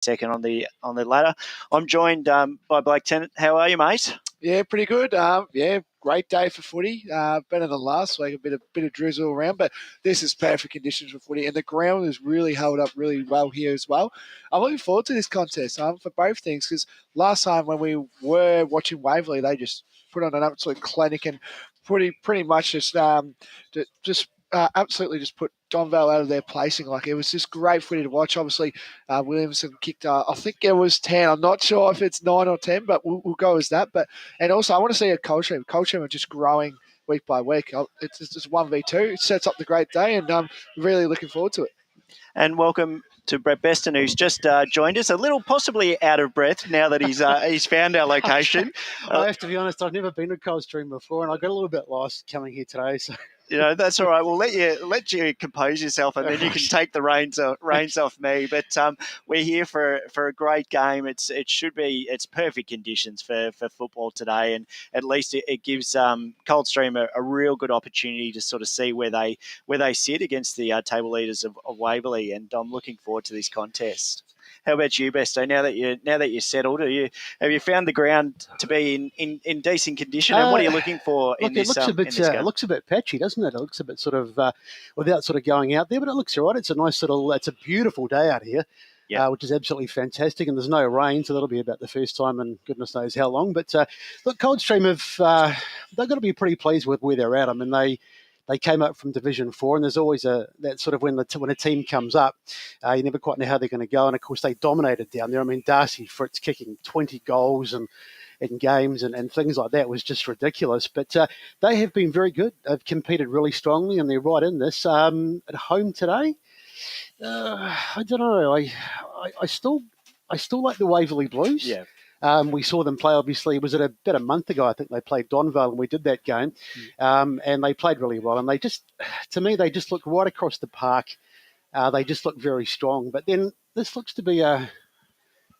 second on the ladder. I'm joined by Blake Tennant. How are you, mate? Yeah, pretty good. Great day for footy. Better than last week. A bit of drizzle around, but this is perfect conditions for footy, and the ground has really held up really well here as well. I'm looking forward to this contest for both things, because last time when we were watching Waverley, they just put on an absolute clinic and pretty much absolutely just put Donvale out of their placing. Like, it was just great footy to watch. Obviously, Williamson kicked, I think it was 10. I'm not sure if it's 9 or 10, but we'll go as that. And also, I want to see a Coldstream. Coldstream are just growing week by week. It's just 1v2. It sets up the great day, and I'm really looking forward to it. And welcome to Brett Beston, who's just joined us, a little possibly out of breath now that he's found our location. I have to be honest, I've never been to Coldstream before, and I got a little bit lost coming here today. So. That's all right. We'll let you compose yourself, and then you can take the reins off me. But we're here for a great game. It's perfect conditions for football today, and at least it gives Coldstream a real good opportunity to sort of see where they sit against the table leaders of Waverley, and I'm looking forward to this contest. How about you, Besto? Now that you're settled, have you found the ground to be in decent condition? And what are you looking for in this game? It looks a bit patchy, doesn't it? It looks a bit sort of without sort of going out there, but it looks all right. It's a beautiful day out here, which is absolutely fantastic, and there's no rain, so that'll be about the first time in goodness knows how long. But look, Coldstream they've got to be pretty pleased with where they're at. I mean, they came up from Division 4, and there's always that sort of when a team comes up, you never quite know how they're going to go. And, of course, they dominated down there. I mean, Darcy Fritz kicking 20 goals in games and things like that was just ridiculous. But they have been very good. They've competed really strongly, and they're right in this. At home today, I don't know. I still like the Waverley Blues. Yeah. We saw them play, obviously, was it about a month ago? I think they played Donvale, and we did that game. And they played really well. And to me, they just look right across the park. They just look very strong. But then this looks to be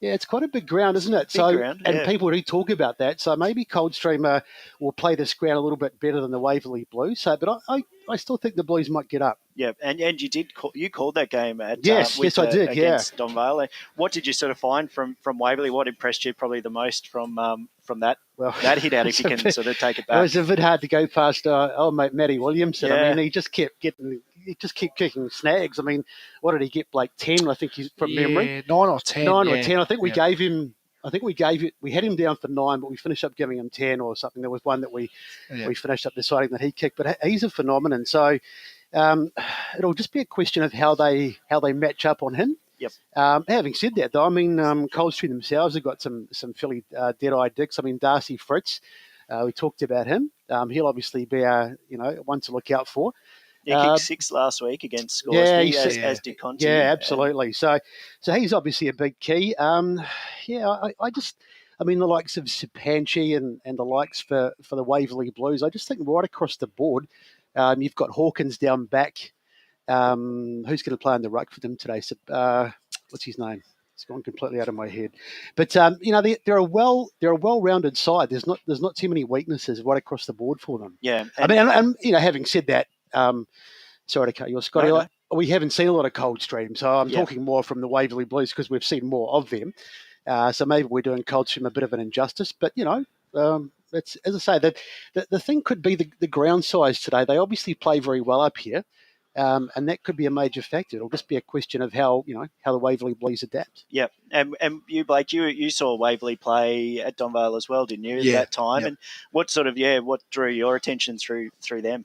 it's quite a big ground, isn't it? Big ground, yeah. And people do talk about that. So maybe Coldstream will play this ground a little bit better than the Waverley Blues. So, but I still think the Blues might get up. Yeah, and you called that game at yes, I did against Donvale. What did you sort of find from Waverley? What impressed you probably the most from that hit out? If you can sort of take it back, it was a bit hard to go past old mate Matty Williamson. Yeah. I mean, he just kept kicking snags. I mean, what did he get? Like 10, I think, from memory. 9 or 10. 9 or 10. I think we gave him. We had him down for 9, but we finished up giving him 10 or something. There was one that we finished up deciding that he kicked. But he's a phenomenon. So it'll just be a question of how they match up on him. Yep. Having said that, though, I mean, Coldstream themselves have got some fairly dead-eyed dicks. I mean, Darcy Fritz, we talked about him. He'll obviously be one to look out for. He kicked 6 last week against Cougars, as did Conti. Yeah, absolutely. So he's obviously a big key. I mean, the likes of Sapanchi and the likes for the Waverley Blues, I just think right across the board, you've got Hawkins down back. Who's going to play in the ruck for them today? What's his name? It's gone completely out of my head. But they're a well-rounded side. There's not too many weaknesses right across the board for them. Yeah. And having said that, sorry to cut you off, Scotty. No. We haven't seen a lot of Coldstream, so I'm talking more from the Waverley Blues because we've seen more of them. So maybe we're doing Coldstream a bit of an injustice. But it's, as I say, that the thing could be the ground size today. They obviously play very well up here. And that could be a major factor. It'll just be a question of how the Waverley Blues adapt. Yeah, and you, Blake, you saw Waverley play at Donvale as well, didn't you? At that time, and what drew your attention through them?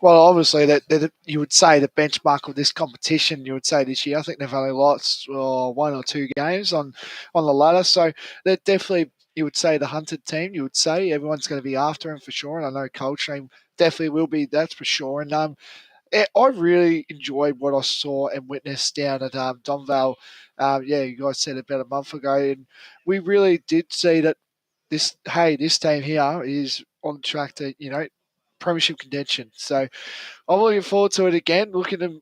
Well, obviously, that you would say the benchmark of this competition. You would say this year, I think they've only lost 1 or 2 games on the ladder, so they're definitely. You would say the hunted team. You would say everyone's going to be after them for sure, and I know Coldstream definitely will be. That's for sure, and I really enjoyed what I saw and witnessed down at Donvale. You guys said about a month ago, and we really did see that this team here is on track to premiership contention. So I'm looking forward to it again.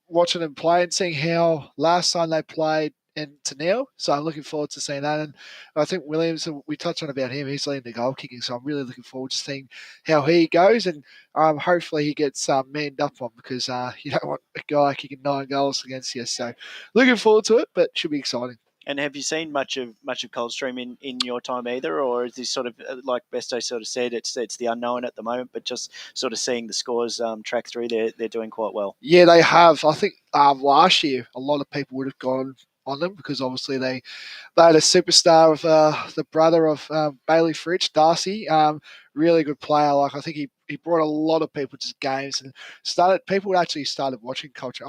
Watching them play and seeing how last time they played and to now. So I'm looking forward to seeing that. And I think Williams, we touched on about him, he's leading the goal kicking. So I'm really looking forward to seeing how he goes. And hopefully he gets manned up on because you don't want a guy kicking 9 goals against you. So looking forward to it, but should be exciting. And have you seen much of Coldstream in your time either, or is this sort of like Besto sort of said, it's the unknown at the moment, but just sort of seeing the scores track through, they're doing quite well. Yeah, they have. I think last year a lot of people would have gone on them because obviously they had a superstar of the brother of Bailey Fritsch, Darcy. Really good player. Like I think he brought a lot of people to games and people actually started watching Culture.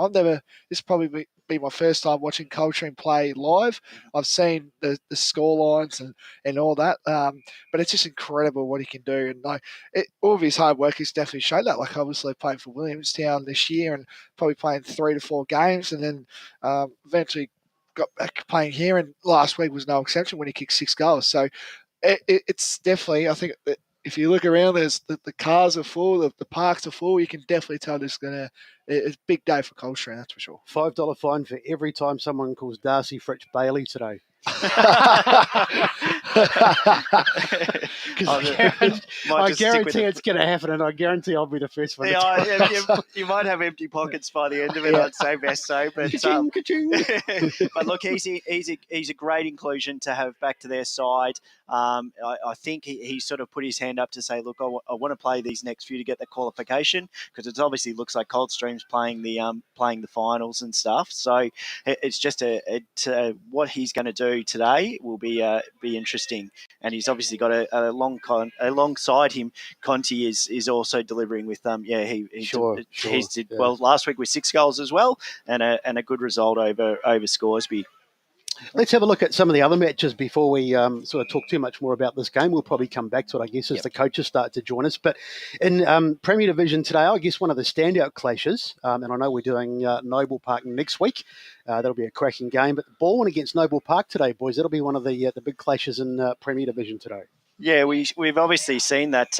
This probably be my first time watching Culture and play live. I've seen the score lines and all that, but it's just incredible what he can do. And like all of his hard work has definitely showed that. Like obviously playing for Williamstown this year and probably playing 3 to 4 games, and then eventually got back playing here, and last week was no exception when he kicked 6 goals. So it's definitely, I think, that if you look around, there's the cars are full, the parks are full. You can definitely tell it's a big day for Coldstream, that's for sure. $5 fine for every time someone calls Darcy Fritsch Bailey today. I guarantee it's going to happen, and I guarantee I'll be the first one. You might have empty pockets by the end of it. I'd say best so, but but look, he's a great inclusion to have back to their side. I think he sort of put his hand up to say, look, I want to play these next few to get the qualification, because it obviously looks like Coldstream's playing the finals and stuff. So it's just what he's going to do today will be interesting. And he's obviously got alongside him. Conti is also delivering with did well last week with 6 goals as well, and a good result over Scoresby. Let's have a look at some of the other matches before we sort of talk too much more about this game. We'll probably come back to it, I guess, as the coaches start to join us. But in Premier Division today, I guess one of the standout clashes, and I know we're doing Noble Park next week. That'll be a cracking game. But Baldwin against Noble Park today, boys, that'll be one of the big clashes in Premier Division today. Yeah, we've obviously seen that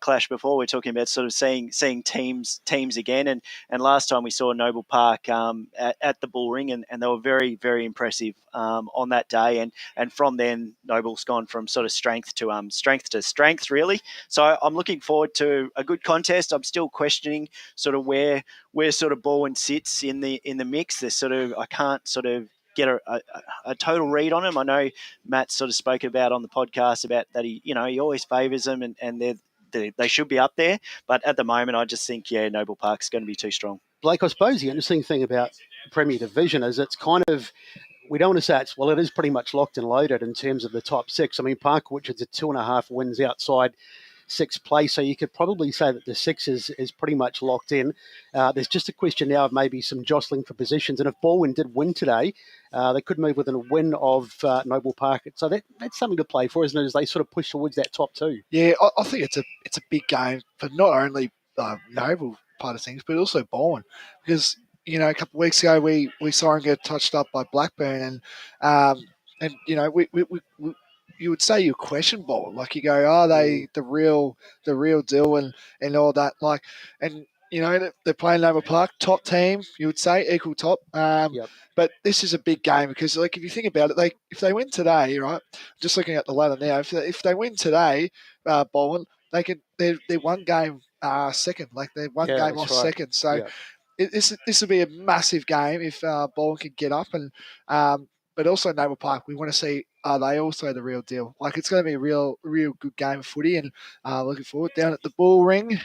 clash before. We're talking about sort of seeing teams again, and last time we saw Noble Park at the Bull Ring, and they were very, very impressive on that day, and from then Noble's gone from sort of strength to strength really. So I'm looking forward to a good contest. I'm still questioning sort of where sort of Baldwin sits in the mix. There's sort of, I can't sort of get a total read on him. I know Matt sort of spoke about on the podcast about that he always favours them, and they should be up there. But at the moment, I just think, Noble Park's going to be too strong. Blake, I suppose the interesting thing about Premier Division is it's kind of, we don't want to say it is pretty much locked and loaded in terms of the top 6. I mean, Park, which is a 2.5 wins outside 6th place, so you could probably say that the 6 is pretty much locked in. There's just a question now of maybe some jostling for positions, and if Baldwin did win today, they could move within a win of Noble Park. So that's something to play for, isn't it, as they sort of push towards that top 2? Yeah, I think it's a big game for not only Noble part of things, but also Baldwin, because a couple of weeks ago we saw him get touched up by Blackburn, and we you would say you question Baldwin, like you go, are they the real deal and all that, like, and they're playing Noble Park, top team, you would say, equal top. But this is a big game because, like, if you think about it, if they win today, right? Just looking at the ladder now, if they win today, Baldwin, they're one game second, like they're one game off second. So this will be a massive game if Baldwin can get up and. But also Noble Park, we want to see, are they also the real deal? Like, it's going to be a real good game of footy, and looking forward down at the Bull Ring,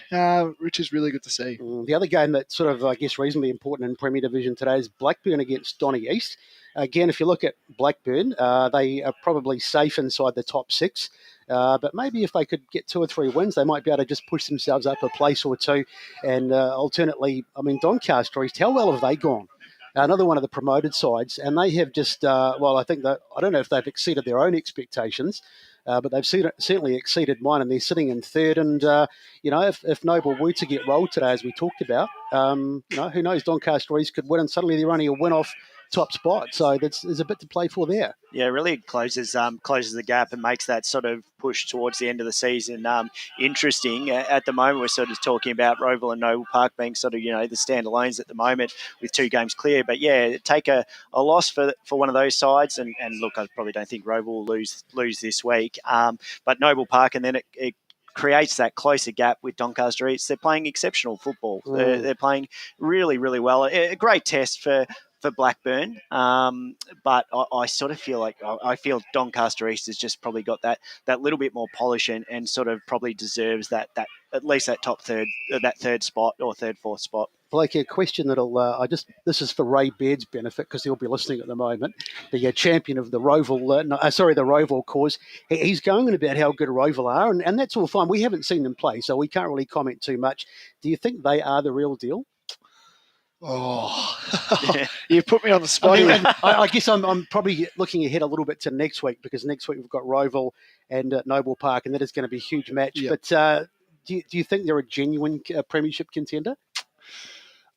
which is really good to see. The other game that's sort of, I guess, reasonably important in Premier Division today is Blackburn against Donny East. Again, if you look at Blackburn, they are probably safe inside the top 6. But maybe if they could get 2 or 3 wins, they might be able to just push themselves up a place or 2. And alternately, I mean, Doncaster East, how well have they gone? Another one of the promoted sides, and they have just, I think that, I don't know if they've exceeded their own expectations, but they've certainly exceeded mine, and they're sitting in 3rd. And, if Noble were to get rolled today, as we talked about, who knows, Doncaster East could win, and suddenly they're only a win off top spot. So there's a bit to play for there. Yeah, really closes the gap and makes that sort of push towards the end of the season interesting. At the moment, we're sort of talking about Roval and Noble Park being sort of, the standalones at the moment with 2 games clear. But yeah, take a loss for one of those sides, and look, I probably don't think Roval will lose this week. But Noble Park, and then it creates that closer gap with Doncaster East. They're playing exceptional football. They're playing really, really well. A great test for for Blackburn, but I sort of feel like I feel Doncaster East has just probably got that little bit more polish and sort of probably deserves that at least that top third, that third spot or third, fourth spot. Blake, a question that'll this is for Ray Baird's benefit because he'll be listening at the moment. The champion of the Roval, the Roval cause. He's going on about how good Roval are, and that's all fine. We haven't seen them play, so we can't really comment too much. Do you think they are the real deal? Oh, you put me on the spot. I guess I'm probably looking ahead a little bit to next week because next week we've got Roval and Noble Park, and that is going to be a huge match. Yep. But do you think they're a genuine premiership contender?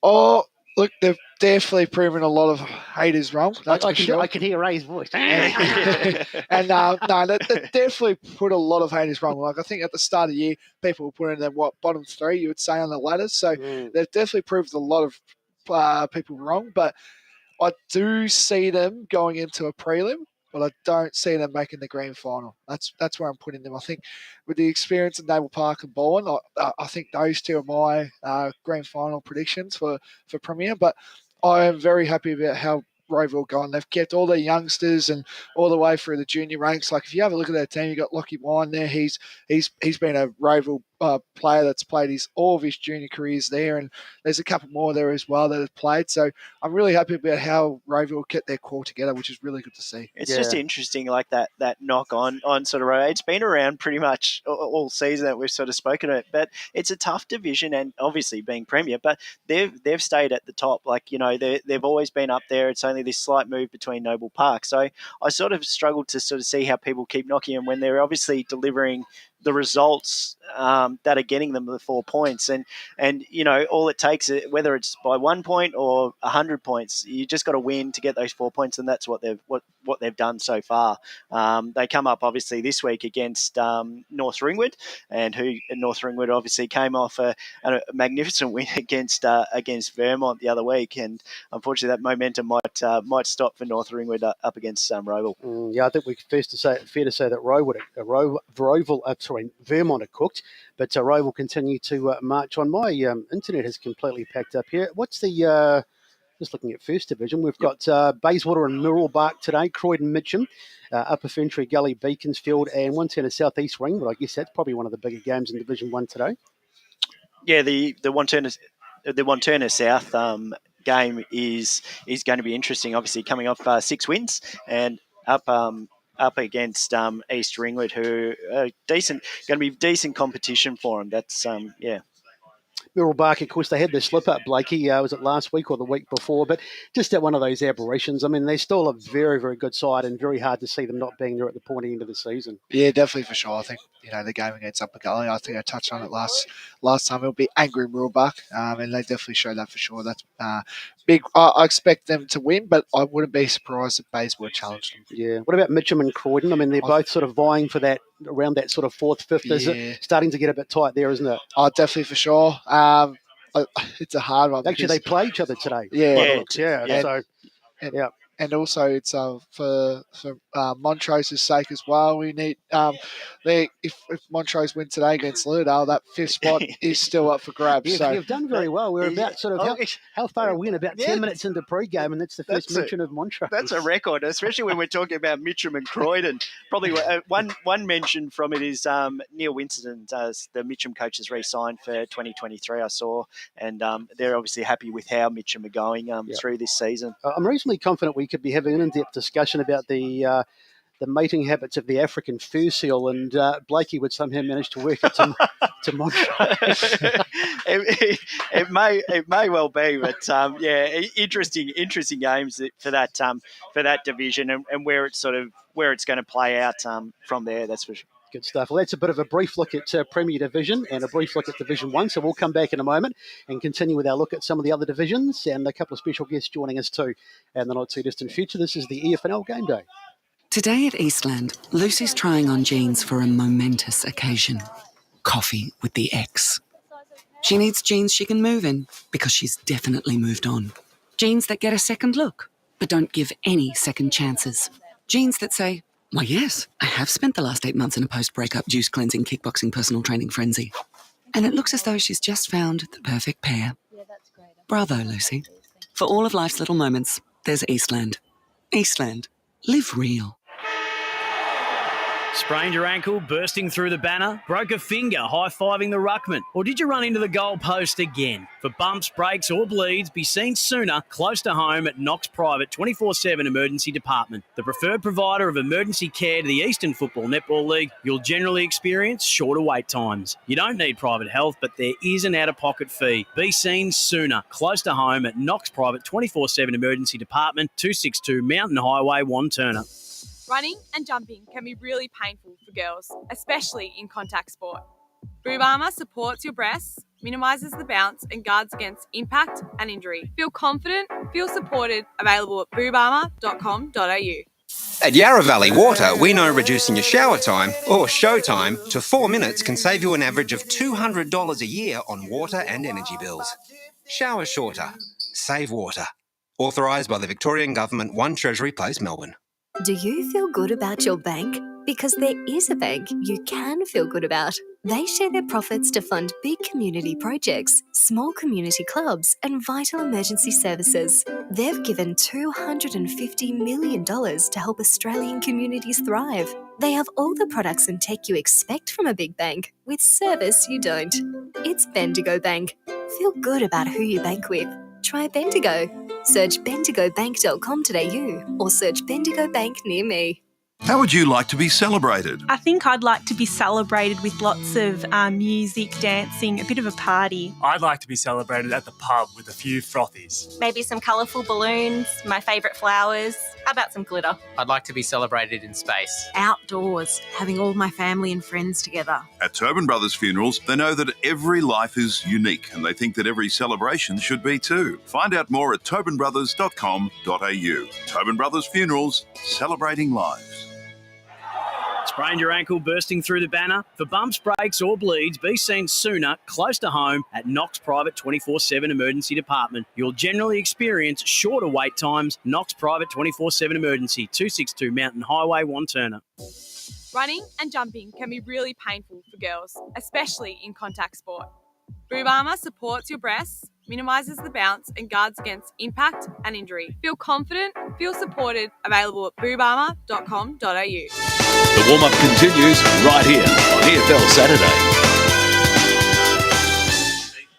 Oh, look, they've definitely proven a lot of haters wrong. That's for sure. I can hear Ray's voice. And no, they definitely put a lot of haters wrong. Like I think at the start of the year, people were putting them bottom three, you would say, on the ladders. So they've definitely proved a lot of people wrong. But I do see them going into a prelim, but I don't see them making the grand final. That's where I'm putting them. I think with the experience of Naval Park and Bowen, I think those two are my grand final predictions for Premier. But I am very happy about how Roval gone. They've kept all their youngsters and all the way through the junior ranks. Like if you have a look at their team, you've got Lockie Wine there. He's been a Roval player that's played all of his junior careers there, and there's a couple more there as well that have played. So I'm really happy about how Roval kept their core together, which is really good to see. It's just interesting, like that knock on sort of road. It's been around pretty much all season that we've sort of spoken of it, but it's a tough division, and obviously being Premier, but they've stayed at the top. Like, they've always been up there. It's only this slight move between Noble Park. So I sort of struggled to sort of see how people keep knocking them when they're obviously delivering the results that are getting them the 4 points, and all it takes, whether it's by 1 point or 100 points, you just got to win to get those 4 points, and that's what they've done so far. They come up obviously this week against North Ringwood, and North Ringwood obviously came off a magnificent win against Vermont the other week, and unfortunately that momentum might stop for North Ringwood up against Roval. I think we're fair to say that Vermont are cooked, but Roe will continue to march on. My internet has completely packed up here. What's the just looking at First Division? We've got Bayswater and Mirrablebark today, Croydon Mitcham, Upper Ferntree Gully, Beaconsfield, and 110 South East Ringwood. I guess that's probably one of the bigger games in Division 1 today. Yeah, the one Turner South game is going to be interesting. Obviously, coming off 6 wins and up against East Ringwood, who are going to be decent competition for them. That's Mirrablebark, of course, they had their slip-up, Blakey. Was it last week or the week before? But just at one of those aberrations. I mean, they're still a very, very good side, and very hard to see them not being there at the pointy end of the season. Yeah, definitely for sure. I think, the game against Upper Gully, I think I touched on it last time. It'll be angry Mirrablebark, and they definitely showed that for sure. That's big. I expect them to win, but I wouldn't be surprised if Bayswater challenged them. Yeah. What about Mitcham and Croydon? I mean, they're both sort of vying for that, around that sort of 4th, 5th. Yeah. Is it starting to get a bit tight there, isn't it? Oh, definitely for sure. It's a hard one. Actually, they play each other today. Yeah. And also it's for Montrose's sake as well. We need if Montrose win today against Ludale, that 5th spot is still up for grabs. So you've done very well. We're about sort of how far are we in? About 10 minutes into pre-game, and that's the first mention of Montrose. That's a record, especially when we're talking about Mitcham and Croydon. Probably one mention from it is Neil Winston, the Mitcham coach, has re-signed for 2023. I saw, and they're obviously happy with how Mitcham are going through this season. I'm reasonably confident we could be having an in-depth discussion about the mating habits of the African fur seal, and Blakey would somehow manage to work it to Montrose. it may well be, but interesting games for that division, and where it's going to play out from there. That's for sure. Good stuff. Well, that's a bit of a brief look at Premier Division and a brief look at Division 1. So we'll come back in a moment and continue with our look at some of the other divisions and a couple of special guests joining us too in the not-too-distant future. This is the EFNL Game Day. Today at Eastland, Lucy's trying on jeans for a momentous occasion. Coffee with the ex. She needs jeans she can move in because she's definitely moved on. Jeans that get a second look, but don't give any second chances. Jeans that say, why, yes, I have spent the last 8 months in a post-breakup juice-cleansing, kickboxing, personal training frenzy. And it looks as though she's just found the perfect pair. Bravo, Lucy. For all of life's little moments, there's Eastland. Eastland. Live real. Sprained your ankle, bursting through the banner? Broke a finger, high-fiving the ruckman? Or did you run into the goal post again? For bumps, breaks or bleeds, be seen sooner, close to home at Knox Private 24/7 Emergency Department. The preferred provider of emergency care to the Eastern Football Netball League, you'll generally experience shorter wait times. You don't need private health, but there is an out-of-pocket fee. Be seen sooner, close to home at Knox Private 24/7 Emergency Department, 262 Mountain Highway, Wanturna. Running and jumping can be really painful for girls, especially in contact sport. Boob Armour supports your breasts, minimises the bounce and guards against impact and injury. Feel confident, feel supported, available at boobarmour.com.au. At Yarra Valley Water, we know reducing your shower time, or show time, to 4 minutes can save you an average of $200 a year on water and energy bills. Shower shorter. Save water. Authorised by the Victorian Government, 1 Treasury Place, Melbourne. Do you feel good about your bank? Because there is a bank you can feel good about. They share their profits to fund big community projects, small community clubs, and vital emergency services. They've given $250 million to help Australian communities thrive. They have all the products and tech you expect from a big bank, with service you don't. It's Bendigo Bank. Feel good about who you bank with. Try Bendigo. Search bendigobank.com.au or search Bendigo Bank near me. How would you like to be celebrated? I think I'd like to be celebrated with lots of music, dancing, a bit of a party. I'd like to be celebrated at the pub with a few frothies. Maybe some colourful balloons, my favourite flowers. How about some glitter? I'd like to be celebrated in space. Outdoors, having all my family and friends together. At Tobin Brothers Funerals, they know that every life is unique and they think that every celebration should be too. Find out more at tobinbrothers.com.au. Tobin Brothers Funerals, celebrating lives. Sprained your ankle, bursting through the banner? For bumps, breaks or bleeds, be seen sooner, close to home at Knox Private 24/7 Emergency Department. You'll generally experience shorter wait times. Knox Private 24/7 Emergency, 262 Mountain Highway, Wanturna. Running and jumping can be really painful for girls, especially in contact sport. Boob Armour supports your breasts, minimises the bounce and guards against impact and injury. Feel confident, feel supported, available at boobarmour.com.au. The warm-up continues right here on EFL Saturday.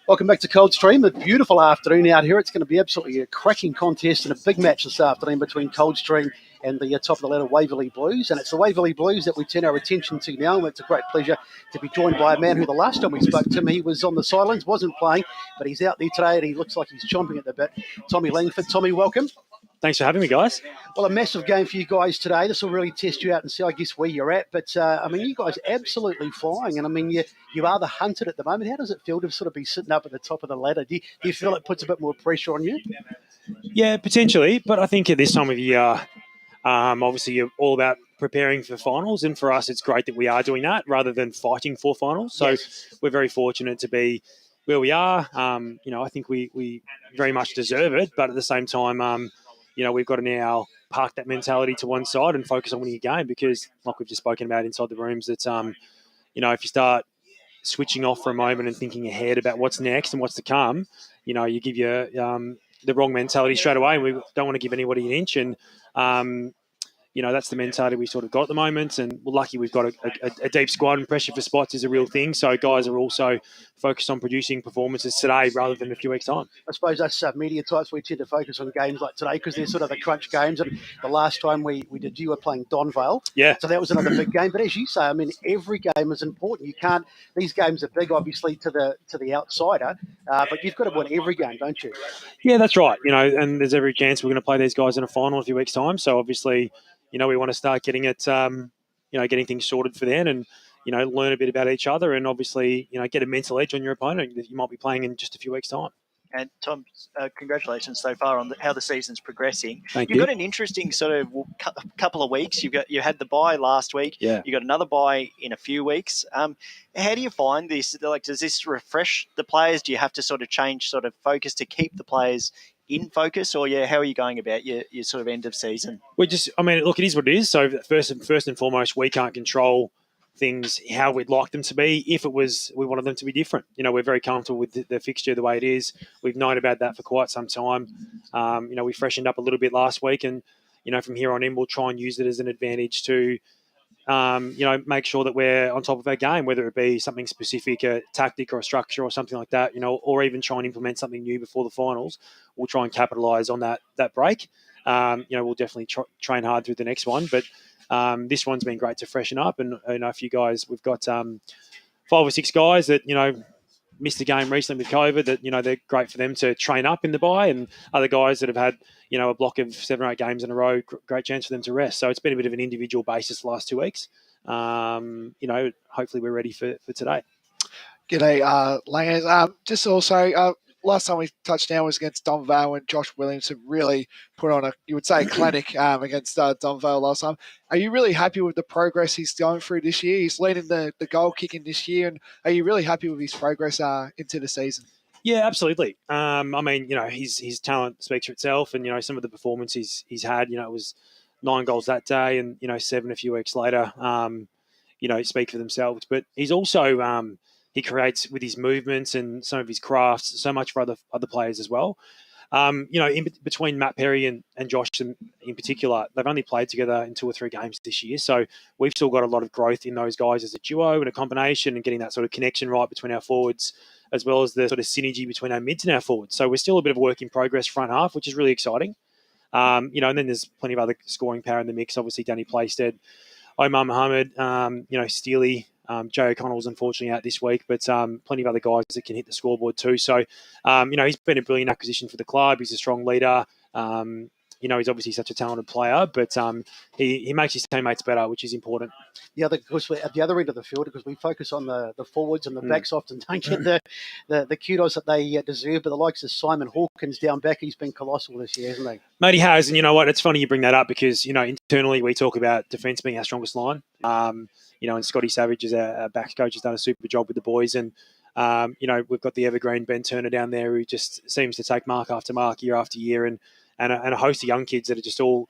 Welcome back to Coldstream. A beautiful afternoon out here. It's going to be absolutely a cracking contest and a big match this afternoon between Coldstream and the top of the ladder Waverley Blues. And it's the Waverley Blues that we turn our attention to now. And it's a great pleasure to be joined by a man who the last time we spoke to him, he was on the sidelines, wasn't playing, but he's out there today and he looks like he's chomping at the bit. Tommy Langford. Tommy, welcome. Thanks for having me, guys. Well, a massive game for you guys today. This will really test you out and see, I guess, where you're at. But, you guys absolutely flying. And, you are the hunted at the moment. How does it feel to sort of be sitting up at the top of the ladder? Do you feel it puts a bit more pressure on you? Yeah, potentially. But I think at this time of year, obviously you're all about preparing for finals. And for us, it's great that we are doing that rather than fighting for finals. So We're very fortunate to be where we are. I think we very much deserve it. But at the same time, we've got to now park that mentality to one side and focus on winning a game because, like we've just spoken about inside the rooms, that, if you start switching off for a moment and thinking ahead about what's next and what's to come, you give you the wrong mentality straight away, and we don't want to give anybody an inch. And, that's the mentality we sort of got at the moment. And we're lucky we've got a deep squad, and pressure for spots is a real thing. So guys are also focused on producing performances today rather than a few weeks' time. I suppose us media types, we tend to focus on games like today because they're sort of the crunch games. And the last time we did, you were playing Donvale. Yeah. So that was another big game. But as you say, every game is important. You can't. These games are big, obviously, to the outsider. But you've got to win every game, don't you? Yeah, that's right. And there's every chance we're going to play these guys in a final in a few weeks' time. So obviously, we want to start getting it, getting things sorted for then and, learn a bit about each other and obviously, get a mental edge on your opponent that you might be playing in just a few weeks' time. And Tom, congratulations so far on how the season's progressing. Thank you. You've got an interesting sort of couple of weeks. You had the bye last week. Yeah. You got another bye in a few weeks. How do you find this? Like, does this refresh the players? Do you have to sort of change sort of focus to keep the players in focus, or how are you going about your sort of end of season? Look, it is what it is. So first and foremost, we can't control things how we'd like them to be if it was we wanted them to be different. We're very comfortable with the fixture the way it is. We've known about that for quite some time. We freshened up a little bit last week, and from here on in, we'll try and use it as an advantage to make sure that we're on top of our game, whether it be something specific, a tactic or a structure or something like that, or even try and implement something new before the finals. We'll try and capitalise on that break. We'll definitely train hard through the next one, but this one's been great to freshen up. And a few guys, we've got 5 or 6 guys that missed the game recently with COVID. That they're great for them to train up in the bye, and other guys that have had a block of 7 or 8 games in a row. Great chance for them to rest. So it's been a bit of an individual basis the last 2 weeks. Hopefully we're ready for today. G'day, Langers. Just also, last time we touched down was against Don Vale, and Josh Williamson really put on a clinic against Don Vale last time. Are you really happy with the progress he's going through this year? He's leading the goal kicking this year, and are you really happy with his progress into the season? Yeah, absolutely. His talent speaks for itself, and some of the performances he's had. It was 9 goals that day, and 7 a few weeks later. Speak for themselves. But he's also he creates with his movements and some of his crafts so much for other players as well. In between Matt Perry and Josh in particular, they've only played together in 2 or 3 games this year. So we've still got a lot of growth in those guys as a duo and a combination, and getting that sort of connection right between our forwards, as well as the sort of synergy between our mids and our forwards. So we're still a bit of a work in progress front half, which is really exciting. And then there's plenty of other scoring power in the mix. Obviously, Danny Plaisted, Omar Mohammed, Steely, Joe O'Connell's unfortunately out this week, but plenty of other guys that can hit the scoreboard too. So, he's been a brilliant acquisition for the club. He's a strong leader. He's obviously such a talented player, but he makes his teammates better, which is important. Of course, we're at the other end of the field, because we focus on the forwards, and the backs often don't get the kudos that they deserve. But the likes of Simon Hawkins down back, he's been colossal this year, hasn't he? Mate, he has. And you know what? It's funny you bring that up, because, internally we talk about defence being our strongest line. And Scotty Savage, as our backs coach, has done a super job with the boys. And, we've got the evergreen Ben Turner down there, who just seems to take mark after mark, year after year. And a host of young kids that are just all,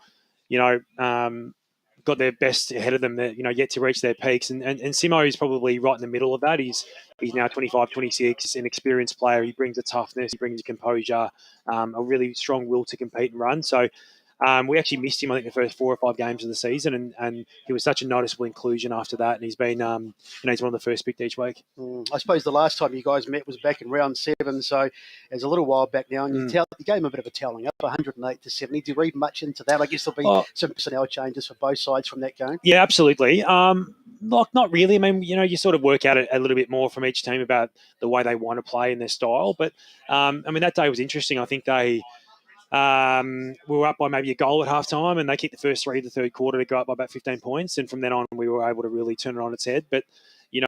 got their best ahead of them, that, yet to reach their peaks. And Simo is probably right in the middle of that. He's now 25, 26, an experienced player. He brings a toughness, he brings a composure, a really strong will to compete and run. So we actually missed him, I think, the first 4 or 5 games of the season, and he was such a noticeable inclusion after that. And he's been, he's one of the first picked each week. I suppose the last time you guys met was back in round 7, so it's a little while back now. And you gave him a bit of a telling up, 108 to 70. Did you read much into that? I guess there'll be some personnel changes for both sides from that game. Yeah, absolutely. Not really. I mean, you sort of work out a little bit more from each team about the way they want to play and their style. But that day was interesting. I think we were up by maybe a goal at halftime, and they kicked the first 3 of the third quarter to go up by about 15 points. And from then on, we were able to really turn it on its head. But, we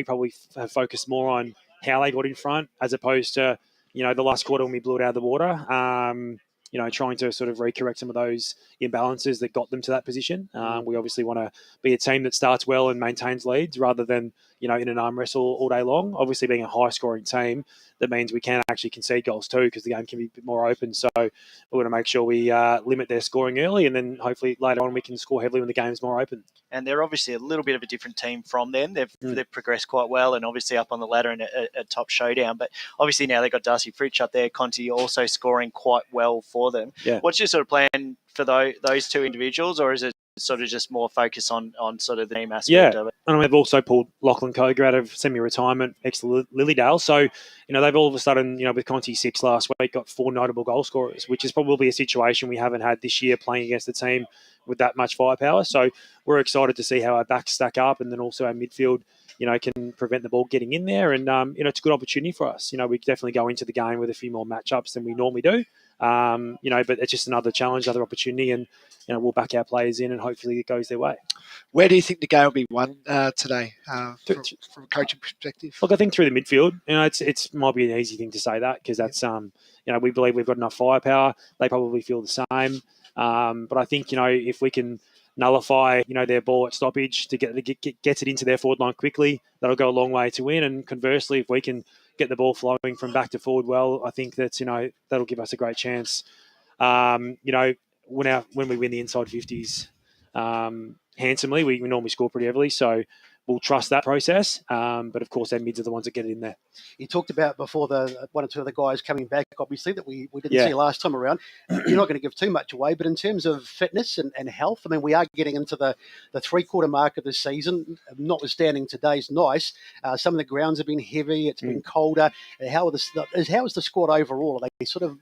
probably have focused more on how they got in front, as opposed to, the last quarter when we blew it out of the water. Trying to sort of recorrect some of those imbalances that got them to that position. We obviously want to be a team that starts well and maintains leads, rather than, in an arm wrestle all day long. Obviously, being a high-scoring team, that means we can actually concede goals too, because the game can be a bit more open. So we want to make sure we limit their scoring early, and then hopefully later on we can score heavily when the game's more open. And they're obviously a little bit of a different team from them. They've progressed quite well, and obviously up on the ladder in a top showdown. But obviously now they've got Darcy Fritsch up there, Conti also scoring quite well for them. Yeah. What's your sort of plan for those 2 individuals, or is it sort of just more focus on sort of the team aspect of it? And we've also pulled Lachlan Coger out of semi-retirement, ex-Lilydale. So, they've all of a sudden, with Conti 6 last week, got 4 notable goal scorers, which is probably a situation we haven't had this year playing against a team with that much firepower. So we're excited to see how our backs stack up, and then also our midfield, can prevent the ball getting in there. And, it's a good opportunity for us. We definitely go into the game with a few more matchups than we normally do. But it's just another challenge, another opportunity, and we'll back our players in, and hopefully it goes their way. Where do you think the game will be won today, from a coaching perspective? Look, I think through the midfield. It's might be an easy thing to say that, because that's we believe we've got enough firepower. They probably feel the same, but I think if we can nullify their ball at stoppage to gets it into their forward line quickly, that'll go a long way to win. And conversely, if we can get the ball flowing from back to forward well, I think that's that'll give us a great chance. When we win the inside 50s, handsomely. We normally score pretty heavily, so we'll trust that process. But of course, our mids are the ones that get it in there. You talked about before the one or two of the guys coming back, obviously, that we didn't see last time around. You're not going to give too much away, but in terms of fitness and health, I mean, we are getting into the three-quarter mark of the season, notwithstanding today's nice. Some of the grounds have been heavy. It's been colder. How is the squad overall? Are they sort of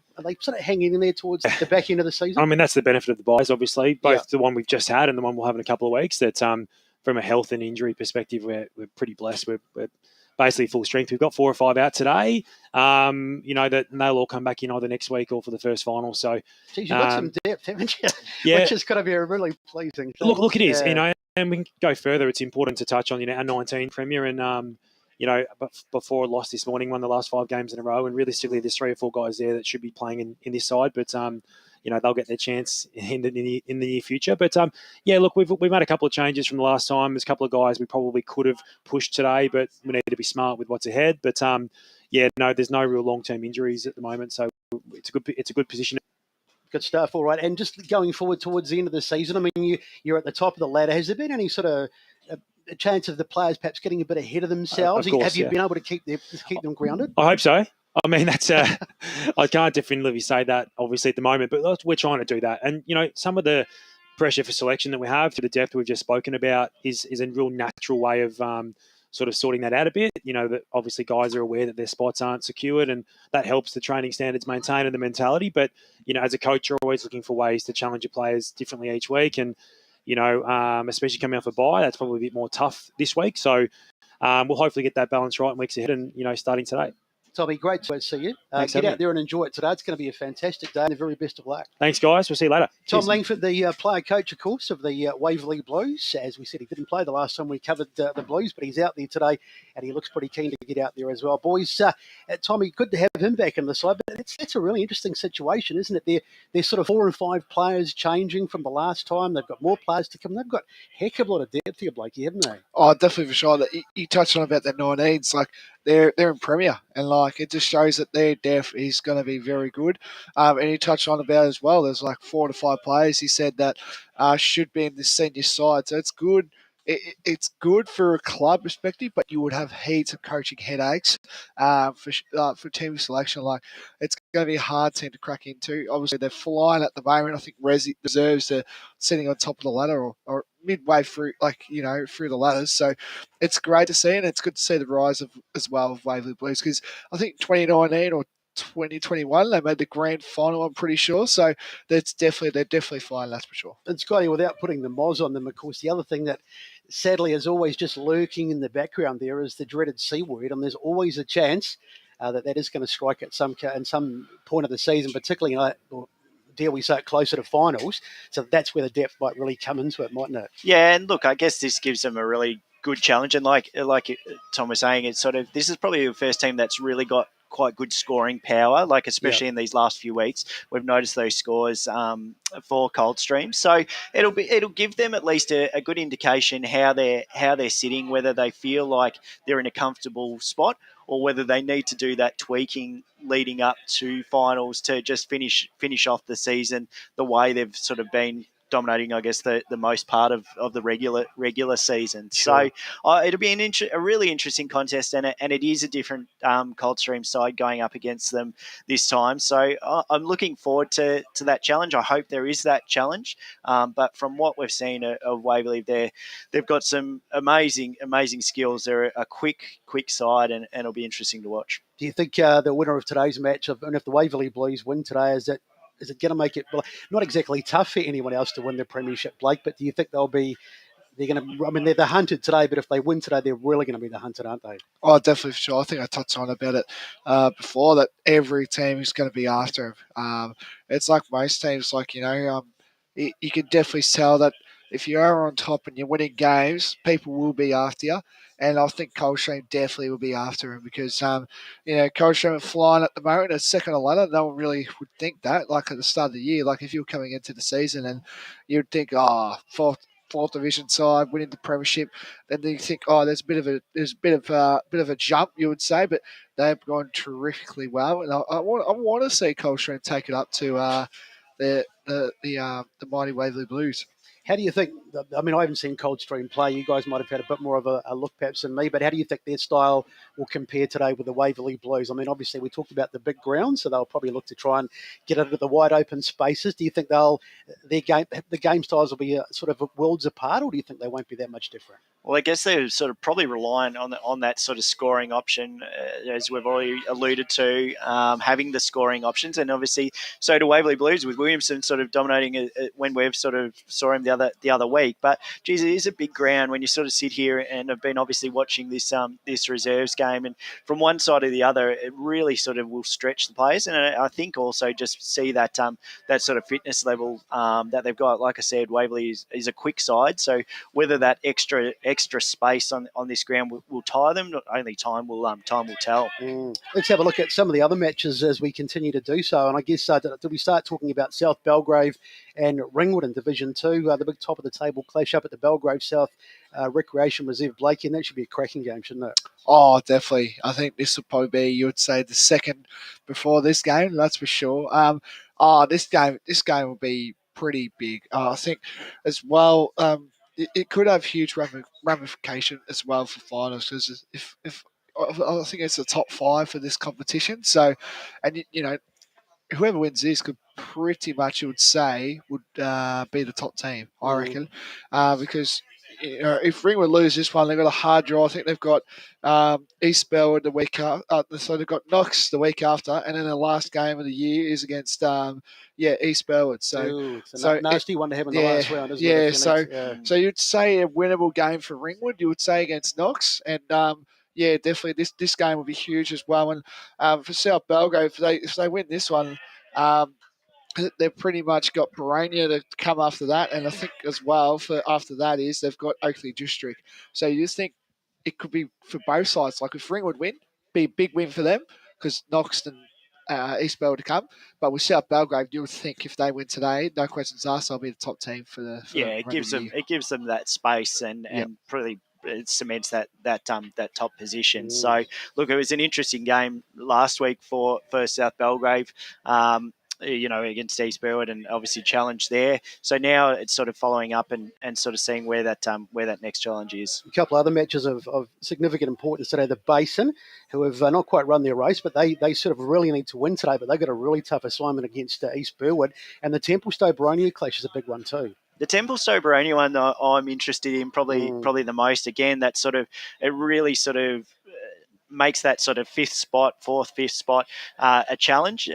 hanging in there towards the back end of the season? I mean, that's the benefit of the buys, obviously, both the one we've just had and the one we'll have in a couple of weeks. That from a health and injury perspective, we're pretty blessed. We're basically full strength. We've got 4 or 5 out today. That they'll all come back in either next week or for the first final. So, you've got some depth, haven't you? Yeah, which is going to be a really pleasing thing. Look, it is. And we can go further. It's important to touch on our 19 Premier and. Before lost this morning, won the last 5 games in a row, and realistically, there's 3 or 4 guys there that should be playing in this side, but they'll get their chance in the near future. But look, we've made a couple of changes from the last time. There's a couple of guys we probably could have pushed today, but we need to be smart with what's ahead. But there's no real long-term injuries at the moment, so it's a good position. Good stuff. All right, and just going forward towards the end of the season, I mean, you're at the top of the ladder. Has there been any sort of a chance of the players perhaps getting a bit ahead of themselves? Of course, have you been able to keep them grounded? I hope so. I mean, that's I can't definitively say that, obviously, at the moment, but we're trying to do that. And, some of the pressure for selection that we have, for the depth we've just spoken about, is a real natural way of sort of sorting that out a bit. That obviously guys are aware that their spots aren't secured, and that helps the training standards maintain and the mentality. But, as a coach, you're always looking for ways to challenge your players differently each week. And, especially coming off a bye, that's probably a bit more tough this week. So we'll hopefully get that balance right in weeks ahead and, starting today. Tommy, great to see you. Thanks, get out there and enjoy it today. It's going to be a fantastic day and the very best of luck. Thanks, guys. We'll see you later. Tom Cheers. Langford, the player coach, of course, of the Waverley Blues. As we said, he didn't play the last time we covered the Blues, but he's out there today and he looks pretty keen to get out there as well. Boys, Tommy, good to have him back in the side, but that's a really interesting situation, isn't it? They're sort of 4 and 5 players changing from the last time. They've got more players to come. They've got a heck of a lot of depth here, Blakey, haven't they? Oh, definitely, for sure. You touched on about the 19s. Like, they're in Premier, and it just shows that their depth is going to be very good. And you touched on about as well. There's 4 to 5 players. He said that should be in the senior side, so it's good. It's good for a club perspective, but you would have heaps of coaching headaches for team selection. It's going to be a hard team to crack into. Obviously, they're flying at the moment. I think reserves are sitting on top of the ladder or midway through, through the ladders. So it's great to see, and it's good to see the rise of Waverley Blues, because I think 2019 or 2021 they made the grand final, I'm pretty sure. So they're definitely flying, that's for sure. And Scotty, without putting the moz on them, of course, the other thing that sadly is always just lurking in the background there is the dreaded C word, and there's always a chance that is going to strike at some point of the season, particularly or dare we say it, closer to finals. So that's where the depth might really come into it, mightn't it? Yeah, and look, I guess this gives them a really good challenge, and like Tom was saying, it's this is probably the first team that's really got quite good scoring power, especially in these last few weeks. We've noticed those scores for Coldstream, so it'll give them at least a good indication how they're sitting, whether they feel like they're in a comfortable spot or whether they need to do that tweaking leading up to finals to just finish off the season the way they've sort of been dominating, I guess, the most part of the regular season. Sure. So it'll be a really interesting contest, and it is a different Coldstream side going up against them this time. So I'm looking forward to that challenge. I hope there is that challenge. But from what we've seen of Waverley, they've got some amazing skills. They're a quick side, and it'll be interesting to watch. Do you think the winner of today's match, and if the Waverley Blues win today, is it going to make it not exactly tough for anyone else to win the premiership, Blake? But do you think they're going to? I mean, they're the hunted today, but if they win today, they're really going to be the hunted, aren't they? Oh, definitely, for sure. I think I touched on about it before, that every team is going to be after them. It's like most teams, you can definitely tell that if you are on top and you're winning games, people will be after you. And I think Coldstream definitely will be after him, because, Coldstream are flying at the moment, a second on ladder. No one really would think that, at the start of the year. If you're coming into the season and you'd think, fourth division side winning the premiership, then you think, there's a bit of a jump, you would say, but they've gone terrifically well, and I want to see Coldstream take it up to the mighty Waverley Blues. How do you think, I mean, I haven't seen Coldstream play. You guys might have had a bit more of a look perhaps than me, but how do you think their style will compare today with the Waverley Blues? I mean, obviously we talked about the big ground, so they'll probably look to try and get into the wide open spaces. Do you think the game styles will be sort of worlds apart, or do you think they won't be that much different? Well, I guess they're sort of probably relying on that sort of scoring option, as we've already alluded to, having the scoring options, and obviously so do Waverley Blues with Williamson sort of dominating when we've sort of saw him the other week. But geez, it is a big ground when you sort of sit here, and I've been obviously watching this reserves game, and from one side or the other, it really sort of will stretch the players, and I think also just see that that sort of fitness level that they've got. Like I said, Waverley is a quick side, so whether that extra space on this ground will tire them. Not only time will tell. Let's have a look at some of the other matches as we continue to do so. And I guess do we start talking about South Belgrave and Ringwood in Division 2, the big top of the table clash up at the Belgrave South Recreation Reserve, Blakey, and that should be a cracking game, shouldn't it? Oh, definitely. I think this will probably be, you would say, the second before this game. That's for sure. This game will be pretty big. I think as well. It could have huge ramification as well for finals, because if I think it's the top 5 for this competition. So, and you know, whoever wins this could pretty much, you would say, would be the top team, I reckon, because if Ringwood lose this one, they've got a hard draw. I think they've got East Belwood the week after, so they've got Knox the week after, and then the last game of the year is against East Belwood. So it's a nasty one to have in the last round, isn't it? So you'd say a winnable game for Ringwood, you would say, against Knox, and definitely this game will be huge as well. And for South Belgrave, if they win this one, they've pretty much got Boronia to come after that, and I think as well for after that is they've got Oakley District. So you just think it could be for both sides. Like if Ringwood win, be a big win for them because Knox and East Bell to come. But with South Belgrave, you would think if they win today, no questions asked, they'll be the top team for the. It gives them that space and probably. It cements that top position. So, look, it was an interesting game last week for South Belgrave, against East Berwick, and obviously challenge there. So now it's sort of following up and sort of seeing where that next challenge is. A couple of other matches of significant importance today. The Basin, who have not quite run their race, but they sort of really need to win today, but they've got a really tough assignment against East Berwick. And the Templestowe Boronia clash is a big one too. The Templestowe Boronia one I'm interested in probably the most. Again, that sort of it really sort of makes that sort of fifth spot a challenge.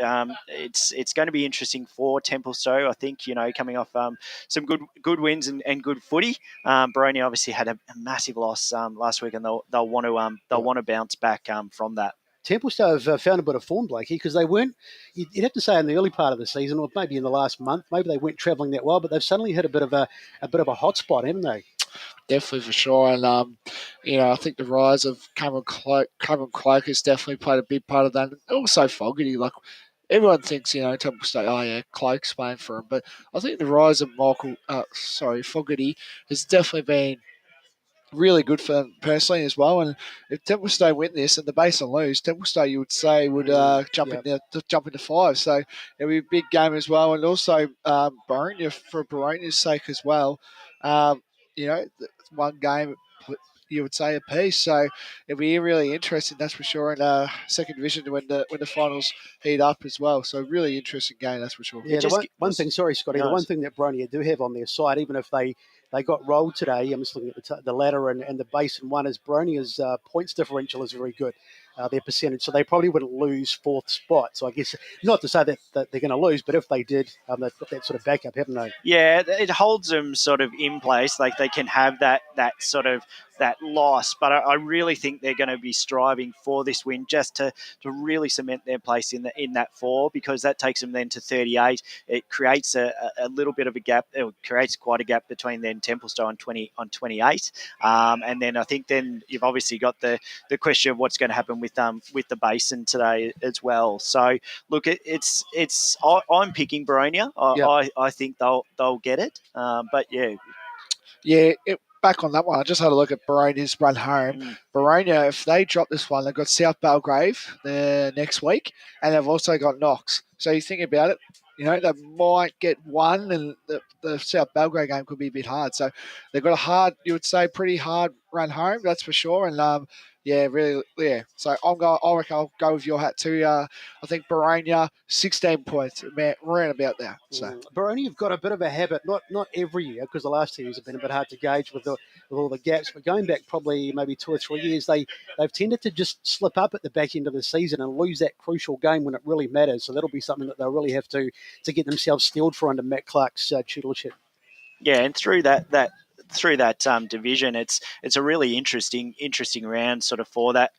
It's going to be interesting for Templestowe. I think coming off some good wins and good footy. Boronia obviously had a massive loss last week, and they'll want to bounce back from that. Templestowe have found a bit of form, Blakey, because they weren't, you'd have to say in the early part of the season, or maybe in the last month, maybe they weren't travelling that well, but they've suddenly hit a bit of a hot spot, haven't they? Definitely, for sure. And, I think the rise of Cameron Cloak has definitely played a big part of that. And also Fogarty, like, everyone thinks, Templestowe, Cloak's playing for him. But I think the rise of Fogarty has definitely been really good for them personally as well. And if Templestowe win this and the Basin lose, Templestowe, you would say, would jump into 5. So it'll be a big game as well. And also Boronia, for Boronia's sake as well, one game, you would say, a piece. So it'll be really interesting, that's for sure, in second division when the finals heat up as well. So really interesting game, that's for sure. Yeah, one thing, sorry, Scotty, the one thing that Boronia do have on their side, even if they got rolled today, I'm just looking at the ladder and the Basin one, is Boronia's points differential is very good. Their percentage, so they probably wouldn't lose fourth spot. So I guess not to say that they're going to lose, but if they did, they've got that sort of backup, haven't they? Yeah, it holds them sort of in place. Like they can have that sort of that loss, but I really think they're going to be striving for this win just to really cement their place in that 4, because that takes them then to 38. It creates a little bit of a gap. It creates quite a gap between then Templestowe on 28, and then I think then you've obviously got the question of what's going to happen with the Basin today as well. So look, I'm picking Boronia. I think they'll get it, but back on that one, I just had a look at Boronia's run home. Boronia, if they drop this one, they've got South Belgrave next week, and they've also got Knox. So you think about it, They might get one, and the South Belgrade game could be a bit hard. So they've got a hard, you would say, pretty hard run home, that's for sure. And really, yeah. So I reckon I'll go with your hat too. I think Baronia, 16 points, around about there. So Baronia have got a bit of a habit, not every year, because the last 2 years have been a bit hard to gauge with all the gaps, but going back probably maybe 2 or 3 years, they've tended to just slip up at the back end of the season and lose that crucial game when it really matters. So that'll be something that they'll really have to get themselves steeled for under Matt Clark's tutorship. Yeah, and through that division, it's a really interesting round sort of for that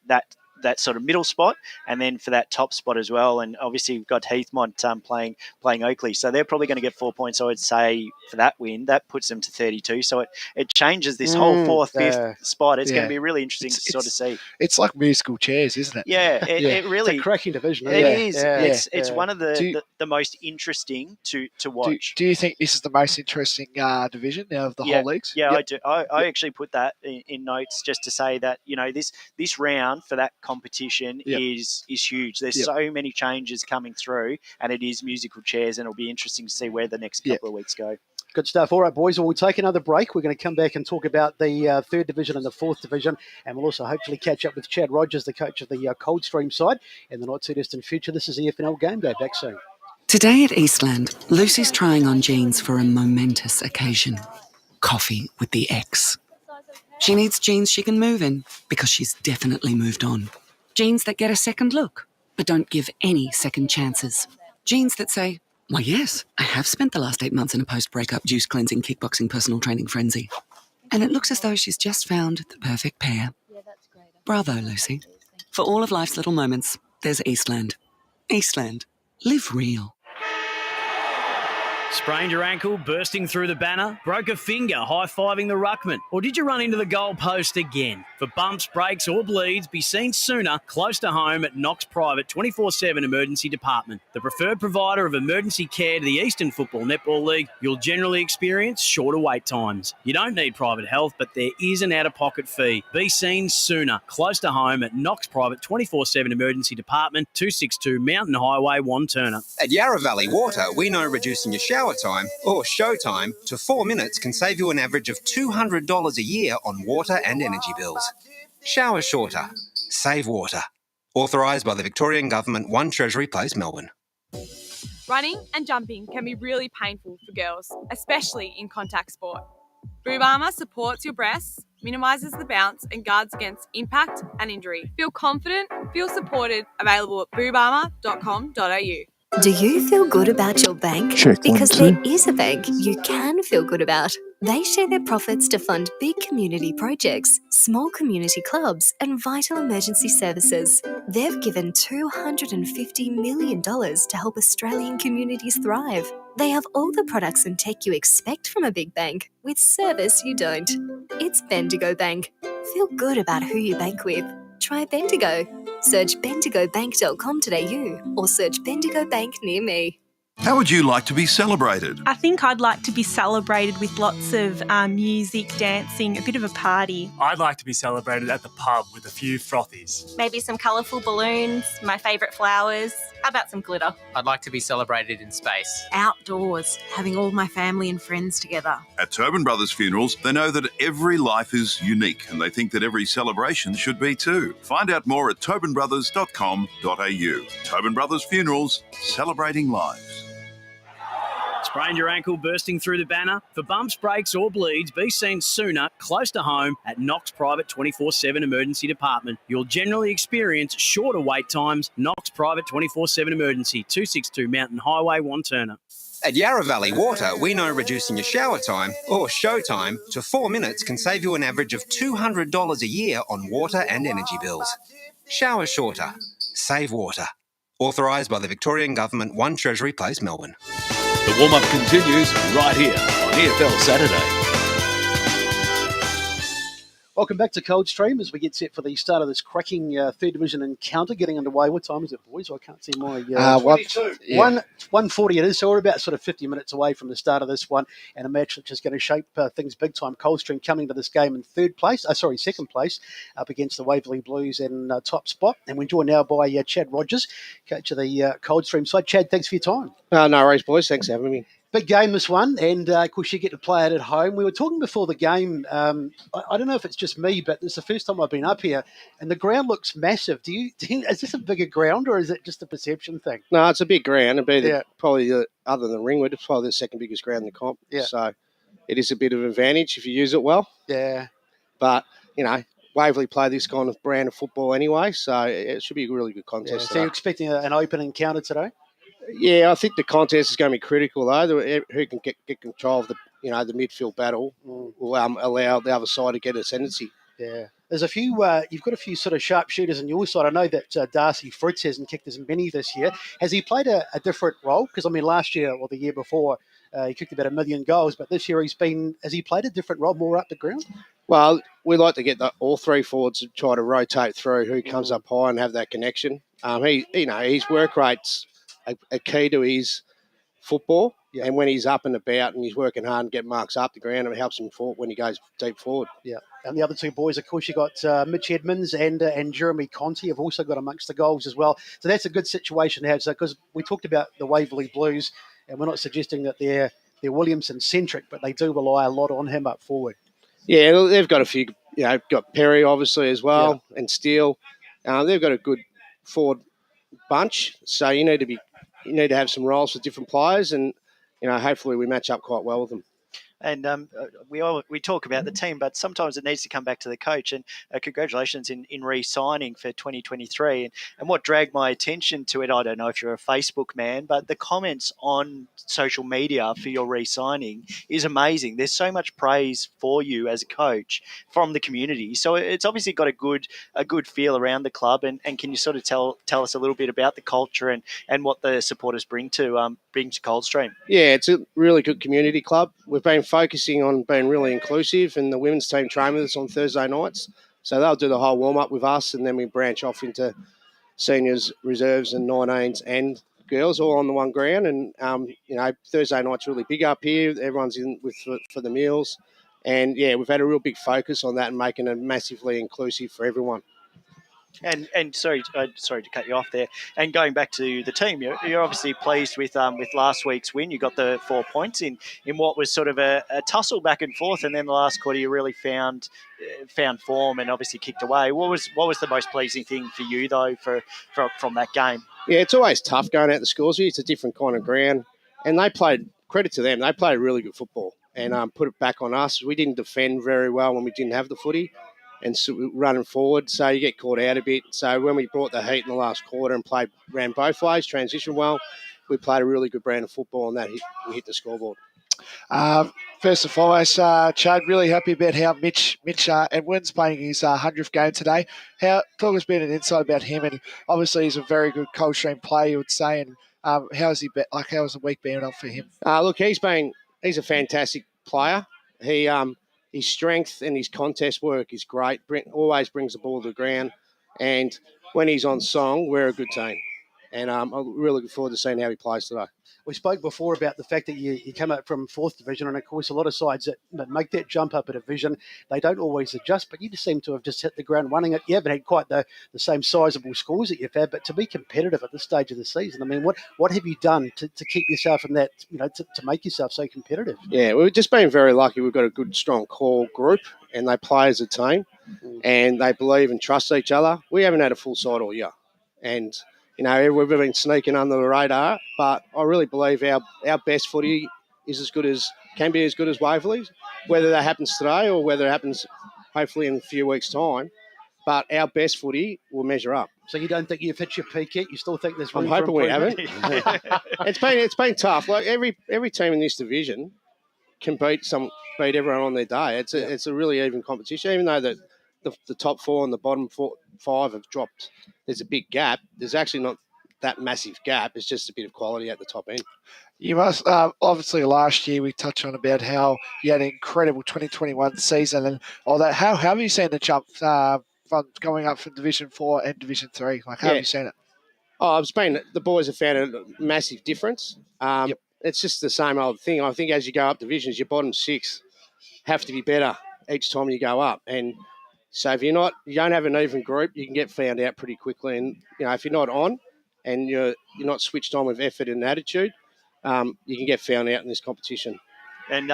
sort of middle spot, and then for that top spot as well. And obviously we've got Heathmont playing Oakley, so they're probably going to get 4 points, I would say, for that win. That puts them to 32, so it changes this whole fourth, fifth spot. It's going to be really interesting to sort of see. It's like musical chairs, isn't it? Yeah, it really... It's a cracking division. It is. It's one of the most interesting to watch. Do you think this is the most interesting division now of the whole leagues? Yeah, I do. I actually put that in notes just to say that, this round for that competition is huge. There's so many changes coming through, and it is musical chairs, and it'll be interesting to see where the next couple of weeks go. Good stuff. All right, boys, well, we'll take another break. We're going to come back and talk about the third division and the fourth division, and we'll also hopefully catch up with Chad Rogers, the coach of the Coldstream side, in the not-too-distant future. This is the FNL Game Day. Back soon. Today at Eastland, Lucy's trying on jeans for a momentous occasion. Coffee with the ex. She needs jeans she can move in because she's definitely moved on. Jeans that get a second look, but don't give any second chances. Jeans that say, why yes, I have spent the last 8 months in a post-breakup juice cleansing, kickboxing, personal training frenzy. And it looks as though she's just found the perfect pair. Bravo, Lucy. For all of life's little moments, there's Eastland. Eastland. Live real. Sprained your ankle, bursting through the banner? Broke a finger, high-fiving the ruckman? Or did you run into the goal post again? For bumps, breaks or bleeds, be seen sooner, close to home at Knox Private 24/7 Emergency Department. The preferred provider of emergency care to the Eastern Football Netball League, you'll generally experience shorter wait times. You don't need private health, but there is an out-of-pocket fee. Be seen sooner, close to home at Knox Private 24/7 Emergency Department, 262 Mountain Highway, Wanturna. At Yarra Valley Water, we know reducing your shower time or show time to 4 minutes can save you an average of $200 a year on water and energy bills. Shower shorter. Save water. Authorised by the Victorian Government, 1 Treasury Place, Melbourne. Running and jumping can be really painful for girls, especially in contact sport. Boob Armour supports your breasts, minimises the bounce and guards against impact and injury. Feel confident, feel supported, available at boobarmour.com.au. Do you feel good about your bank? Check Because 1, 2. there is a bank you can feel good about. They share their profits to fund big community projects, small community clubs, and vital emergency services. They've given $250 million to help Australian communities thrive. They have all the products and tech you expect from a big bank, with service you don't. It's Bendigo Bank. Feel good about who you bank with. Try Bendigo. Search bendigobank.com.au or search Bendigo Bank near me. How would you like to be celebrated? I think I'd like to be celebrated with lots of music, dancing, a bit of a party. I'd like to be celebrated at the pub with a few frothies. Maybe some colourful balloons, my favourite flowers. How about some glitter? I'd like to be celebrated in space. Outdoors, having all my family and friends together. At Tobin Brothers Funerals, they know that every life is unique, and they think that every celebration should be too. Find out more at tobinbrothers.com.au. Tobin Brothers Funerals, celebrating lives. Sprained your ankle, bursting through the banner? For bumps, breaks or bleeds, be seen sooner, close to home at Knox Private 24/7 Emergency Department. You'll generally experience shorter wait times. Knox Private 24/7 Emergency, 262 Mountain Highway, Wanturna. At Yarra Valley Water, we know reducing your shower time or show time to 4 minutes can save you an average of $200 a year on water and energy bills. Shower shorter. Save water. Authorised by the Victorian Government, 1 Treasury Place, Melbourne. The warm-up continues right here on EFL Saturday. Welcome back to Coldstream as we get set for the start of this cracking third division encounter getting underway. What time is it, boys? I can't see my... 22. 1:40 it is, so we're about sort of 50 minutes away from the start of this one, and a match which is going to shape things big time. Coldstream coming to this game in second place, up against the Waverley Blues in top spot. And we're joined now by Chad Rogers, coach of the Coldstream side. Chad, thanks for your time. No worries, boys. Thanks for having me. Big game, this one, and of course you get to play it at home. We were talking before the game. I don't know if it's just me, but this is the first time I've been up here, and the ground looks massive. Is this a bigger ground, or is it just a perception thing? No, it's a big ground. It'd be probably other than Ringwood, it's probably the second biggest ground in the comp. Yeah. So it is a bit of an advantage if you use it well. Yeah. But Waverley play this kind of brand of football anyway, so it should be a really good contest. Yeah. So you're expecting an open encounter today? Yeah, I think the contest is going to be critical though. Who can get control of the midfield battle will allow the other side to get ascendancy. Yeah, there's a few. You've got a few sort of sharpshooters on your side. I know that Darcy Fritz hasn't kicked as many this year. Has he played a different role? Because I mean, last year or the year before, he kicked about 1 million goals, but this year has he played a different role, more up the ground? Well, we like to get all three forwards to try to rotate through who comes up high and have that connection. His work rate's a key to his football, and when he's up and about and he's working hard and getting marks up the ground, it helps him forward when he goes deep forward. Yeah, and the other two boys, of course, you got Mitch Edmonds and Jeremy Conti have also got amongst the goals as well. So that's a good situation to have. So because we talked about the Waverley Blues, and we're not suggesting that they're Williamson centric, but they do rely a lot on him up forward. Yeah, they've got a few. Got Perry obviously as well, and Steele. They've got a good forward bunch. So you need to have some roles for different players, and hopefully we match up quite well with them. And we talk about the team, but sometimes it needs to come back to the coach. And congratulations in re-signing for 2023. And what dragged my attention to it, I don't know if you're a Facebook man, but the comments on social media for your re-signing is amazing. There's so much praise for you as a coach from the community. So it's obviously got a good feel around the club. And can you sort of tell us a little bit about the culture and what the supporters bring to Coldstream? Yeah, it's a really good community club. We've been focusing on being really inclusive, and the women's team train with us on Thursday nights. So they'll do the whole warm-up with us, and then we branch off into seniors, reserves and 19s and girls all on the one ground. And, Thursday night's really big up here. Everyone's in for the meals. And, we've had a real big focus on that and making it massively inclusive for everyone. And sorry to cut you off there. And going back to the team, you're obviously pleased with last week's win. You got the 4 points in what was sort of a tussle back and forth, and then the last quarter you really found form and obviously kicked away. What was the most pleasing thing for you though from that game? Yeah, it's always tough going out the Scoresby. It's a different kind of ground, and they played. Credit to them, they played really good football and put it back on us. We didn't defend very well when we didn't have the footy. And so running forward, so you get caught out a bit. So when we brought the heat in the last quarter and ran both ways, transitioned well, we played a really good brand of football, and we hit the scoreboard. First and foremost, Chad, really happy about how Mitch Edmonds playing his 100th game today. Talk us a bit an insight about him, and obviously he's a very good Coldstream player, you would say. And how's the week been up for him? Look, he's a fantastic player. His strength and his contest work is great. Always brings the ball to the ground. And when he's on song, we're a good team. And I'm really looking forward to seeing how he plays today. We spoke before about the fact that you come up from 4th Division, and of course a lot of sides that make that jump up a division, they don't always adjust, but you just seem to have just hit the ground running it. You haven't had quite the same sizable scores that you've had, but to be competitive at this stage of the season, I mean, what have you done to keep yourself in that, to make yourself so competitive? Yeah, we've just been very lucky. We've got a good, strong core group, and they play as a team, and they believe and trust each other. We haven't had a full side all year, and we've been sneaking under the radar, but I really believe our best footy is can be as good as Waverley's, whether that happens today or whether it happens hopefully in a few weeks' time. But our best footy will measure up. So you don't think you've hit your peak yet? You still think there's room I'm hoping for we improvement? haven't. It's been tough. Like every team in this division can beat everyone on their day. It's a really even competition, even though the top 4 and the bottom 5 have dropped. There's a big gap. There's actually not that massive gap. It's just a bit of quality at the top end. You must obviously last year we touched on about how you had an incredible 2021 season and all that. How have you seen the jump from going up from Division 4 and Division 3? Like, how have you seen it? Oh, the boys have found a massive difference. It's just the same old thing. I think as you go up divisions, your bottom six have to be better each time you go up. And so if you don't have an even group, you can get found out pretty quickly. And if you're not on and you're not switched on with effort and attitude, you can get found out in this competition. And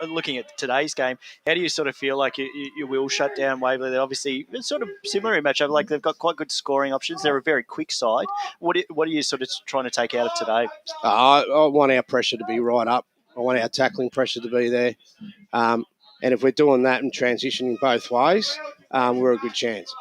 looking at today's game, how do you sort of feel like you will shut down Waverley? They're obviously it's sort of similar in matchup. Like they've got quite good scoring options. They're a very quick side. What are you sort of trying to take out of today? I want our pressure to be right up. I want our tackling pressure to be there. And if we're doing that and transitioning both ways, we're a good chance.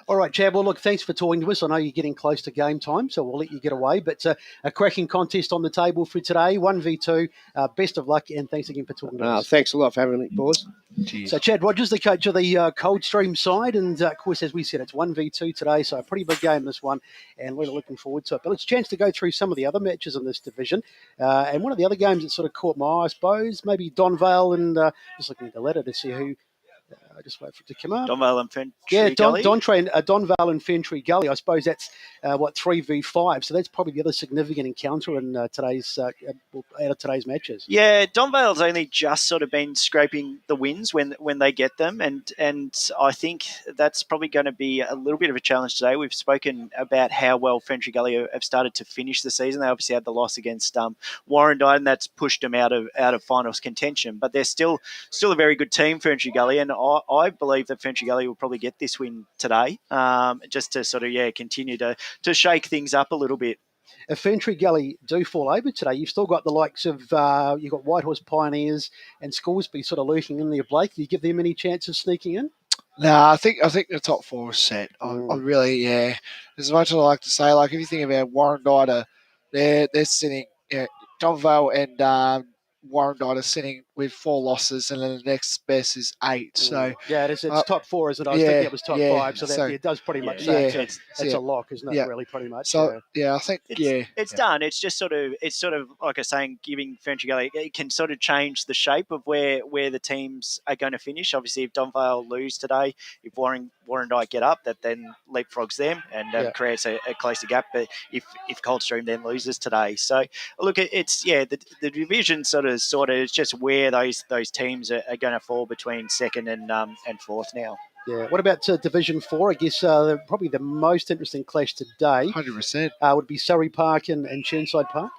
All right, Chad. Well, look, thanks for talking to us. I know you're getting close to game time, so we'll let you get away. But a cracking contest on the table for today, 1v2. Best of luck, and thanks again for talking to us. Thanks a lot for having me, boys. Cheers. So, Chad Rogers, the coach of the Coldstream side, and of course, as we said, it's 1v2 today, so a pretty big game, this one, and we're looking forward to it. But it's a chance to go through some of the other matches in this division, and one of the other games that sort of caught my eye, I suppose, maybe Donvale, and just looking at the ladder to see who. Just wait for it to come up. Donvale and Fentry Gully. Donvale and Fentry Gully. I suppose that's 3v5. So that's probably the other significant encounter in today's out of today's matches. Yeah, Donvale's only just sort of been scraping the wins when they get them, and I think that's probably going to be a little bit of a challenge today. We've spoken about how well Fentry Gully have started to finish the season. They obviously had the loss against Warrandyte, and that's pushed them out of finals contention. But they're still a very good team, Fentry Gully, and I believe that Fentry Gully will probably get this win today, just to sort of continue to shake things up a little bit. If Fentry Gully do fall over today, you've still got the likes of you've got Whitehorse Pioneers and Scoresby sort of lurking in there, Blake. Do you give them any chance of sneaking in? No, I think the top four is set. I really, as much as I like to say, like if you think about Warrandyte, they're sitting, Donvale and Warrandyte are sitting with 4 losses, and then the next best is 8. So it's top 4, isn't it? I was thinking it was top 5, so it does pretty much say it's a lock, isn't it? Really, pretty much. So I think it's done. It's just sort of like I was saying, giving Fentry Gully, it can sort of change the shape of where the teams are going to finish. Obviously, if Donvale lose today, if Warrandyte get up, that then leapfrogs them and creates a closer gap. But if Coldstream then loses today, so look, it's the division sort of it's just where those teams are going to fall between second and fourth now. Yeah. What about Division 4? I guess probably the most interesting clash today 100% would be Surrey Park and Churnside Park.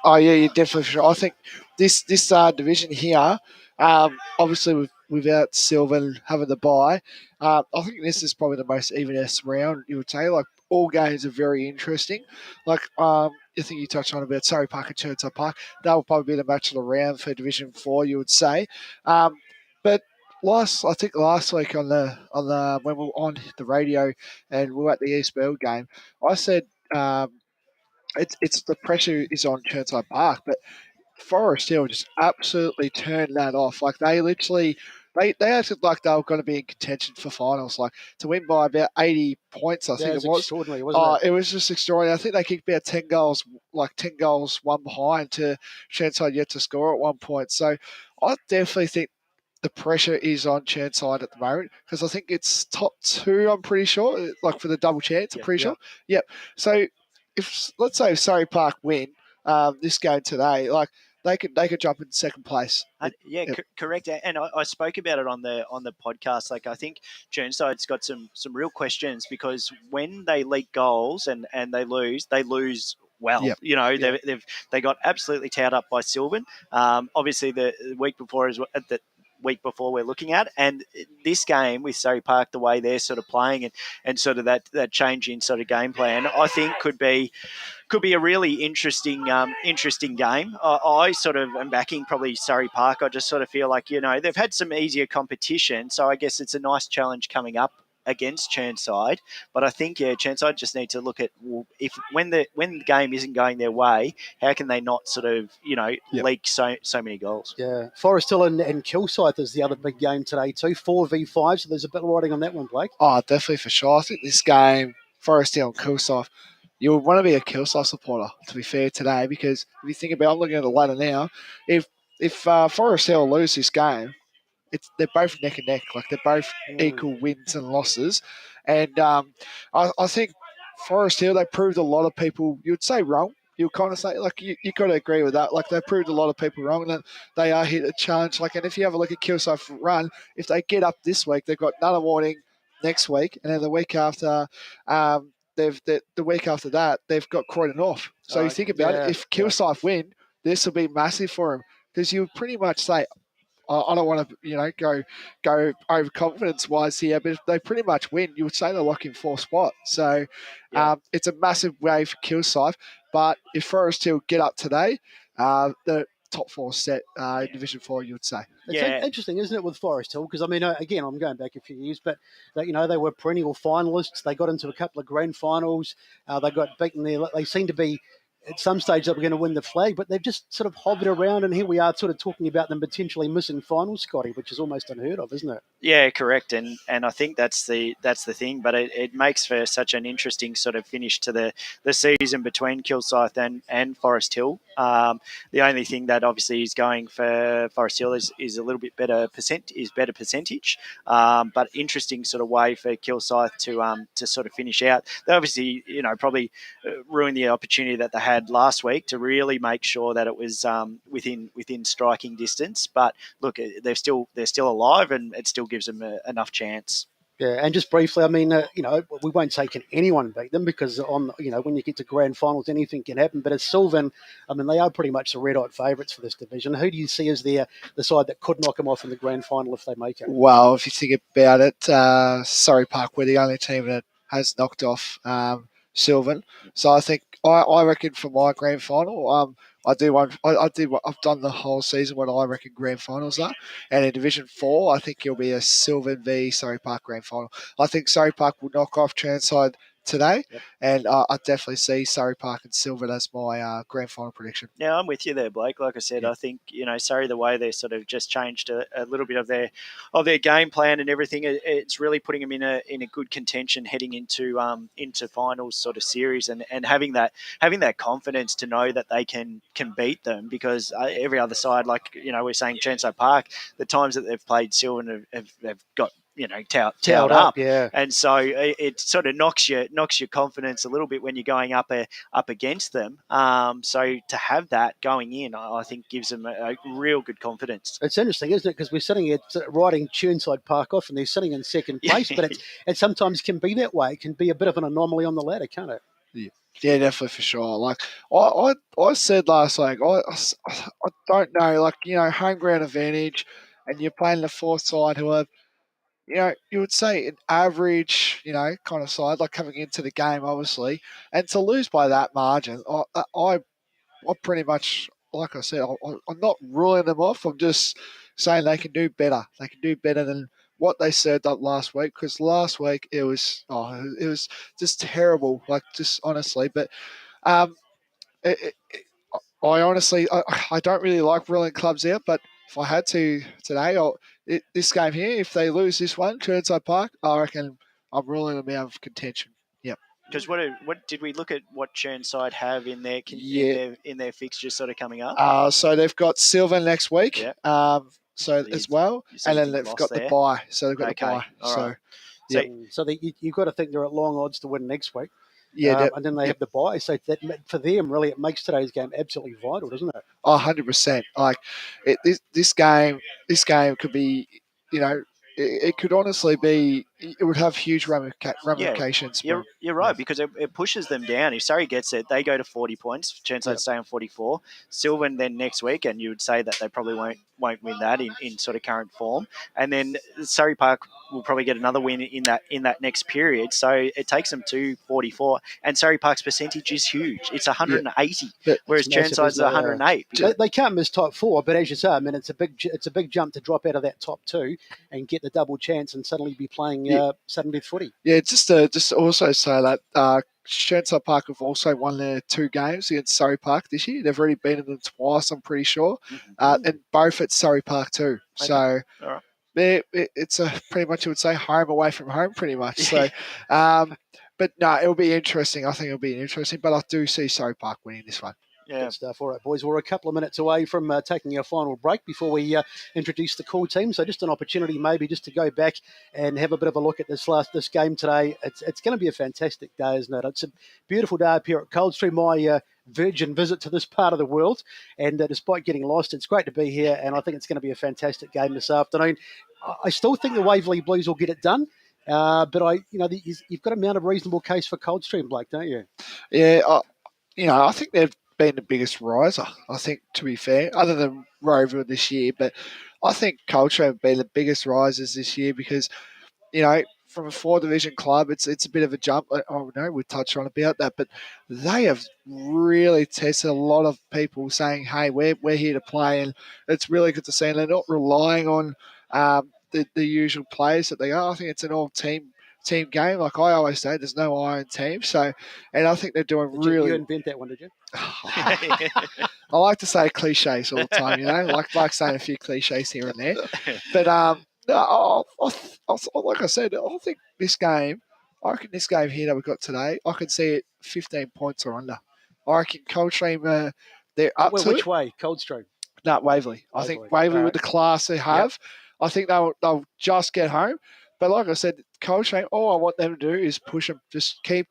Oh yeah, definitely. Sure. I think this division here, obviously without Sylvan having the bye, I think this is probably the most evenest round. You would say, like all games are very interesting. Like I think you touched on about Surrey Park and Churnside Park. That will probably be the match of the round for Division 4. You would say, but last week on the when we were on the radio and we were at the East Bell game, I said. It's the pressure is on Churnside Park, but Forest Hill just absolutely turned that off. Like they literally, they acted like they were going to be in contention for finals. Like to win by about 80 points, I think it was. Extraordinary, wasn't it? It was just extraordinary. I think they kicked about 10 goals, like 10 goals, one behind to Churnside yet to score at one point. So I definitely think the pressure is on Churnside at the moment because I think it's top 2. I'm pretty sure, like for the double chance. I'm pretty sure. Yep. So. If let's say Surrey Park win this game today, like they could jump in second place. Correct. And I spoke about it on the podcast. Like I think Churnside's got some real questions because when they leak goals and they lose well. Yep. You know, they got absolutely towed up by Sylvan. Obviously the week before we're looking at, and this game with Surrey Park, the way they're sort of playing and sort of that change in sort of game plan, I think could be a really interesting game. I sort of am backing probably Surrey Park. I just sort of feel like, they've had some easier competition, so I guess it's a nice challenge coming up against Churnside, but I think Churnside just need to look at if when the game isn't going their way, how can they not sort of leak so many goals? Yeah, Forest Hill and Kilsyth is the other big game today too, 4v5. So there's a bit of riding on that one, Blake. Oh, definitely for sure. I think this game, Forest Hill and Kilsyth, you would want to be a Kilsyth supporter, to be fair, today, because if you think about, I'm looking at the ladder now, if Forest Hill lose this game, they're both neck and neck. Like, they're both equal wins and losses. And I think Forest Hill, they proved a lot of people, you would say wrong. You would kind of say, like, you got to agree with that. Like, they proved a lot of people wrong, and they are hit a challenge. Like, and if you have a look at Kilsyth's run, if they get up this week, they've got another warning next week, and then the week after, the week after that, they've got Croydon off. So you think about it, if Kilsyth win, this will be massive for them, because you would pretty much say, I don't want to, go overconfidence wise here, but if they pretty much win, you would say they're locking 4th spot. So it's a massive way for Kilsyth. But if Forest Hill get up today, the top 4 set in Division 4, you would say. It's interesting, isn't it, with Forest Hill? Because, I mean, again, I'm going back a few years, but, they were perennial finalists. They got into a couple of grand finals. They got beaten there. They seem to be, at some stage, they were going to win the flag, but they've just sort of hovered around, and here we are sort of talking about them potentially missing finals, Scotty, which is almost unheard of, isn't it? Yeah, correct. And I think that's the thing, but it makes for such an interesting sort of finish to the season between Kilsyth and Forest Hill. The only thing that obviously is going for Forest Hill is a little bit better percentage, but interesting sort of way for Kilsyth to sort of finish out. They obviously, probably ruined the opportunity that they had last week to really make sure that it was within striking distance. But look, they're still alive, and it still gives them enough chance. Yeah, and just briefly, I mean, we won't say can anyone beat them, because when you get to grand finals, anything can happen. But as Sylvan, I mean, they are pretty much the red-hot favourites for this division. Who do you see as the side that could knock them off in the grand final if they make it? Well, if you think about it, Surrey Park were the only team that has knocked off Sylvan. So I think I reckon for my grand final, I've done the whole season what I reckon grand finals are, and in Division 4, I think it'll be a Sylvan v Surrey Park grand final. I think Surrey Park will knock off Transide today, and I definitely see Surrey Park and Sylvan as my grand final prediction. Yeah, I'm with you there, Blake. Like I said, I think Surrey, the way they sort of just changed a little bit of their game plan and everything, it's really putting them in a good contention heading into finals sort of series, and having that confidence to know that they can beat them, because every other side, like we're saying Transide Park, the times that they've played Sylvan have got towed up. Yeah. And so it sort of knocks your confidence a little bit when you're going up against them. So to have that going in, I think gives them a real good confidence. It's interesting, isn't it? Because we're sitting here writing Turnside Park off, and they're sitting in second place, but it sometimes can be that way. It can be a bit of an anomaly on the ladder, can't it? Yeah, definitely, for sure. Like I said last week, I don't know, like, home ground advantage, and you're playing the 4th side who are, you would say an average, kind of side, like coming into the game, obviously, and to lose by that margin, I pretty much, like I said, I'm not ruling them off. I'm just saying they can do better. They can do better than what they served up last week, because last week it was just terrible, like, just honestly. But I honestly, I don't really like ruling clubs out, but if I had to today, this game here, if they lose this one, Turnside Park, I reckon I'm ruling them out of contention. Yep. Because what did we look at what Churnside have in their in their fixtures sort of coming up? So they've got Sylvan next week. Yeah. So as well, and then they've got the bye. So they've got the bye. All right. So you've got to think they're at long odds to win next week. Yeah, and then they have the bye. So that, for them, really, it makes today's game absolutely vital, doesn't it? 100%. Like, this game could be, it could honestly be, it would have huge ramifications. You're right, because it pushes them down. If Surrey gets it, they go to 40 points. Churnside stay on 44. Sylvan then next week, and you would say that they probably won't win that in sort of current form. And then Surrey Park will probably get another win in that next period. So it takes them to 44. And Surrey Park's percentage is huge. It's 180, whereas Churnside's 108. They can't miss top 4, but as you say, I mean, it's a big jump to drop out of that top 2 and get the double chance and suddenly be playing Saturday footy. Yeah, just also say that Churnside Park have also won their 2 games against Surrey Park this year. They've already beaten them twice, I'm pretty sure, and both at Surrey Park too. Okay. So all right. It's pretty much, you would say, home away from home, pretty much. So, But no, it'll be interesting. I think it'll be interesting. But I do see Surrey Park winning this one. Yeah. Good stuff. All right, boys, we're a couple of minutes away from taking our final break before we introduce the call team. So just an opportunity maybe just to go back and have a bit of a look at this game today. It's going to be a fantastic day, isn't it? It's a beautiful day up here at Coldstream, my virgin visit to this part of the world. And despite getting lost, it's great to be here, and I think it's going to be a fantastic game this afternoon. I still think the Waverley Blues will get it done. But you've got to mount a reasonable case for Coldstream, Blake, don't you? Yeah, I think they've been the biggest riser, I think, to be fair, other than Rover this year. But I think Coldstream have been the biggest risers this year because, from a 4-division club, it's a bit of a jump. Oh, no, we touched on about that. But they have really tested a lot of people saying, hey, we're here to play. And it's really good to see. And they're not relying on the usual players that they are. I think it's an all-team game. Like I always say, there's no iron team. So, and I think they're doing really... You invent that one, did you? I like to say cliches all the time, like saying a few cliches here and there. But like I said, I think this game, here that we've got today, I can see it 15 points or under. I reckon Coldstream, they're up to Which it. way? Coldstream? No, Waverley. I think Waverley with the class they have, I think they'll just get home. But like I said, Coldstream, all I want them to do is push them, just keep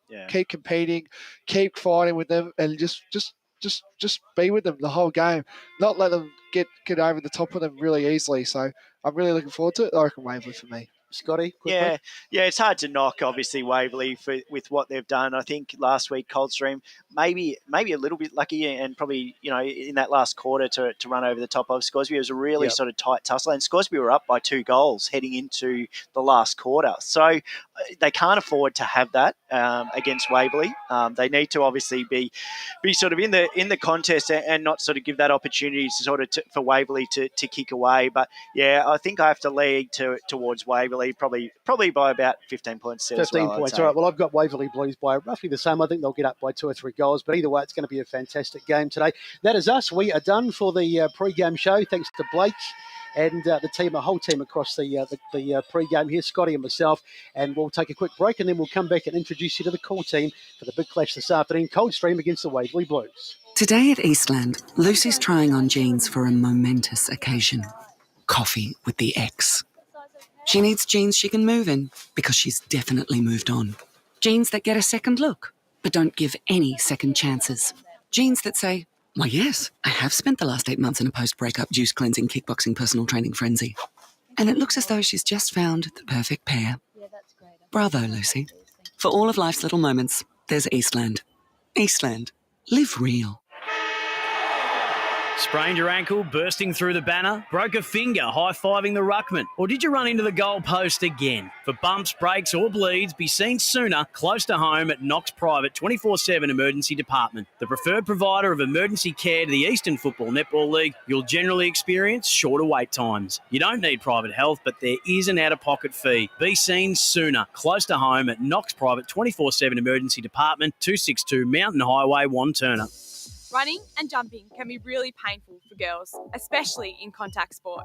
competing, keep fighting with them, and just be with them the whole game. Not let them get over the top of them really easily. So I'm really looking forward to it. I reckon Waverley for me. Scotty, quickly. Yeah, it's hard to knock, obviously, Waverley with what they've done. I think last week Coldstream maybe a little bit lucky and probably, in that last quarter to run over the top of Scoresby. It was a really sort of tight tussle, and Scoresby were up by 2 goals heading into the last quarter. So they can't afford to have that against Waverley. They need to obviously be sort of in the contest and not sort of give that opportunity to sort of for Waverley to kick away. But yeah, I think I have to lead towards Waverley. Probably by about 15 points. 15 points. All right. Well, I've got Waverley Blues by roughly the same. I think they'll get up by 2 or 3 goals. But either way, it's going to be a fantastic game today. That is us. We are done for the pre-game show. Thanks to Blake and the whole team across the pre-game here, Scotty and myself. And we'll take a quick break, and then we'll come back and introduce you to the call team for the big clash this afternoon, Coldstream against the Waverley Blues. Today at Eastland, Lucy's trying on jeans for a momentous occasion. Coffee with the ex. She needs jeans she can move in because she's definitely moved on. Jeans that get a second look, but don't give any second chances. Jeans that say, why yes, I have spent the last 8 months in a post-breakup juice cleansing, kickboxing, personal training frenzy. And it looks as though she's just found the perfect pair. Bravo, Lucy. For all of life's little moments, there's Eastland. Eastland. Live real. Sprained your ankle, bursting through the banner? Broke a finger, high-fiving the ruckman? Or did you run into the goal post again? For bumps, breaks or bleeds, be seen sooner, close to home at Knox Private 24/7 Emergency Department. The preferred provider of emergency care to the Eastern Football Netball League, you'll generally experience shorter wait times. You don't need private health, but there is an out-of-pocket fee. Be seen sooner, close to home at Knox Private 24/7 Emergency Department, 262 Mountain Highway, Wanturna. Running and jumping can be really painful for girls, especially in contact sport.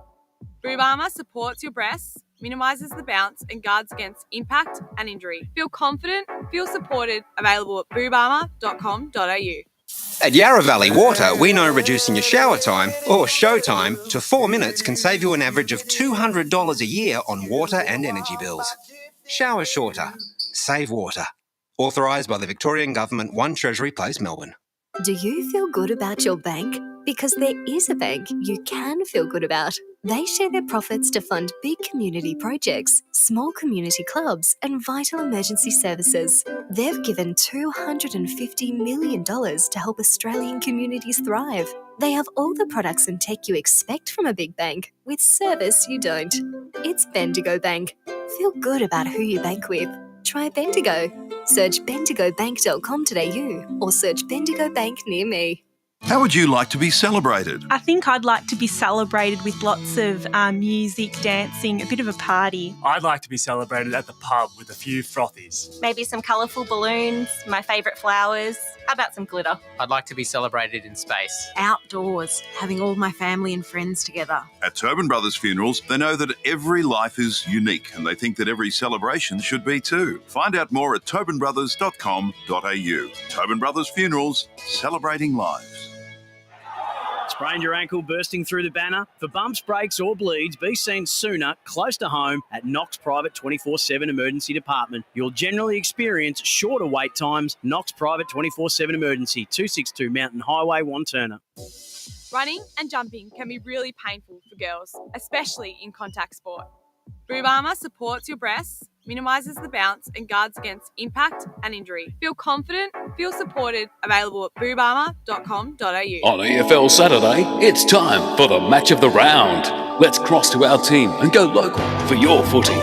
Boob Armour supports your breasts, minimises the bounce and guards against impact and injury. Feel confident, feel supported, available at boobarmour.com.au. At Yarra Valley Water, we know reducing your shower time, or show time, to 4 minutes can save you an average of $200 a year on water and energy bills. Shower shorter. Save water. Authorised by the Victorian Government, 1 Treasury Place, Melbourne. Do you feel good about your bank? Because there is a bank you can feel good about. They share their profits to fund big community projects, small community clubs, and vital emergency services. They've given $250 million to help Australian communities thrive. They have all the products and tech you expect from a big bank, with service you don't. It's Bendigo Bank. Feel good about who you bank with. Try Bendigo. Search bendigobank.com.au or search Bendigo Bank near me. How would you like to be celebrated? I think I'd like to be celebrated with lots of music, dancing, a bit of a party. I'd like to be celebrated at the pub with a few frothies. Maybe some colourful balloons, my favourite flowers. How about some glitter? I'd like to be celebrated in space. Outdoors, having all my family and friends together. At Tobin Brothers Funerals, they know that every life is unique and they think that every celebration should be too. Find out more at tobinbrothers.com.au. Tobin Brothers Funerals, celebrating lives. Sprained your ankle bursting through the banner? For bumps, breaks or bleeds, be seen sooner, close to home at Knox Private 24/7 Emergency Department. You'll generally experience shorter wait times. Knox Private 24/7 Emergency, 262 Mountain Highway, Wanturna. Running and jumping can be really painful for girls, especially in contact sport. Boob Armour supports your breasts, minimises the bounce and guards against impact and injury. Feel confident, feel supported, available at boobarmour.com.au. On EFL Saturday, it's time for the match of the round. Let's cross to our team and go local for your footy.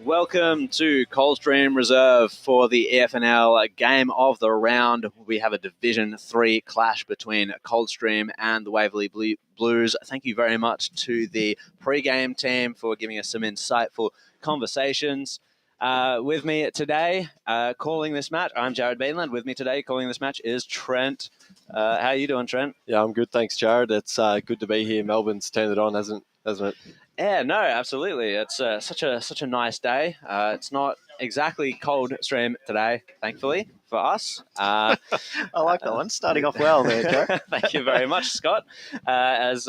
Welcome to Coldstream Reserve for the EFNL game of the round. We have a Division 3 clash between Coldstream and the Waverley Blues. Thank you very much to the pre-game team for giving us some insightful conversations. With me today, calling this match, I'm Jared Beanland. With me today, calling this match, is Trent. How are you doing, Trent? Yeah, I'm good, thanks, Jared. It's good to be here. Melbourne's turned it on, hasn't it? Yeah, no, absolutely. It's such a nice day. It's not exactly Coldstream today, thankfully, for us. I like that one. Starting off well there, Joe. Thank you very much, Scott. As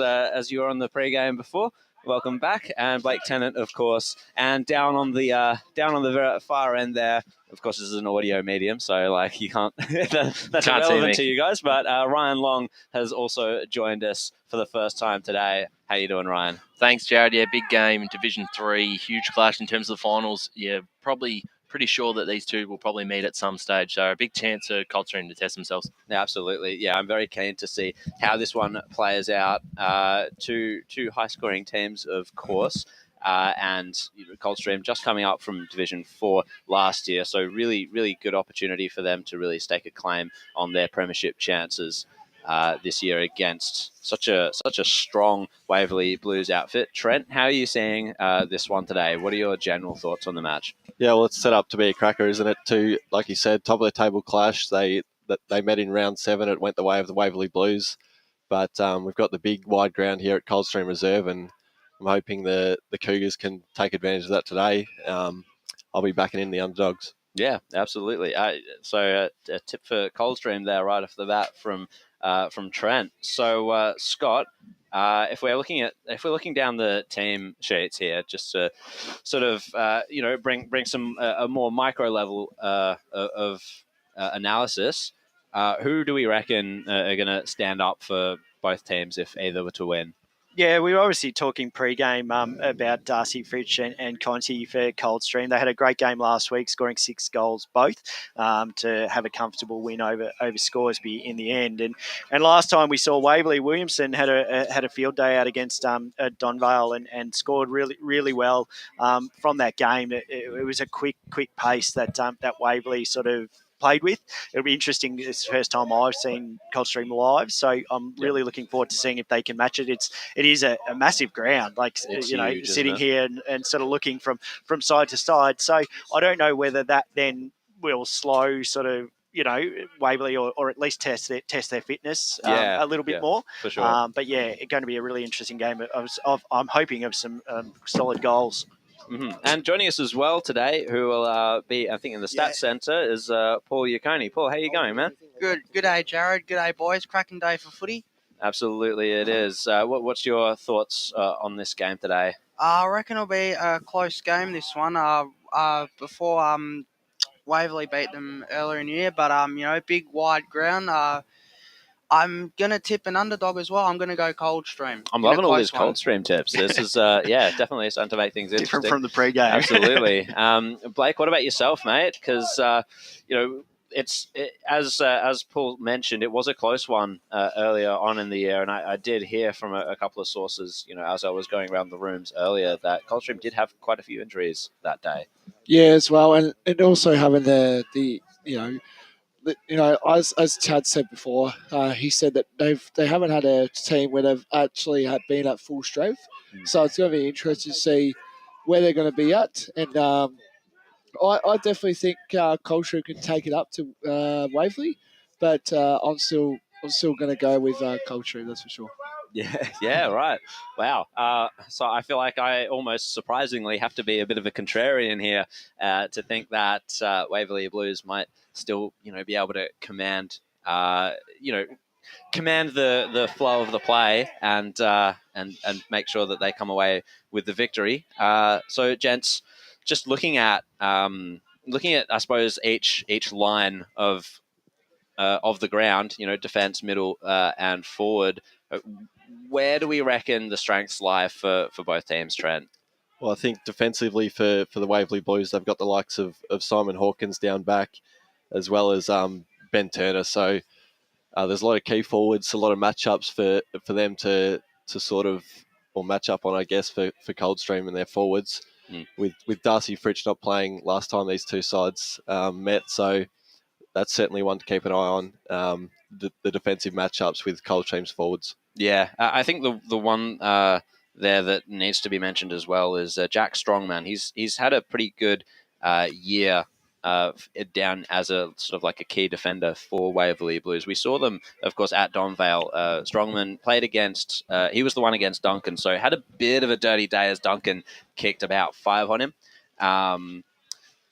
you were on the pre-game before, welcome back. And Blake Tennant, of course. And down on the very far end there, of course, this is an audio medium, so like you can't. That's irrelevant to you guys. But Ryan Long has also joined us for the first time today. How you doing, Ryan? Thanks, Jared. Yeah, big game in Division 3. Huge clash in terms of the finals. Yeah, probably pretty sure that these two will probably meet at some stage. So a big chance for Coldstream to test themselves. Yeah, absolutely. Yeah, I'm very keen to see how this one plays out. Two high-scoring teams, of course. And Coldstream just coming up from Division 4 last year. So really, really good opportunity for them to really stake a claim on their premiership chances this year against such a strong Waverley Blues outfit. Trent, how are you seeing this one today? What are your general thoughts on the match? Yeah, well, it's set up to be a cracker, isn't it? Two, like you said, top of the table clash. They met in round 7. It went the way of the Waverley Blues. But we've got the big wide ground here at Coldstream Reserve, and I'm hoping the Cougars can take advantage of that today. I'll be backing in the underdogs. Yeah, absolutely. So a tip for Coldstream there right off the bat from Trent. So Scott, if we're looking down the team sheets here, just to sort of bring some a more micro level of analysis, who do we reckon are going to stand up for both teams if either were to win? Yeah, we were obviously talking pre-game about Darcy Fritsch and Conti for Coldstream. They had a great game last week, scoring 6 goals both to have a comfortable win over Scoresby in the end. And last time we saw Waverley Williamson had a field day out against Donvale and scored really, really well from that game. It was a quick pace that Waverley sort of played with. It'll be interesting. It's the first time I've seen Coldstream live, so I'm really looking forward to seeing if they can match it. It is a massive ground, like it's huge, sitting here and sort of looking from side to side. So I don't know whether that then will slow sort of Waverley or at least test their fitness a little bit more. For sure. But yeah, it's going to be a really interesting game. I'm hoping of some solid goals. Mm-hmm. And joining us as well today, who will be, I think, in the Stats Centre, is Paul Iaconi. Paul, how you going, man? Good day, Jared. Good day, boys. Cracking day for footy. Absolutely, it is. What's your thoughts on this game today? I reckon it'll be a close game, this one. Before Waverley beat them earlier in the year, but big wide ground. I'm going to tip an underdog as well. I'm going to go Coldstream. I'm loving all these Coldstream tips. This is, definitely starting to make things interesting. Different from the pre-game. Absolutely. Blake, what about yourself, mate? Because, as Paul mentioned, it was a close one earlier on in the year, and I did hear from a couple of sources, as I was going around the rooms earlier, that Coldstream did have quite a few injuries that day. Yeah, as well, and also having as Chad said before, he said that they haven't had a team where they've actually been at full strength. So it's going to be interesting to see where they're going to be at. And I definitely think Coldstream can take it up to Waverley, but I'm still going to go with Coldstream, that's for sure. Yeah, right. Wow. So I feel like I almost surprisingly have to be a bit of a contrarian here to think that Waverley Blues might still, be able to command the flow of the play and make sure that they come away with the victory. So, gents, just looking at I suppose each line of the ground, defence, middle, and forward. Where do we reckon the strengths lie for both teams, Trent? Well, I think defensively for the Waverley Blues, they've got the likes of Simon Hawkins down back, as well as Ben Turner. So there's a lot of key forwards, a lot of matchups for them to sort of, or match up on, I guess, for Coldstream and their forwards. With Darcy Fritsch not playing last time these two sides met. So that's certainly one to keep an eye on, the defensive matchups with Coldstream's forwards. Yeah, I think the one there that needs to be mentioned as well is Jack Strongman. He's had a pretty good year down as a sort of like a key defender for Waverley Blues. We saw them, of course, at Donvale. Strongman played against, he was the one against Duncan, so had a bit of a dirty day as Duncan kicked about 5 on him.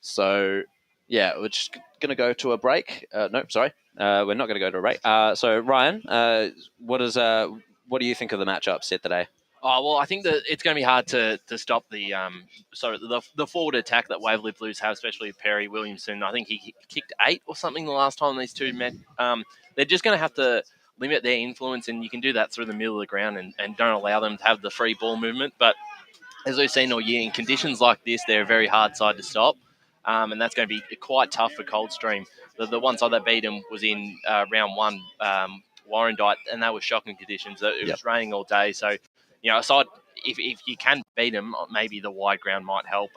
So, yeah, we're just going to go to a break. No, sorry. We're not going to go to a break. So, Ryan, what do you think of the matchups here today? Oh, well, I think that it's going to be hard to stop the forward attack that Waverley Blues have, especially Perry Williamson. I think he kicked 8 or something the last time these two met. They're just going to have to limit their influence, and you can do that through the middle of the ground and don't allow them to have the free ball movement. But as we've seen all year, in conditions like this, they're a very hard side to stop, and that's going to be quite tough for Coldstream. The one side that beat them was in round 1, Warrandyte, and that was shocking conditions. It was raining all day, so aside if you can beat them, maybe the wide ground might help.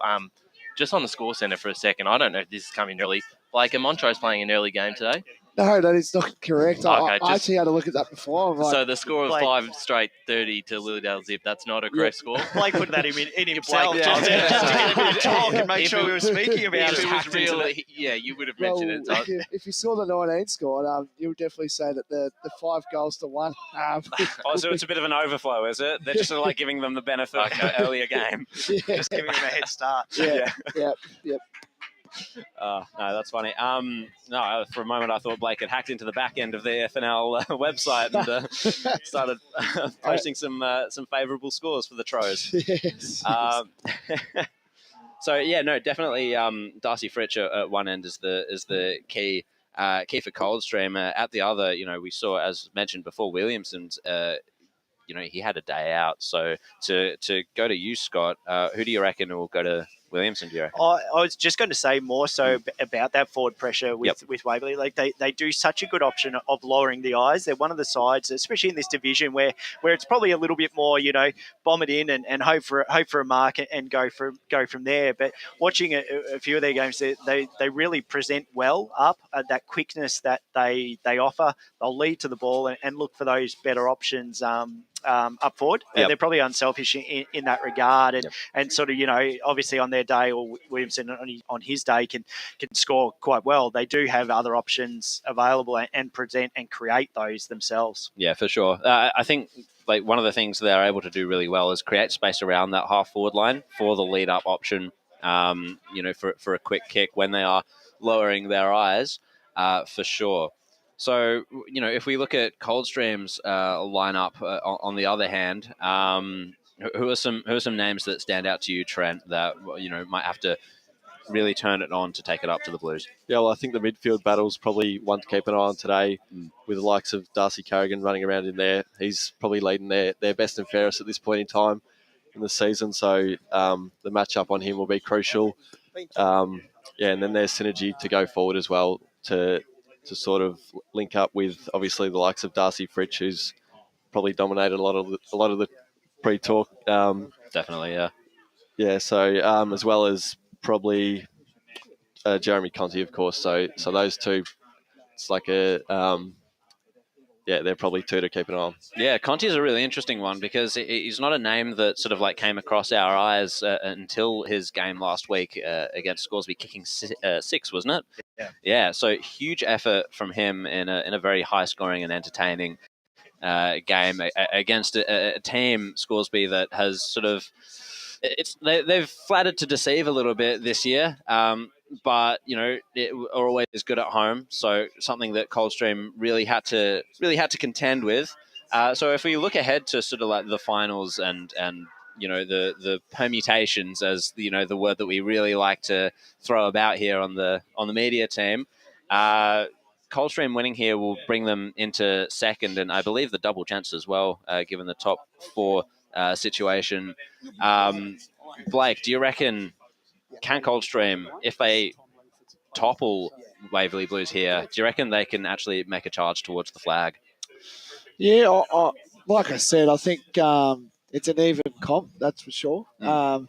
Just on the score centre for a second, I don't know if this is coming early. Blake, are Montrose playing an early game today? No, that is not correct. Okay, I actually had to look at that before. So the score of 5 straight 30 to Lilydale Zip, that's not a correct score? Blake put that in himself just to get a bit of talk and make sure we were speaking about it. You would have mentioned it. So. If you saw the 19 score, you would definitely say that the 5 goals to 1. So it's a bit of an overflow, is it? They're just sort of like giving them the benefit of the earlier game. Just giving them a head start. Yep. No, that's funny. No, for a moment I thought Blake had hacked into the back end of the FNL website and started posting some favourable scores for the Tros. Yes. So yeah, no, definitely. Darcy Fritsch at one end is the key for Coldstream. At the other, we saw, as mentioned before, Williamson's. He had a day out. So to go to you, Scott, who do you reckon will go to Williamson, do you reckon? I was just going to say more so about that forward pressure with Waverley. Like they do such a good option of lowering the eyes. They're one of the sides, especially in this division, where it's probably a little bit more, bomb it in and hope for a mark and go from there. But watching a few of their games, they really present well up that quickness that they offer. They'll lead to the ball and look for those better options. Up forward. They're probably unselfish in that regard, and sort of obviously on their day, or Williamson on his day can score quite well. They do have other options available and present and create those themselves. Yeah, for sure. I think like one of the things they're able to do really well is create space around that half forward line for the lead up option. For a quick kick when they are lowering their eyes, for sure. So, if we look at Coldstream's lineup on the other hand, who are some names that stand out to you, Trent, that, might have to really turn it on to take it up to the Blues? Yeah, well, I think the midfield battle's probably one to keep an eye on today with the likes of Darcy Carrigan running around in there. He's probably leading their best and fairest at this point in time in the season. So the matchup on him will be crucial. And then there's synergy to go forward as well to sort of link up with obviously the likes of Darcy Fritsch, who's probably dominated a lot of the pre-talk. Definitely, yeah. Yeah, so as well as probably Jeremy Conti, of course. So those two, it's like they're probably two to keep an eye on. Yeah, Conti's a really interesting one because he's not a name that sort of like came across our eyes until his game last week against Scoresby, kicking 6, wasn't it? Yeah. Yeah, so huge effort from him in a very high-scoring and entertaining game against a team, Scoresby, that has sort of they've flattered to deceive a little bit this year. But it are always good at home, so something that Coldstream really had to contend with. So if we look ahead to sort of like the finals and the permutations, as the word that we really like to throw about here on the media team, Coldstream winning here will bring them into second, and I believe the double chance as well, given the top 4 situation. Blake, do you reckon? Can Coldstream, if they topple Waverley Blues here, do you reckon they can actually make a charge towards the flag? Yeah, like I said, I think it's an even comp, that's for sure. I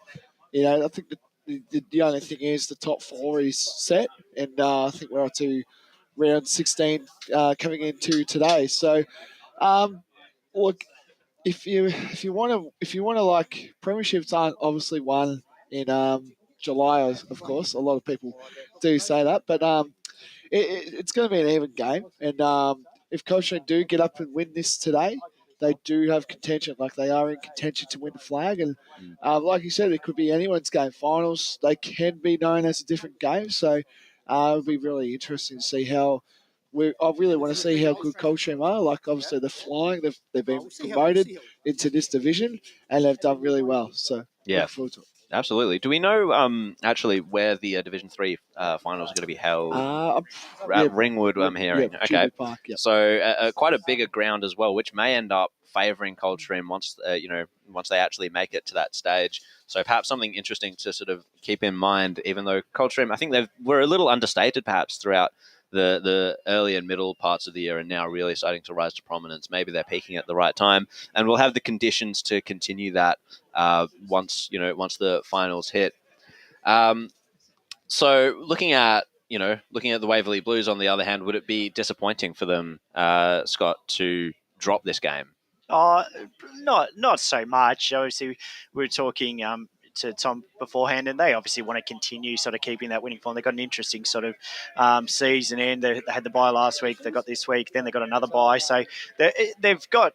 think the only thing is the top 4 is set, and I think we're up to round 16 coming into today. So, look, if you want to like, premierships aren't obviously won in July, of course. A lot of people do say that, but it's going to be an even game. And if Coldstream do get up and win this today, they do have contention. Like, they are in contention to win the flag. And like you said, it could be anyone's game. Finals, they can be known as a different game. So it'll be really interesting to see how. I really want to see how good Coldstream are. Like, obviously, they're flying. They've been promoted into this division, and they've done really well. So yeah. Look forward to it. Absolutely. Do we know actually where the Division 3 finals are going to be held? Ringwood, I'm hearing. Yeah, okay. Park, yeah. So quite a bigger ground as well, which may end up favouring Coldstream once they actually make it to that stage. So perhaps something interesting to sort of keep in mind, even though Coldstream, I think were a little understated perhaps throughout the early and middle parts of the year, and now really starting to rise to prominence. Maybe they're peaking at the right time, and we'll have the conditions to continue that once the finals hit. So looking at the Waverley Blues, on the other hand, would it be disappointing for them, Scott, to drop this game? Not so much. Obviously, we were talking to Tom beforehand, and they obviously want to continue sort of keeping that winning form. They've got an interesting sort of season end. They had the bye last week. They got this week. Then they got another bye. So they've got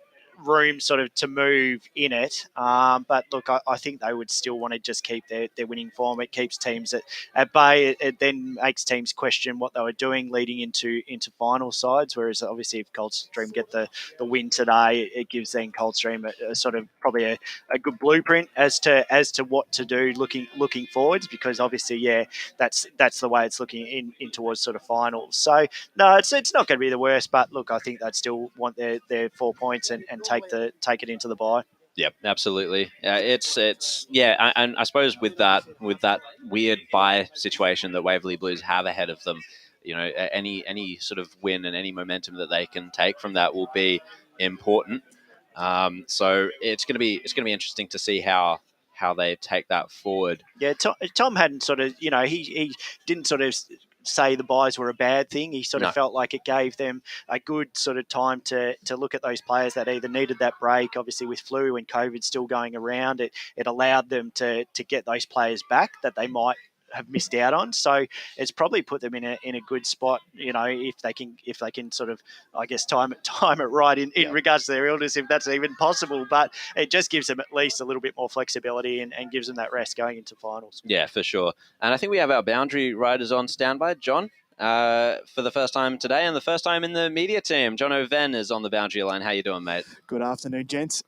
room sort of to move in it. But look, I think they would still want to just keep their winning form. It keeps teams at bay. It then makes teams question what they were doing leading into final sides. Whereas obviously if Coldstream get the win today, it gives then Coldstream a sort of probably a good blueprint as to what to do looking forwards, because obviously that's the way it's looking in towards sort of finals. So no, it's not going to be the worst, but look, I think they'd still want their 4 points and take it into the bye. Yep, absolutely. It's and I suppose with that weird bye situation that Waverley Blues have ahead of them, any sort of win and any momentum that they can take from that will be important. So it's going to be interesting to see how they take that forward. Yeah, Tom hadn't sort of, he didn't sort of say the buys were a bad thing. He sort of felt like it gave them a good sort of time to look at those players that either needed that break, obviously with flu and COVID still going around. It allowed them to get those players back that they might have missed out on. So it's probably put them in a good spot, if they can sort of, I guess, time it right in regards to their illness, if that's even possible. But it just gives them at least a little bit more flexibility and gives them that rest going into finals. Yeah, for sure. And I think we have our boundary riders on standby. John, for the first time today and the first time in the media team, John O'Ven is on the boundary line. How you doing, mate? Good afternoon, gents.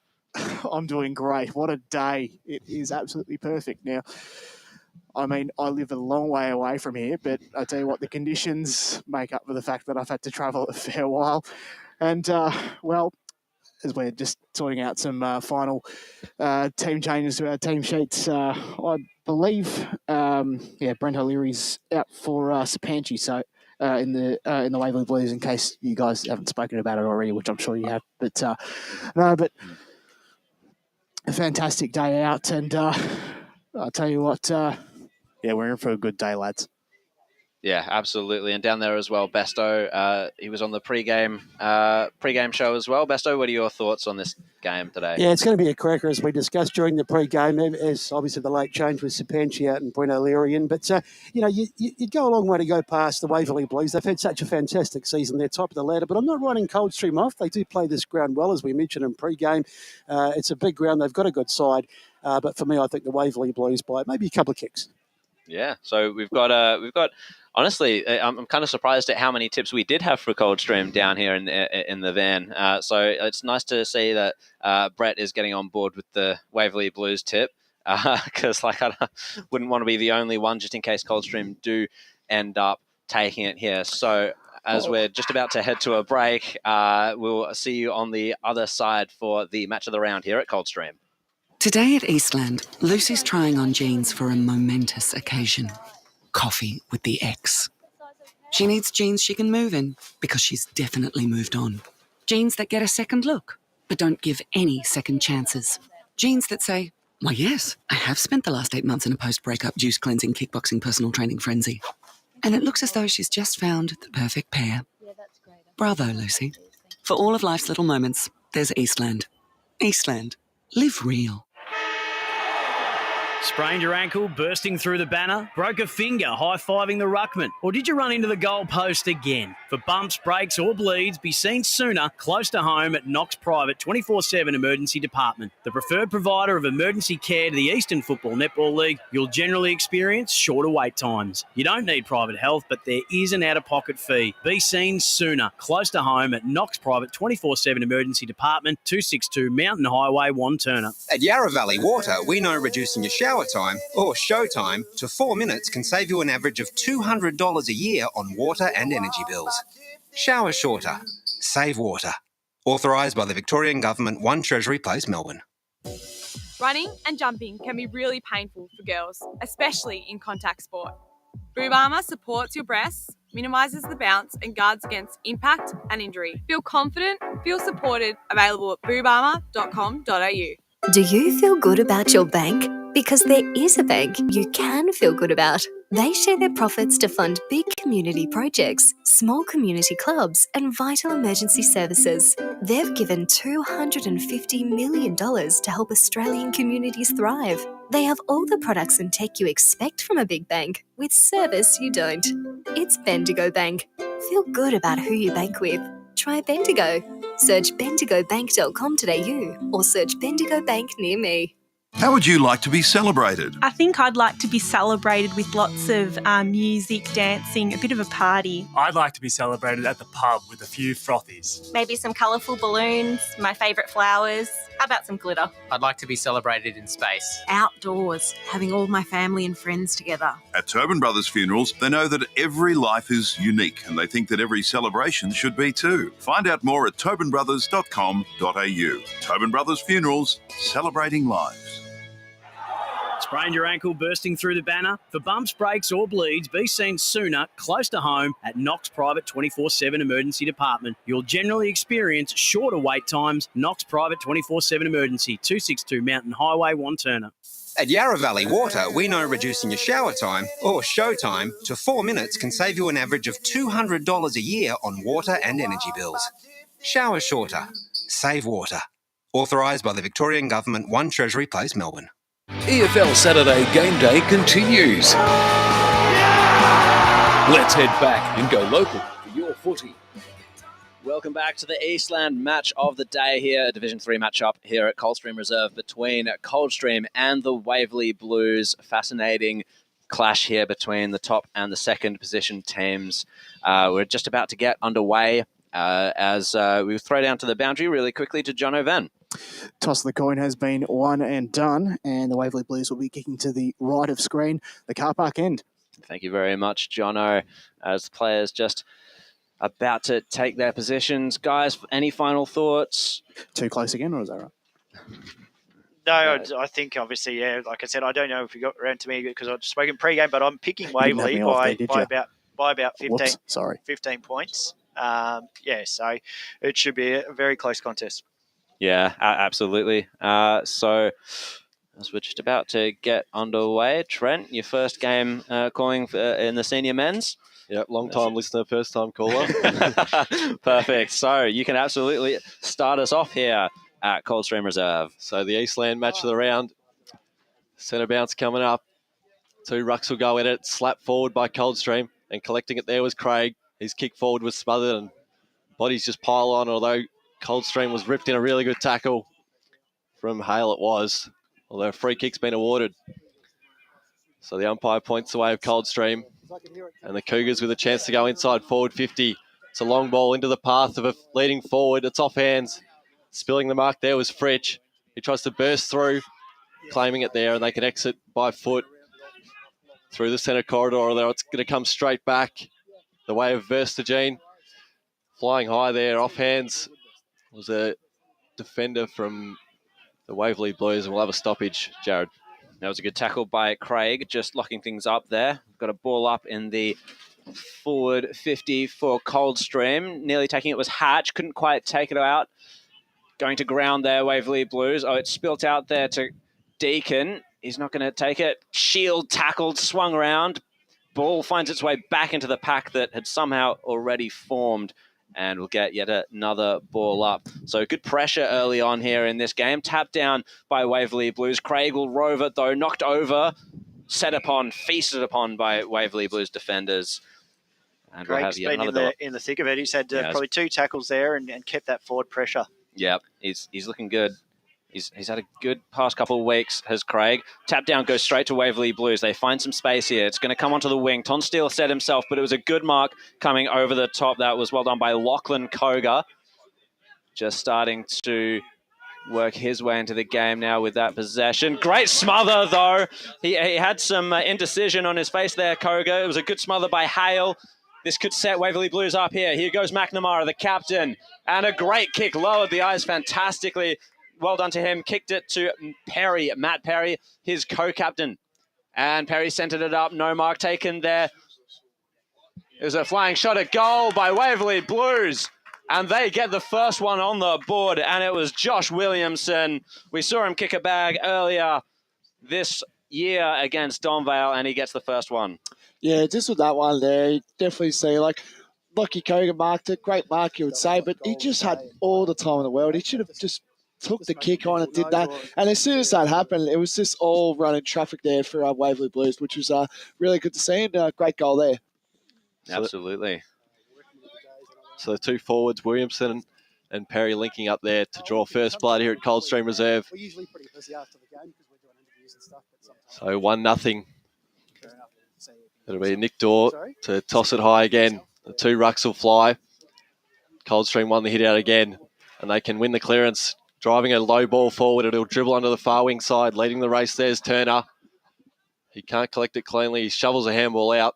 I'm doing great. What a day. It is absolutely perfect. Now, I mean, I live a long way away from here, but I tell you what, the conditions make up for the fact that I've had to travel a fair while. And, as we're just sorting out some final team changes to our team sheets, I believe, Brent O'Leary's out for Sapanchi. So in the Waverley Blues, in case you guys haven't spoken about it already, which I'm sure you have. But but a fantastic day out, and I'll tell you what, we're in for a good day, lads. Yeah, absolutely. And down there as well, Besto, he was on the pre-game show as well. Besto, what are your thoughts on this game today? Yeah, it's going to be a cracker, as we discussed during the pre-game, as obviously the late change with Sapanchi out and Brent O'Leary in. But, you'd go a long way to go past the Waverley Blues. They've had such a fantastic season. They're top of the ladder. But I'm not writing Coldstream off. They do play this ground well, as we mentioned in pre-game. It's a big ground. They've got a good side. But for me, I think the Waverley Blues by maybe a couple of kicks. Yeah, so we've got. Honestly, I'm kind of surprised at how many tips we did have for Coldstream down here in the van. So it's nice to see that Brett is getting on board with the Waverley Blues tip, because I wouldn't want to be the only one, just in case Coldstream do end up taking it here. So as we're just about to head to a break, we'll see you on the other side for the match of the round here at Coldstream. Today at Eastland, Lucy's trying on jeans for a momentous occasion. Coffee with the ex. She needs jeans she can move in because she's definitely moved on. Jeans that get a second look, but don't give any second chances. Jeans that say, why yes, I have spent the last 8 months in a post-breakup juice cleansing, kickboxing, personal training frenzy. And it looks as though she's just found the perfect pair. Bravo, Lucy. For all of life's little moments, there's Eastland. Eastland. Live real. Sprained your ankle, bursting through the banner? Broke a finger, high-fiving the ruckman? Or did you run into the goal post again? For bumps, breaks or bleeds, be seen sooner, close to home at Knox Private 24/7 Emergency Department. The preferred provider of emergency care to the Eastern Football Netball League, you'll generally experience shorter wait times. You don't need private health, but there is an out-of-pocket fee. Be seen sooner, close to home at Knox Private 24/7 Emergency Department, 262 Mountain Highway, Wanturna. At Yarra Valley Water, we know reducing your shower time or show time to 4 minutes can save you an average of $200 a year on water and energy bills. Shower shorter. Save water. Authorised by the Victorian Government, 1 Treasury Place, Melbourne. Running and jumping can be really painful for girls, especially in contact sport. Boob Armour supports your breasts, minimises the bounce and guards against impact and injury. Feel confident, feel supported, available at boobarmour.com.au. Do you feel good about your bank? Because there is a bank you can feel good about. They share their profits to fund big community projects, small community clubs, and vital emergency services. They've given $250 million to help Australian communities thrive. They have all the products and tech you expect from a big bank, with service you don't. It's Bendigo Bank. Feel good about who you bank with. Try Bendigo. Search bendigobank.com.au or search Bendigo Bank near me. How would you like to be celebrated? I think I'd like to be celebrated with lots of music, dancing, a bit of a party. I'd like to be celebrated at the pub with a few frothies. Maybe some colourful balloons, my favourite flowers. How about some glitter? I'd like to be celebrated in space. Outdoors, having all my family and friends together. At Tobin Brothers Funerals, they know that every life is unique and they think that every celebration should be too. Find out more at tobinbrothers.com.au. Tobin Brothers Funerals, celebrating lives. Sprained your ankle, bursting through the banner? For bumps, breaks or bleeds, be seen sooner, close to home at Knox Private 24/7 Emergency Department. You'll generally experience shorter wait times. Knox Private 24/7 Emergency, 262 Mountain Highway, Wanturna. At Yarra Valley Water, we know reducing your shower time or show time to 4 minutes can save you an average of $200 a year on water and energy bills. Shower shorter. Save water. Authorised by the Victorian Government, 1 Treasury Place, Melbourne. EFL Saturday Game Day continues. Let's head back and go local for your footy. Welcome back to the Eastland match of the day here, a Division 3 matchup here at Coldstream Reserve between Coldstream and the Waverley Blues. Fascinating clash here between the top and the second position teams. We're just about to get underway as we throw down to the boundary really quickly to John O'Van. Toss of the coin has been one and done, and the Waverley Blues will be kicking to the right of screen, the car park end. Thank you very much, Jono. As the players just about to take their positions. Guys, any final thoughts? Too close again, or is that right? No, I think obviously, yeah, like I said, I don't know if you got around to me because I've spoken pre-game, but I'm picking Waverley by about by about 15, Whoops, sorry. 15 points. So it should be a very close contest. Yeah, absolutely. So as we're just about to get underway, Trent, your first game calling in the senior men's. Yep, long-time listener, first-time caller. Perfect. So you can absolutely start us off here at Coldstream Reserve. So the Eastland match of the round. Centre bounce coming up. 2 rucks will go at it. Slap forward by Coldstream. And collecting it there was Craig. His kick forward was smothered and bodies just pile on, although Coldstream was ripped in a really good tackle from Hale it was, although a free kick's been awarded. So the umpire points the way of Coldstream. And the Cougars with a chance to go inside forward 50. It's a long ball into the path of a leading forward. It's off hands. Spilling the mark there was Fritsch. He tries to burst through, claiming it there, and they can exit by foot through the centre corridor, although it's going to come straight back the way of Verstagene. Flying high there, off hands, was a defender from the Waverley Blues, and we'll have a stoppage, Jared. That was a good tackle by Craig, just locking things up there. Got a ball up in the forward 50 for Coldstream. Nearly taking it was Hatch, couldn't quite take it out. Going to ground there, Waverley Blues. Oh, it spilt out there to Deacon. He's not going to take it. Shield tackled, swung around. Ball finds its way back into the pack that had somehow already formed. And we'll get yet another ball up. So good pressure early on here in this game. Tapped down by Waverley Blues. Craig will rove it, though. Knocked over, set upon, feasted upon by Waverley Blues defenders. And we'll have yet another in the thick of it. He's had probably 2 tackles there and kept that forward pressure. Yep, he's looking good. He's had a good past couple of weeks, has Craig. Tap down goes straight to Waverley Blues. They find some space here. It's going to come onto the wing. Ton Steele set himself, but it was a good mark coming over the top. That was well done by Lachlan Koga. Just starting to work his way into the game now with that possession. Great smother, though. He had some indecision on his face there, Koga. It was a good smother by Hale. This could set Waverley Blues up here. Here goes McNamara, the captain. And a great kick, lowered the eyes fantastically. Well done to him. Kicked it to Perry, Matt Perry, his co-captain. And Perry centered it up. No mark taken there. It was a flying shot at goal by Waverley Blues. And they get the first one on the board. And it was Josh Williamson. We saw him kick a bag earlier this year against Donvale, and he gets the first one. Yeah, just with that one there, you definitely see, Lucky Koga marked it. Great mark, you would say, but he just had all the time in the world. He should have just took the kick on and did that. And as soon as that happened, it was just all running traffic there for Waverley Blues, which was really good to see, and great goal there. Absolutely. So the 2 forwards, Williamson and Perry, linking up there to draw first blood here at Coldstream Reserve. We're usually pretty busy after the game because we're doing interviews and stuff. So 1-0. It'll be Nick Dorr to toss it high again. The 2 rucks will fly. Coldstream won the hit out again, and they can win the clearance. Driving a low ball forward, it'll dribble onto the far wing side. Leading the race there's Turner. He can't collect it cleanly. He shovels a handball out,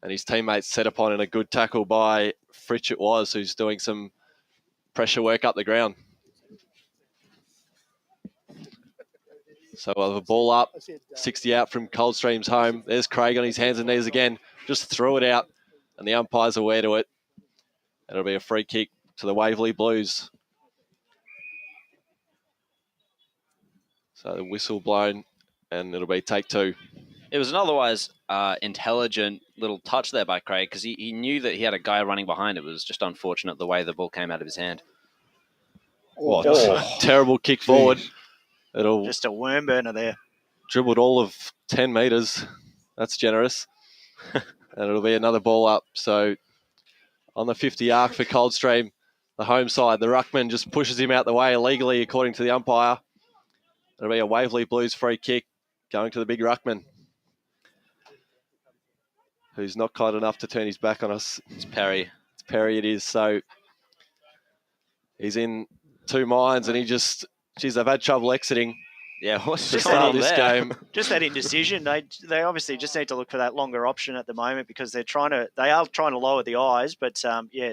and his teammates set upon, and a good tackle by Fritsch it was, who's doing some pressure work up the ground. So we'll have a ball up, 60 out from Coldstream's home. There's Craig on his hands and knees again. Just threw it out, and the umpire's aware to it. And it'll be a free kick to the Waverley Blues. So the whistle blown, and it'll be take 2. It was an otherwise intelligent little touch there by Craig, because he knew that he had a guy running behind. It was just unfortunate the way the ball came out of his hand. Terrible kick forward. It'll just a worm burner there. Dribbled all of 10 metres. That's generous. And it'll be another ball up. So on the 50 arc for Coldstream, the home side, the ruckman just pushes him out the way illegally, according to the umpire. It'll be a Waverley Blues free kick going to the big ruckman, who's not kind enough to turn his back on us. It's Perry. It's Perry it is. So he's in 2 minds, and he just, geez, they've had trouble exiting. Yeah, what's to start this game. Just that indecision. They obviously just need to look for that longer option at the moment, because they are trying to lower the eyes, but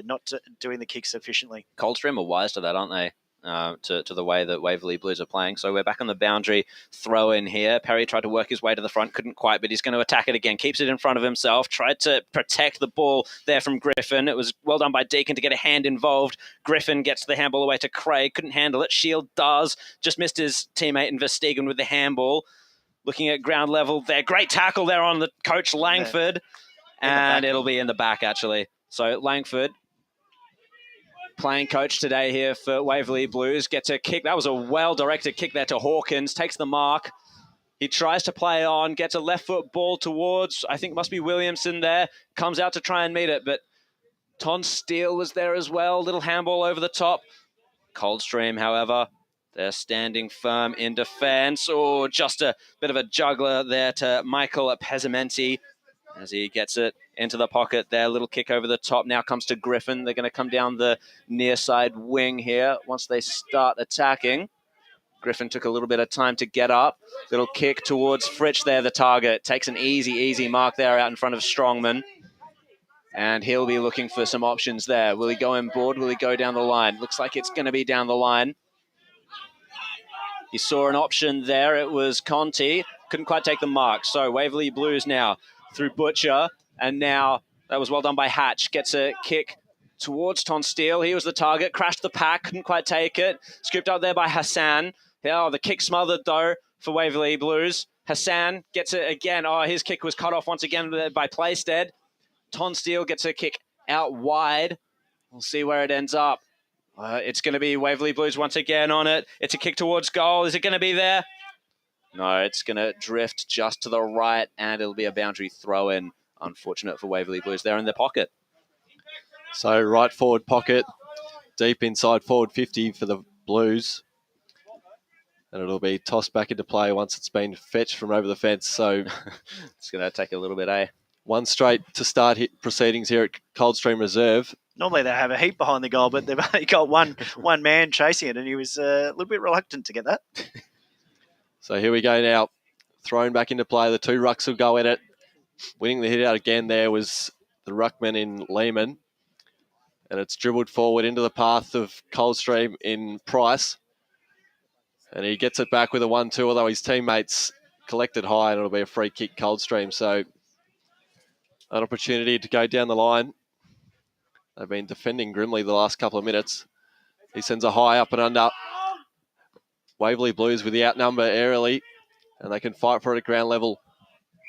not doing the kick sufficiently. Coldstream are wise to that, aren't they? to the way that Waverley Blues are playing. So we're back on the boundary, throw in here. Perry tried to work his way to the front, couldn't quite, but he's going to attack it again. Keeps it in front of himself, tried to protect the ball there from Griffin. It was well done by Deacon to get a hand involved. Griffin gets the handball away to Craig, couldn't handle it. Shield does, just missed his teammate in Verstegen with the handball. Looking at ground level there. Great tackle there on the coach Langford. And it'll be in the back, actually. So Langford, playing coach today here for Waverley Blues, gets a kick. That was a well-directed kick there to Hawkins. Takes the mark. He tries to play on, gets a left foot ball towards, I think must be Williamson there. Comes out to try and meet it, but Ton Steele was there as well. Little handball over the top. Coldstream, however, they're standing firm in defence. Oh, just a bit of a juggler there to Michael Pesamenti as he gets it into the pocket there. Little kick over the top. Now comes to Griffin. They're going to come down the near side wing here once they start attacking. Griffin took a little bit of time to get up. Little kick towards Fritsch there, the target. Takes an easy mark there out in front of Strongman. And he'll be looking for some options there. Will he go in board? Will he go down the line? Looks like it's going to be down the line. He saw an option there. It was Conti. Couldn't quite take the mark. So Waverley Blues now through Butcher. And now that was well done by Hatch. Gets a kick towards Ton Steele. He was the target. Crashed the pack. Couldn't quite take it. Scooped up there by Hassan. Oh, the kick smothered though for Waverley Blues. Hassan gets it again. Oh, his kick was cut off once again by Playstead. Ton Steele gets a kick out wide. We'll see where it ends up. It's going to be Waverley Blues once again on it. It's a kick towards goal. Is it going to be there? No, it's going to drift just to the right, and it'll be a boundary throw-in. Unfortunate for Waverley Blues. They're in their pocket. So right forward pocket, deep inside forward 50 for the Blues. And it'll be tossed back into play once it's been fetched from over the fence. So it's going to take a little bit, eh? One straight to start proceedings here at Coldstream Reserve. Normally they have a heap behind the goal, but they've only got one man chasing it, and he was a little bit reluctant to get that. So here we go now. Thrown back into play. The two rucks will go at it. Winning the hit out again there was the ruckman in Lehman. And it's dribbled forward into the path of Coldstream in Price. And he gets it back with a 1-2, although his teammates collected high, and it'll be a free kick Coldstream. So an opportunity to go down the line. They've been defending grimly the last couple of minutes. He sends a high up and under. Waverley Blues with the outnumber aerially, and they can fight for it at ground level.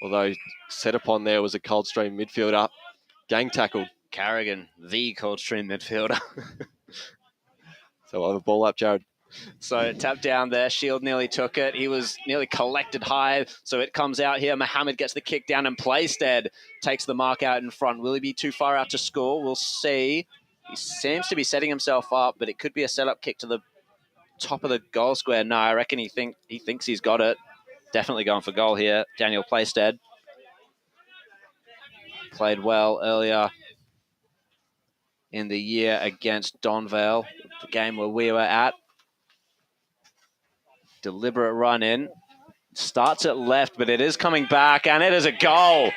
Although set upon there was a Coldstream midfielder. Gang tackled. Carrigan, the Coldstream midfielder. So we'll have a ball up, Jared. So tap down there. Shield nearly took it. He was nearly collected high. So it comes out here. Mohammed gets the kick down, and Playstead takes the mark out in front. Will he be too far out to score? We'll see. He seems to be setting himself up, but it could be a setup kick to the top of the goal square. No, I reckon he thinks he's got it. Definitely going for goal here. Daniel Playstead. Played well earlier in the year against Donvale, the game where we were at. Deliberate run in. Starts at left, but it is coming back, and it is a goal.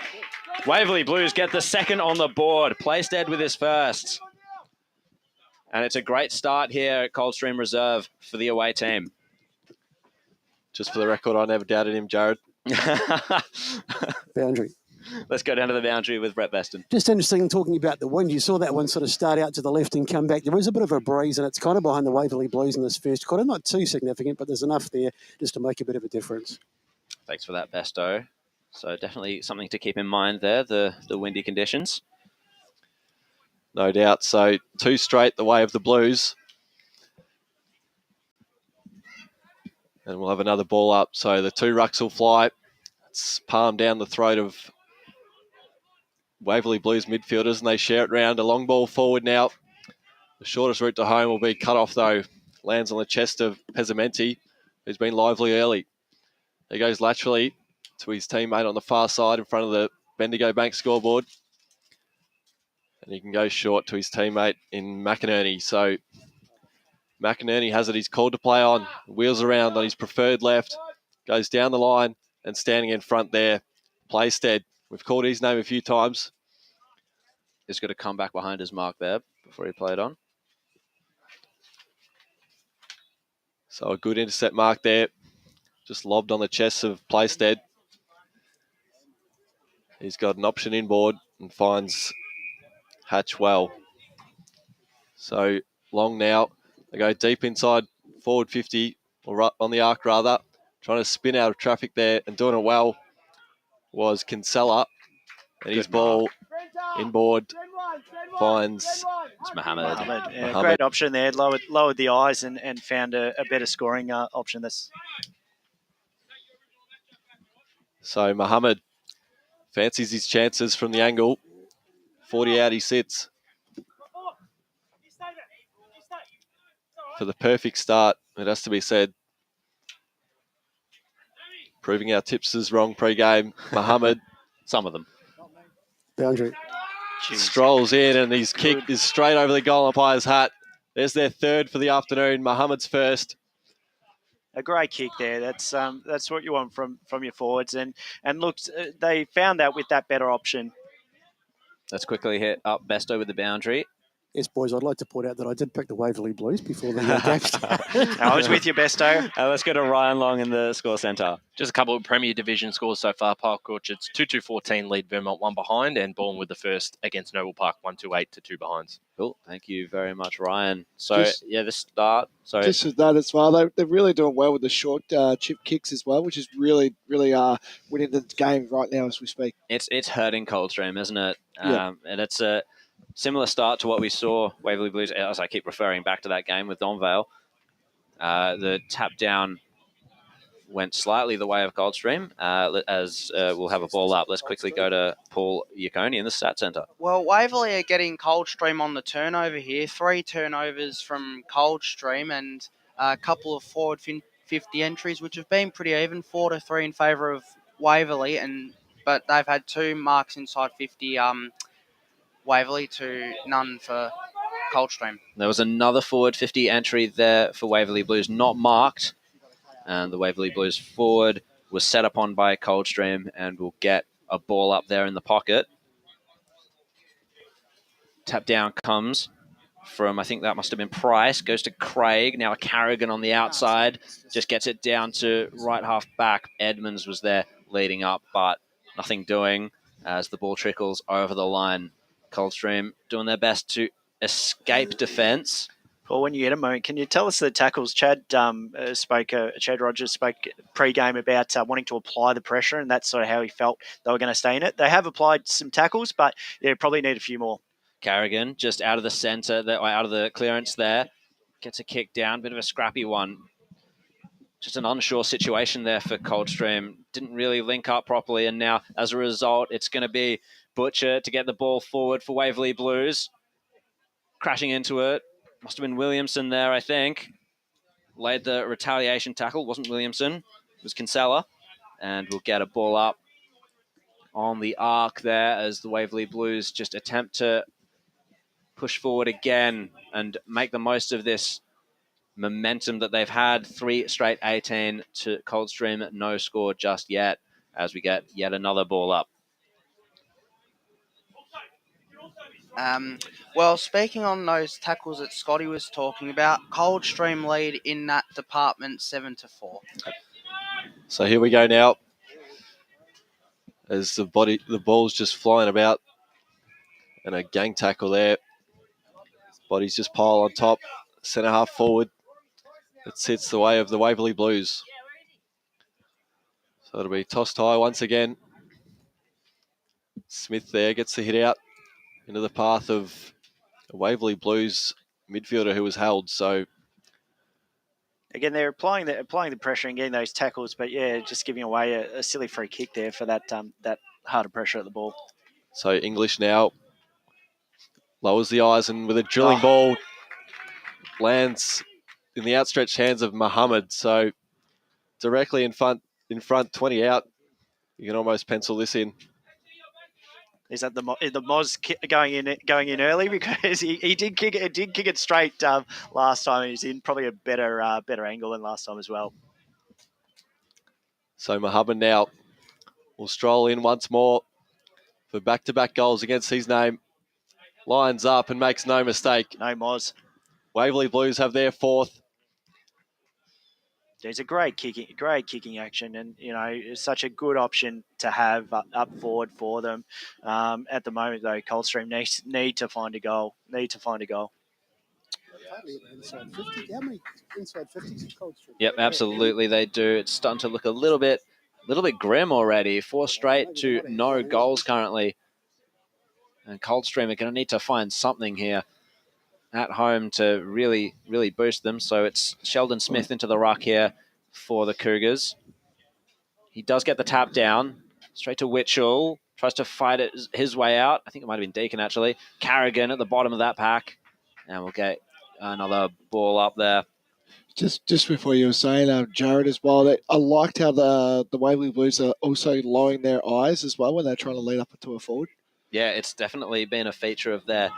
Waverley Blues get the second on the board. Playstead with his first. And it's a great start here at Coldstream Reserve for the away team. Just for the record, I never doubted him, Jared. Boundary. Let's go down to the boundary with Brett Beston. Just interesting talking about the wind. You saw that one sort of start out to the left and come back. There was a bit of a breeze, and it's kind of behind the Waverley Blues in this first quarter. Not too significant, but there's enough there just to make a bit of a difference. Thanks for that, Besto. So definitely something to keep in mind there, the windy conditions. No doubt. So 2 straight the way of the Blues. And we'll have another ball up. So the 2 rucks will fly. It's palmed down the throat of Waverley Blues midfielders, and they share it round. A long ball forward now. The shortest route to home will be cut off, though. Lands on the chest of Pesamenti, who's been lively early. He goes laterally to his teammate on the far side in front of the Bendigo Bank scoreboard. And he can go short to his teammate in McInerney. So McInerney has it. He's called to play on. Wheels around on his preferred left. Goes down the line and standing in front there, Playstead. We've called his name a few times. He's got to come back behind his mark there before he played on. So a good intercept mark there. Just lobbed on the chest of Playstead. He's got an option inboard and finds Hatch well. So Long now. They go deep inside forward 50, or on the arc rather. Trying to spin out of traffic there and doing it well was Kinsella. And his ball inboard finds It's Mohammed. Yeah, great option there. Lowered the eyes and found a better scoring option. So Mohammed fancies his chances from the angle. 40 out he sits. For the perfect start, it has to be said. Proving our tipsters wrong pre-game. Mohammed. Some of them. Boundary. Strolls in and his kick is straight over the goal umpire's hat. There's their third for the afternoon. Mohammed's first. A great kick there. That's what you want from your forwards. And look, they found that with that better option. Let's quickly hit up best over the boundary. Yes, boys, I'd like to point out that I did pick the Waverley Blues before the game started. I was with you, Besto. Let's go to Ryan Long in the score centre. Just a couple of Premier Division scores so far. Park Orchards 2-2-14 lead Vermont 1 behind, and Bourne with the first against Noble Park 1-2-8 to 2 behinds. Cool. Thank you very much, Ryan. So, the start. So Just with that as well, they're really doing well with the short chip kicks as well, which is really winning the game right now as we speak. It's hurting Coldstream, isn't it? Yeah. And it's a similar start to what we saw Waverley Blues, as I keep referring back to that game with Donvale. The tap down went slightly the way of Coldstream, as we'll have a ball up. Let's quickly go to Paul Iaconi in the stat centre. Well, Waverley are getting Coldstream on the turnover here. 3 turnovers from Coldstream and a couple of forward 50 entries, which have been pretty even, 4-3 in favour of Waverley, but they've had 2 marks inside 50, Waverley to none for Coldstream. There was another forward 50 entry there for Waverley Blues, not marked. And the Waverley Blues forward was set upon by Coldstream and will get a ball up there in the pocket. Tap down comes from, I think that must have been Price, goes to Craig. Now a Carrigan on the outside, just gets it down to right half back. Edmonds was there leading up, but nothing doing as the ball trickles over the line. Coldstream doing their best to escape defence. Paul, when you get a moment, can you tell us the tackles? Chad Rogers spoke pre-game about wanting to apply the pressure, and that's sort of how he felt they were going to stay in it. They have applied some tackles, but probably need a few more. Carrigan just out of the centre, out of the clearance there, gets a kick down, bit of a scrappy one. Just an unsure situation there for Coldstream. Didn't really link up properly, and now as a result, it's going to be Butcher to get the ball forward for Waverley Blues. Crashing into it. Must have been Williamson there, I think. Laid the retaliation tackle. Wasn't Williamson. It was Kinsella. And we'll get a ball up on the arc there as the Waverley Blues just attempt to push forward again and make the most of this momentum that they've had. 3 straight 18 to Coldstream. No score just yet as we get yet another ball up. Well, speaking on those tackles that Scotty was talking about, Coldstream lead in that department 7-4. So here we go now. As the ball's just flying about and a gang tackle there. Bodies just pile on top. Centre half forward. It sits the way of the Waverley Blues. So it'll be tossed high once again. Smith there gets the hit out into the path of a Waverley Blues midfielder who was held. So again, they're applying the pressure and getting those tackles, but just giving away a silly free kick there for that harder pressure at the ball. So English now lowers the eyes and with a drilling ball lands in the outstretched hands of Mohammed. So directly in front, 20 out. You can almost pencil this in. Is that the Moz going in early because he did kick it straight last time. He's in probably a better angle than last time as well. So Mohammed now will stroll in once more for back-to-back goals against his name. Lines up and makes no mistake. No Moz. Waverley Blues have their 4th. There's a great kicking action, and it's such a good option to have up forward for them. At the moment, though, Coldstream need to find a goal. Inside 50. How many inside 50s at Coldstream? Yep, absolutely they do. It's starting to look a little bit grim already. 4 straight to no goals currently. And Coldstream are going to need to find something here at home to really, really boost them. So it's Sheldon Smith into the ruck here for the Cougars. He does get the tap down. Straight to Witchell. Tries to fight it his way out. I think it might have been Deacon, actually. Carrigan at the bottom of that pack. And we'll get another ball up there. Just before you were saying, Jared, as well, I liked how the Waverley Blues are also lowering their eyes as well when they're trying to lead up to a forward. Yeah, it's definitely been a feature of the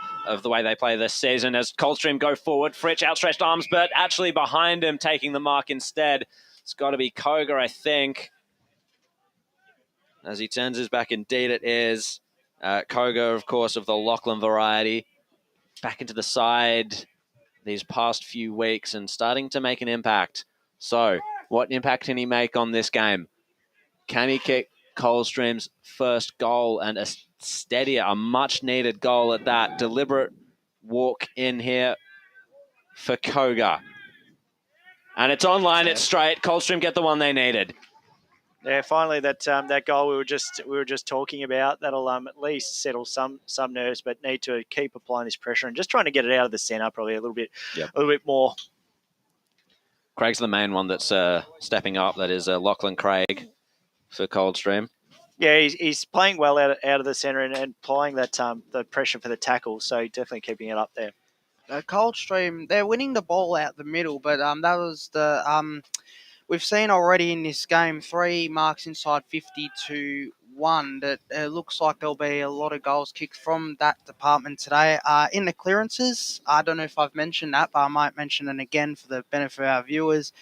way they play this season. As Coldstream go forward, Fritsch outstretched arms, but actually behind him taking the mark instead. It's got to be Koga, I think. As he turns his back, indeed it is. Koga, of course, of the Lachlan variety. Back into the side these past few weeks and starting to make an impact. So, what impact can he make on this game? Can he kick Coldstream's first goal, and a much-needed goal at that? Deliberate walk in here for Koga. And it's online, it's straight. Coldstream get the one they needed. Yeah, finally that goal we were just talking about, that'll at least settle some nerves, but need to keep applying this pressure and just trying to get it out of the centre probably a little bit more. Craig's the main one that's stepping up. That is Lachlan Craig for Coldstream. Yeah, he's playing well out of the centre and applying that the pressure for the tackle, so definitely keeping it up there. Coldstream, they're winning the ball out the middle, but that was the we've seen already in this game 3 marks inside 50 to 1. That it looks like there'll be a lot of goals kicked from that department today. In the clearances, I don't know if I've mentioned that, but I might mention it again for the benefit of our viewers.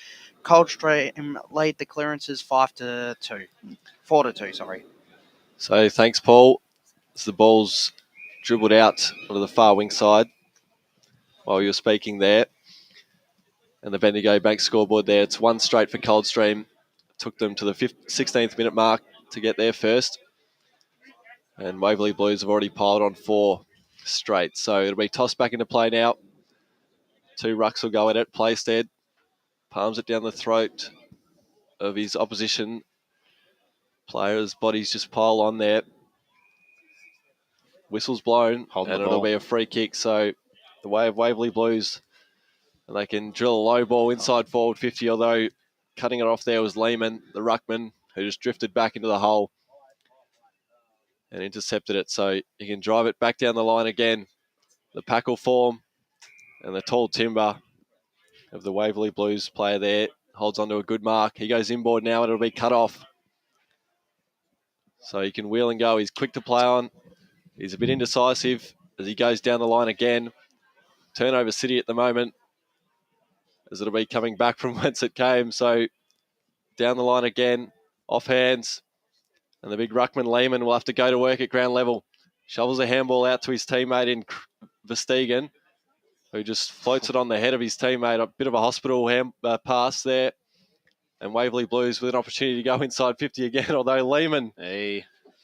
Coldstream lead the clearances 4 to 2. Sorry. So thanks, Paul. As the ball's dribbled out onto the far wing side while you were speaking there. And the Bendigo Bank scoreboard there, it's 1 straight for Coldstream. Took them to the 16th minute mark to get there first. And Waverley Blues have already piled on 4 straight. So it'll be tossed back into play now. 2 rucks will go at it. Playstead palms it down the throat of his opposition players. Bodies just pile on there. Whistle's blown, and it'll be a free kick. So the way of Waverley Blues, and they can drill a low ball inside forward 50, although cutting it off there was Lehman, the ruckman, who just drifted back into the hole and intercepted it. So you can drive it back down the line again. The pack will form, and the tall timber of the Waverley Blues player there holds onto a good mark. He goes inboard now, and it'll be cut off. So he can wheel and go. He's quick to play on. He's a bit indecisive as he goes down the line again. Turnover city at the moment, as it'll be coming back from whence it came. So down the line again, off hands. And the big ruckman Lehman will have to go to work at ground level. Shovels a handball out to his teammate in Verstegen, who just floats it on the head of his teammate. A bit of a hospital pass there. And Waverley Blues with an opportunity to go inside 50 again, although Lehman,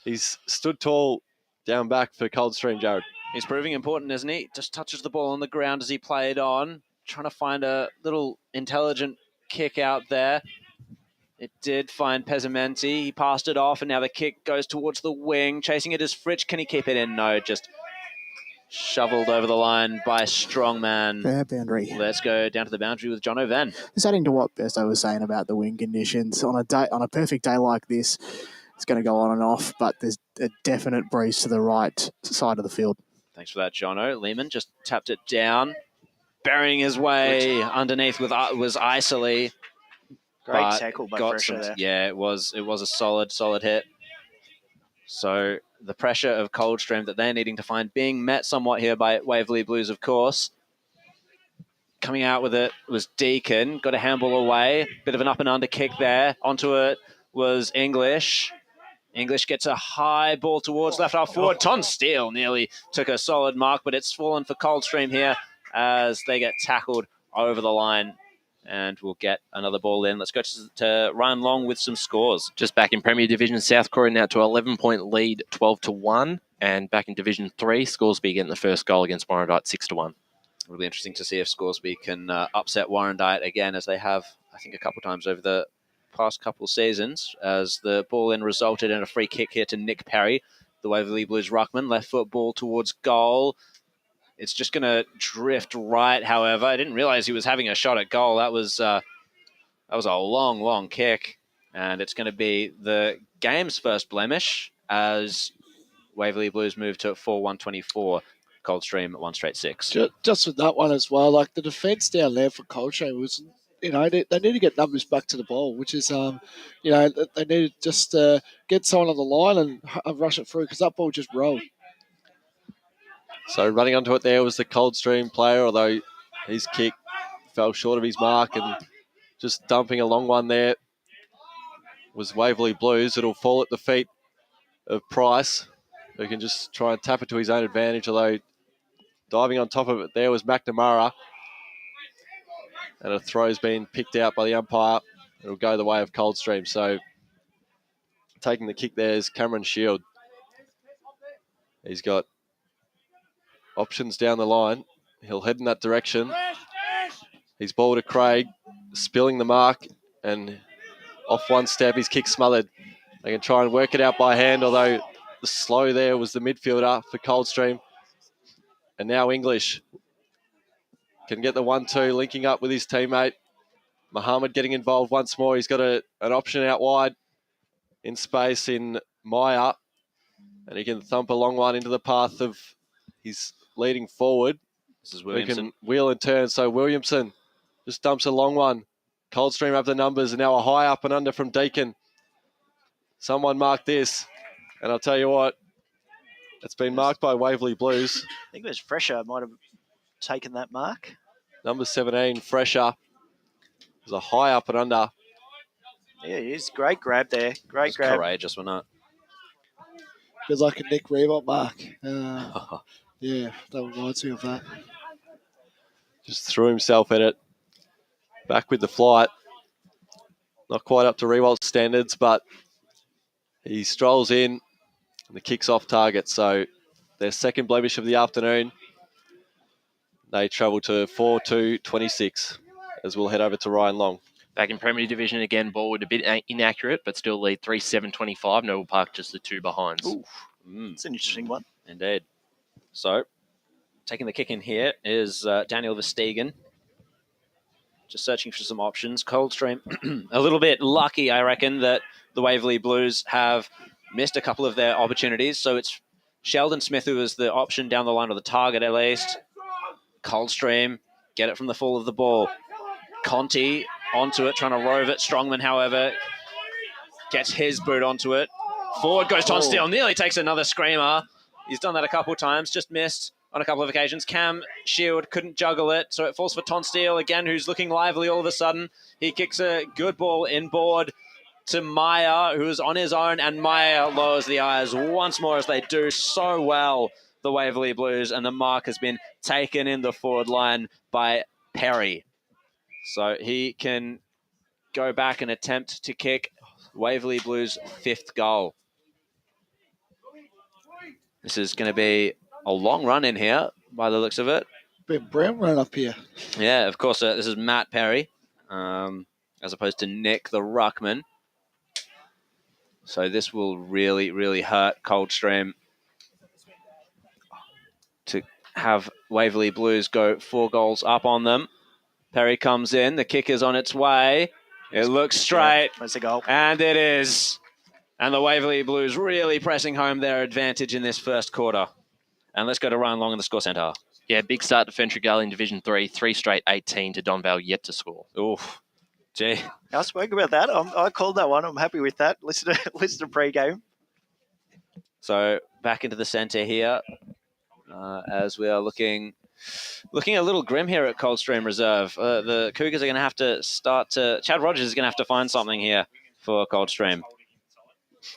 he's stood tall down back for Coldstream, Jared. He's proving important, isn't he? Just touches the ball on the ground as he played on. Trying to find a little intelligent kick out there. It did find Pesamenti. He passed it off, and now the kick goes towards the wing. Chasing it is Fritsch. Can he keep it in? No, just shoveled over the line by Strongman. Fair boundary. Let's go down to the boundary with John O'Ven. Just adding to what Besto was saying about the wind conditions, on a perfect day like this, it's going to go on and off, but there's a definite breeze to the right side of the field. Thanks for that, Jono. Lehman just tapped it down, burying his way underneath was Isley. Great tackle by Fresher there. Yeah, it was a solid hit. So the pressure of Coldstream that they're needing to find being met somewhat here by Waverley Blues, of course. Coming out with it was Deacon. Got a handball away. Bit of an up and under kick there. Onto it was English. English gets a high ball towards left half forward. Ton Steele nearly took a solid mark, but it's fallen for Coldstream here as they get tackled over the line And we'll get another ball in. Let's go to Ryan Long with some scores. Just back in Premier Division, South Korea now to 11-point lead, 12-1. And back in Division 3, Scoresby getting the first goal against Warrandyte, 6-1. It'll be interesting to see if Scoresby can upset Warrandyte again, as they have, I think, a couple times over the past couple seasons, as the ball in resulted in a free kick here to Nick Perry, the Waverley Blues ruckman. Left foot ball towards goal. It's just going to drift right, however. I didn't realize he was having a shot at goal. That was a long, long kick. And it's going to be the game's first blemish as Waverley Blues move to 4-1-24. Coldstream at 1 straight 6. Just with that one as well, like the defence down there for Coldstream was, they need to get numbers back to the ball, which is, they need to just get someone on the line and rush it through, because that ball just rolled. So running onto it there was the Coldstream player, although his kick fell short of his mark, and just dumping a long one there was Waverley Blues. It'll fall at the feet of Price, who can just try and tap it to his own advantage, although diving on top of it there was McNamara. And a throw's been picked out by the umpire. It'll go the way of Coldstream. So taking the kick there is Cameron Shield. He's got options down the line. He'll head in that direction. He's ball to Craig, spilling the mark, and off one step, his kick smothered. They can try and work it out by hand, although the slow there was the midfielder for Coldstream. And now English can get the 1-2, linking up with his teammate. Muhammad getting involved once more. He's got an option out wide in space in Meyer. And he can thump a long one into the path of his leading forward. This is Williamson. Who can wheel and turn. So Williamson just dumps a long one. Coldstream have the numbers, and now a high up and under from Deacon. Someone mark this. And I'll tell you what, it's been marked by Waverley Blues. I think it was Fresher might have taken that mark. Number 17, Fresher. There's a high up and under. Yeah, it is. Great grab there. Great grab. Courageous, wasn't it? Feels like a Nick Reebok mark. Yeah, that reminds me of that. Just threw himself at it. Back with the flight. Not quite up to Rewalt standards, but he strolls in and the kick's off target. So their second blemish of the afternoon. They travel to 4-2-26 as we'll head over to Ryan Long. Back in Premier Division again, Ballwood a bit inaccurate, but still lead 3-7-25. Noble Park just the two behinds. It's an interesting one. Indeed. So, taking the kick in here is Daniel Verstegen. Just searching for some options. Coldstream, a little bit lucky, I reckon, that the Waverley Blues have missed a couple of their opportunities. So it's Sheldon Smith who is the option down the line, or the target at least. Coldstream, get it from the fall of the ball. Conti onto it, trying to rove it. Strongman, however, gets his boot onto it. Forward goes Tonsteel, nearly takes another screamer. He's done that a couple times, just missed on a couple of occasions. Cam Shield couldn't juggle it, so it falls for Tonsteel again, who's looking lively all of a sudden. He kicks a good ball inboard to Meyer, who's on his own, and Meyer lowers the eyes once more, as they do so well, the Waverley Blues, and the mark has been taken in the forward line by Perry. So he can go back and attempt to kick Waverley Blues' 5th goal. This is going to be a long run in here by the looks of it. Ben Brown run up here. Yeah, of course. This is Matt Perry, as opposed to Nick, the ruckman. So this will really, really hurt Coldstream to have Waverley Blues go 4 goals up on them. Perry comes in. The kick is on its way. It looks straight. That's a goal. And it is. And the Waverley Blues really pressing home their advantage in this first quarter. And let's go to Ryan Long in the score centre. Yeah, big start to Fentrigale in Division 3. 3 straight 18 to Donvale, yet to score. Oof. Gee. I spoke about that. I called that one. I'm happy with that. Listen to pre-game. So back into the centre here, as we are looking a little grim here at Coldstream Reserve. The Cougars are going to have to Chad Rogers is going to have to find something here for Coldstream.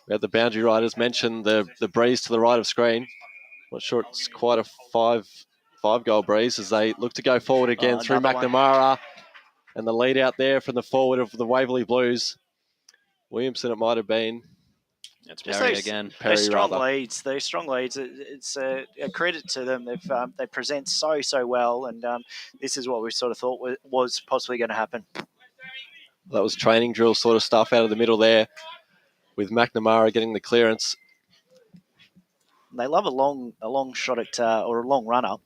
We had the boundary riders mention the breeze to the right of screen. Not sure it's quite a five goal breeze as they look to go forward again through McNamara. And the lead out there from the forward of the Waverley Blues. Williamson, it might have been. It's Just Perry those, again. those strong rather. leads. Those strong leads. It's a credit to them. They present so well, and this is what we sort of thought was possibly going to happen. That was training drill sort of stuff out of the middle there, with McNamara getting the clearance. They love a long shot at or a long runner.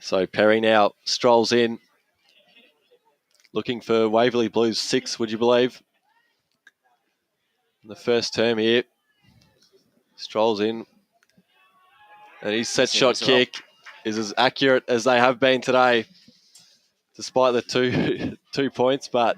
So Perry now strolls in, looking for Waverley Blues 6, would you believe? In the first term here, strolls in, and his set shot kick is as accurate as they have been today, despite the two points, but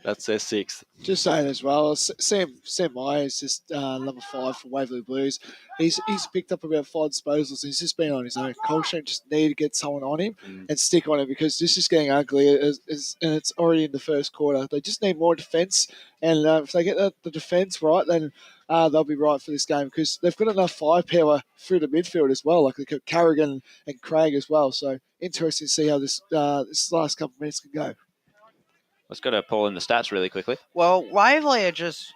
that's their 6th. Just saying as well, Sam Myers, just number 5 for Waverley Blues. He's picked up about 5 disposals. He's just been on his own. Coldstream just need to get someone on him and stick on him, because this is getting ugly, and it's already in the first quarter. They just need more defence, and if they get the defence right, then they'll be right for this game, because they've got enough firepower through the midfield as well. Like they've got Carrigan and Craig as well. So interesting to see how this last couple of minutes can go. Let's go to Paul in the stats really quickly. Well, Waverley are just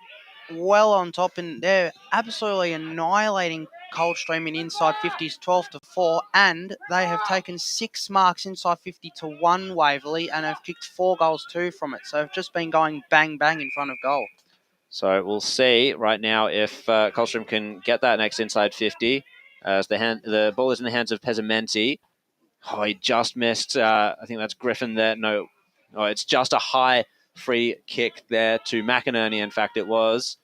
well on top, and they're absolutely annihilating Coldstream in inside 50s 12-4, and they have taken 6 marks inside 50 to 1 Waverley, and have kicked 4 goals 2 from it. So they've just been going bang bang in front of goal. So we'll see right now if Coldstream can get that next inside 50. As the ball is in the hands of Pesamenti. Oh, he just missed. I think that's Griffin there. No, it's just a high free kick there to McInerney. In fact, it was.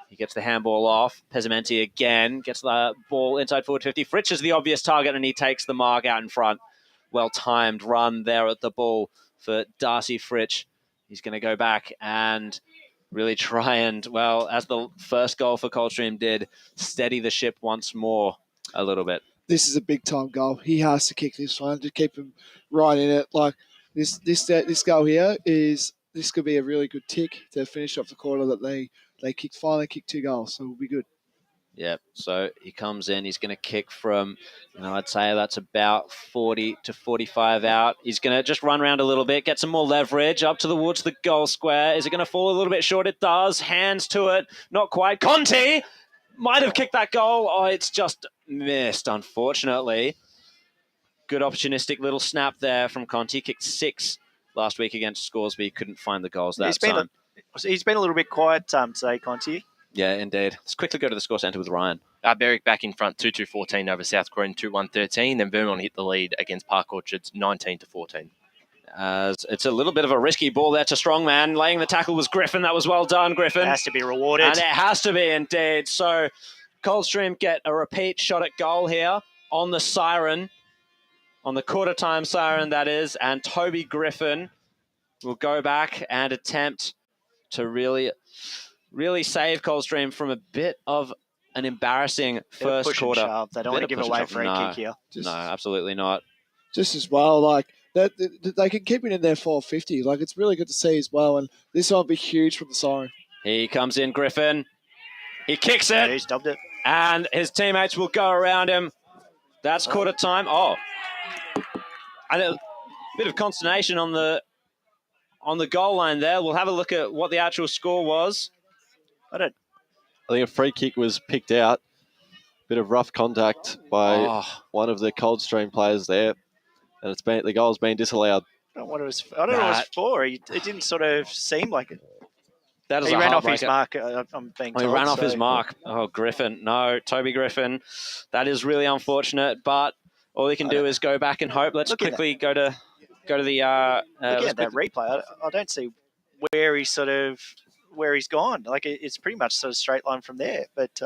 He gets the handball off. Pesamenti again gets the ball inside forward 50. Fritsch is the obvious target, and he takes the mark out in front. Well-timed run there at the ball for Darcy Fritsch. He's going to go back and really try and, well, as the first goal for Coldstream did, steady the ship once more a little bit. This is a big-time goal. He has to kick this one to keep him right in it. Like, This goal here this could be a really good tick to finish off the quarter that they finally kicked 2 goals, so it'll be good. Yep, so he comes in, he's going to kick from, I'd say that's about 40 to 45 out. He's going to just run around a little bit, get some more leverage up towards the goal square. Is it going to fall a little bit short? It does. Hands to it. Not quite. Conti might have kicked that goal. Oh, it's just missed, unfortunately. Good opportunistic little snap there from Conti. Kicked 6 last week against Scoresby. Couldn't find the goals that time. He's been a little bit quiet today, Conti. Yeah, indeed. Let's quickly go to the score centre with Ryan. Berwick back in front, 2-2-14 over South Croydon, 2-1-13. Then Vermont hit the lead against Park Orchards, 19-14. It's a little bit of a risky ball there to Strongman. Laying the tackle was Griffin. That was well done, Griffin. It has to be rewarded. And it has to be, indeed. So Coldstream get a repeat shot at goal here on the siren. On the quarter-time siren, that is. And Toby Griffin will go back and attempt to really save Coldstream from a bit of an embarrassing first quarter. They don't want to give away a free kick here. No, absolutely not. Just as well, like, that they can keep it in there 450. Like, it's really good to see as well, and this will be huge from the siren. He comes in, Griffin. He kicks it. Yeah, he's dubbed it. And his teammates will go around him. That's quarter time. Oh. And a bit of consternation on the goal line there. We'll have a look at what the actual score was. I think a free kick was picked out. Bit of rough contact by one of the Coldstream players there, and the goal's been disallowed. I don't know what it was for. It didn't sort of seem like it. That is he a ran off his heartbreaker. mark. I'm being told. He ran off his mark. Oh, Griffin. No, Toby Griffin. That is really unfortunate, but all he can do is go back and hope. Let's quickly go to the... Look at that replay. I don't see where he's gone. Like, it's pretty much sort of straight line from there. But,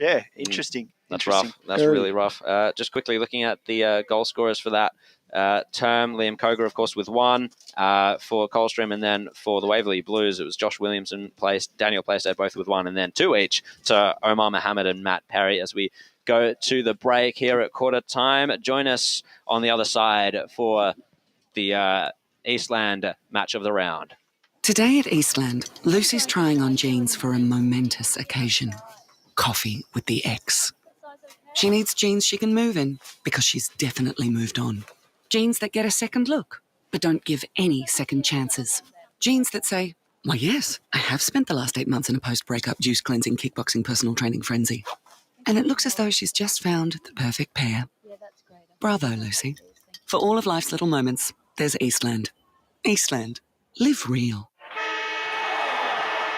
yeah, interesting. That's rough. That's really rough. Just quickly looking at the goal scorers for that term. Liam Cogar, of course, with 1 for Coldstream, and then for the Waverley Blues, it was Josh Williamson placed, Daniel Plaisted, both with 1, and then 2 each to Omar Mohammed and Matt Perry as we go to the break here at quarter time. Join us on the other side for the Eastland match of the round. Today at Eastland, Lucy's trying on jeans for a momentous occasion. Coffee with the ex. She needs jeans she can move in because she's definitely moved on. Jeans that get a second look, but don't give any second chances. Jeans that say, why yes, I have spent the last 8 months in a post-breakup juice-cleansing, kickboxing, personal training frenzy. And it looks as though she's just found the perfect pair. Bravo, Lucy. For all of life's little moments, there's Eastland. Eastland. Live real.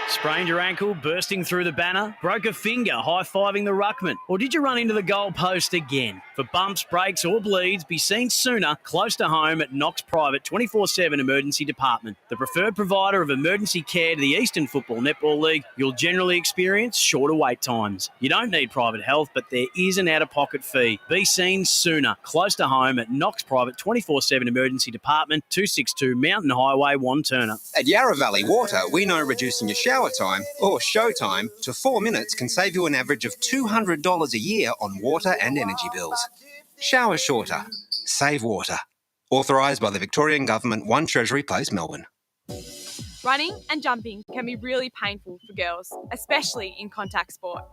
Sprained your ankle, bursting through the banner? Broke a finger, high-fiving the ruckman? Or did you run into the goal post again? For bumps, breaks or bleeds, be seen sooner, close to home at Knox Private 24/7 Emergency Department. The preferred provider of emergency care to the Eastern Football Netball League, you'll generally experience shorter wait times. You don't need private health, but there is an out-of-pocket fee. Be seen sooner, close to home at Knox Private 24/7 Emergency Department, 262 Mountain Highway, Wanturna. At Yarra Valley Water, we know reducing your shower time or show time to 4 minutes can save you an average of $200 a year on water and energy bills. Shower shorter. Save water. Authorised by the Victorian Government, 1 Treasury Place, Melbourne. Running and jumping can be really painful for girls, especially in contact sport.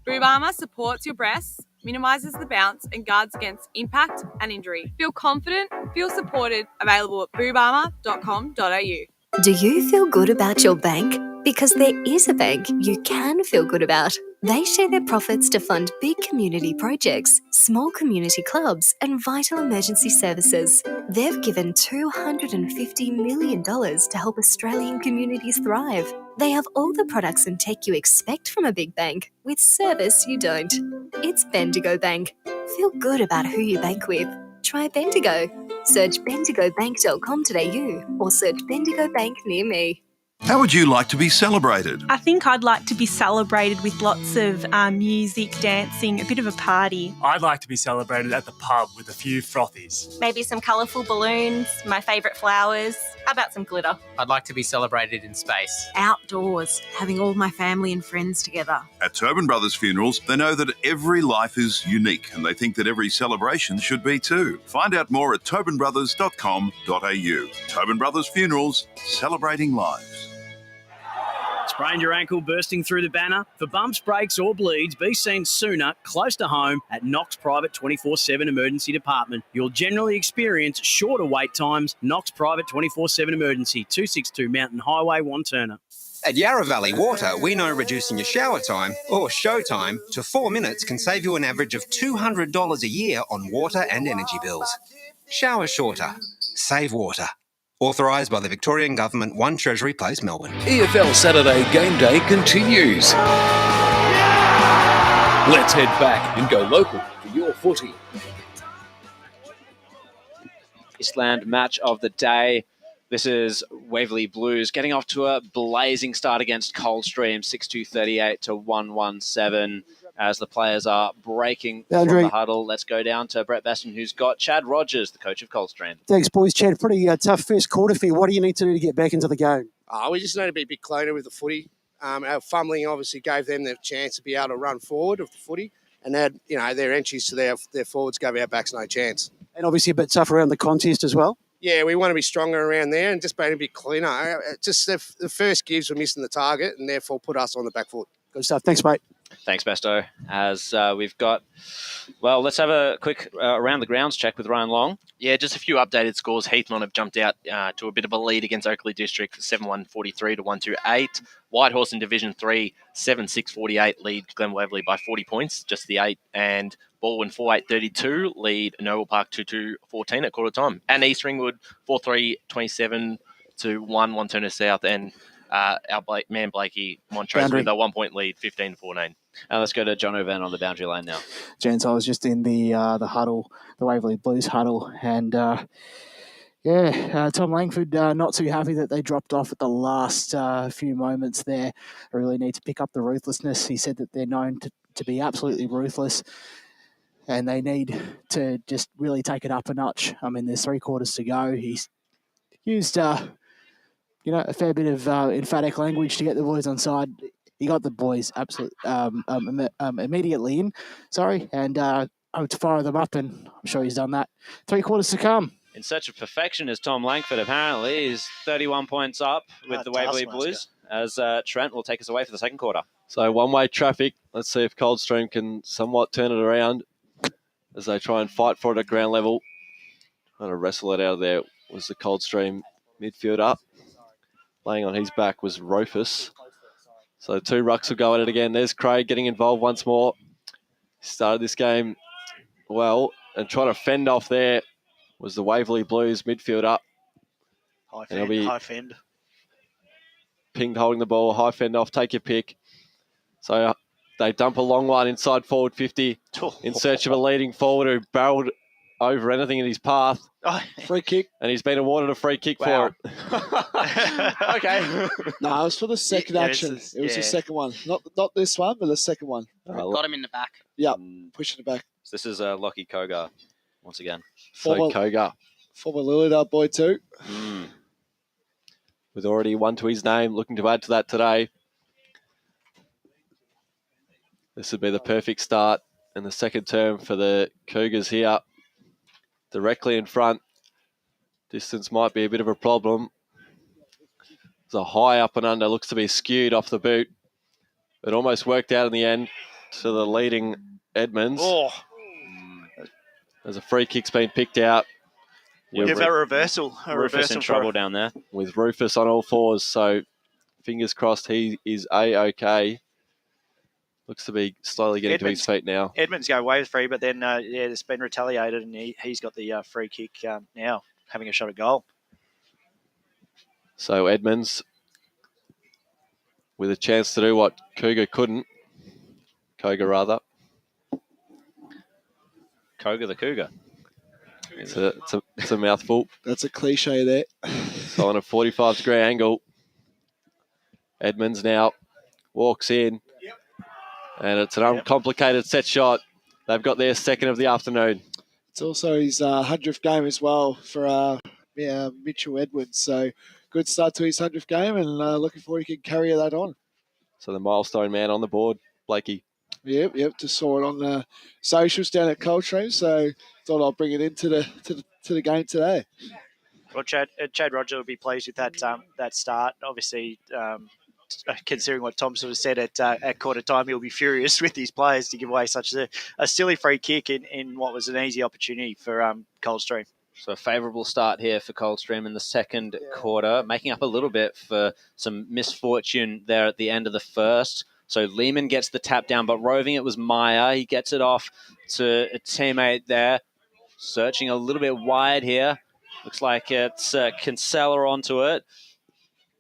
Boob Armour supports your breasts, minimises the bounce and guards against impact and injury. Feel confident, feel supported, available at boobarmour.com.au. Do you feel good about your bank? Because there is a bank you can feel good about. They share their profits to fund big community projects, small community clubs, and vital emergency services. They've given $250 million to help Australian communities thrive. They have all the products and tech you expect from a big bank, with service you don't. It's Bendigo Bank. Feel good about who you bank with. Try Bendigo. Search bendigobank.com.au or search Bendigo Bank near me. How would you like to be celebrated? I think I'd like to be celebrated with lots of music, dancing, a bit of a party. I'd like to be celebrated at the pub with a few frothies. Maybe some colourful balloons, my favourite flowers. How about some glitter? I'd like to be celebrated in space. Outdoors, having all my family and friends together. At Tobin Brothers Funerals, they know that every life is unique and they think that every celebration should be too. Find out more at tobinbrothers.com.au. Tobin Brothers Funerals, celebrating lives. Sprained your ankle, bursting through the banner? For bumps, breaks or bleeds, be seen sooner, close to home at Knox Private 24/7 Emergency Department. You'll generally experience shorter wait times. Knox Private 24/7 Emergency, 262 Mountain Highway, Wanturna. At Yarra Valley Water, we know reducing your shower time or show time to 4 minutes can save you an average of $200 a year on water and energy bills. Shower shorter. Save water. Authorised by the Victorian Government, 1 Treasury Place, Melbourne. EFL Saturday Game Day continues. Let's head back and go local for your footy. Eastland match of the day. This is Waverley Blues getting off to a blazing start against Coldstream, 6-2-38 to 1-1-7. As the players are breaking from the huddle. Let's go down to Brett Beston, who's got Chad Rogers, the coach of Coldstream. Thanks, boys. Chad, pretty tough first quarter for you. What do you need to do to get back into the game? We just need to be a bit cleaner with the footy. Our fumbling obviously gave them the chance to be able to run forward of the footy, and their entries to their forwards gave our backs no chance. And obviously a bit tough around the contest as well. Yeah, we want to be stronger around there and just being a bit cleaner. Just the first gives were missing the target and therefore put us on the back foot. Good stuff. Thanks, mate. Thanks, Besto. As we've got, let's have a quick around the grounds check with Ryan Long. Yeah, just a few updated scores. Heathmont have jumped out to a bit of a lead against Oakley District, 7-1-43 to 1-2-8. Whitehorse in Division 3, 7-6-48 lead Glen Waverley by 40 points, just the 8. And Baldwin 4-8-32 lead Noble Park 2-2-14 at quarter time. And East Ringwood 4-3-27 to 1-1 South. And our man Blakey Montrose with a 1 point lead, 15-14. Let's go to John O'Van on the boundary lane now. Gents, I was just in the huddle, the Waverley Blues huddle, and Tom Langford not too happy that they dropped off at the last few moments there. They really need to pick up the ruthlessness. He said that they're known to be absolutely ruthless, and they need to just really take it up a notch. I mean, there's 3 quarters to go. He's used a fair bit of emphatic language to get the boys on side. He got the boys immediately in, and to fire them up, and I'm sure he's done that. 3 quarters to come. In search of perfection is Tom Langford, apparently. He's 31 points up with the Waverley Blues, as Trent will take us away for the second quarter. So one-way traffic. Let's see if Coldstream can somewhat turn it around as they try and fight for it at ground level. Trying to wrestle it out of there was the Coldstream midfielder. Laying on his back was Rufus. So 2 rucks will go at it again. There's Craig getting involved once more. Started this game well, and trying to fend off there was the Waverley Blues midfielder. High fend. Pinged holding the ball, high fend off, take your pick. So they dump a long one inside forward 50 in search of a leading forward who barreled over anything in his path. Free kick. And he's been awarded a free kick for it. Okay. No, it was for the second action. It was the second one. Not this one, but the second one. Got him in the back. Yeah, pushing it back. So this is Lockie Cogar once again. Cogar. Former Lillard boy too. With already 1 to his name, looking to add to that today. This would be the perfect start in the second term for the Cougars here. Directly in front. Distance might be a bit of a problem. It's a high up and under, looks to be skewed off the boot. It almost worked out in the end to the leading Edmonds. There's a free kick's been picked out. A reversal. Rufus in trouble down there. With Rufus on all fours, so fingers crossed he is A-OK. Looks to be slowly getting to his feet now. Edmonds go wave free, but then it's been retaliated, and he's got the free kick now, having a shot at goal. So Edmonds with a chance to do what Cogar couldn't. Cogar rather. Cogar the Cougar. It's a mouthful. That's a cliche there. So on a 45-degree angle, Edmonds now walks in. And it's an uncomplicated set shot. They've got their second of the afternoon. It's also his 100th game as well for Mitchell Edwards. So good start to his 100th game, and looking forward he can carry that on. So the milestone man on the board, Blakey. Yep. Just saw it on the socials down at Coldstream, so thought I'll bring it into the game today. Well, Chad Roger will be pleased with that start. Obviously, considering what Tom sort of said at quarter time, he'll be furious with his players to give away such a silly free kick in what was an easy opportunity for Coldstream. So a favourable start here for Coldstream in the second quarter, making up a little bit for some misfortune there at the end of the first. So Lehman gets the tap down, but roving it was Meyer. He gets it off to a teammate there, searching a little bit wide here. Looks like it's Kinsella onto it.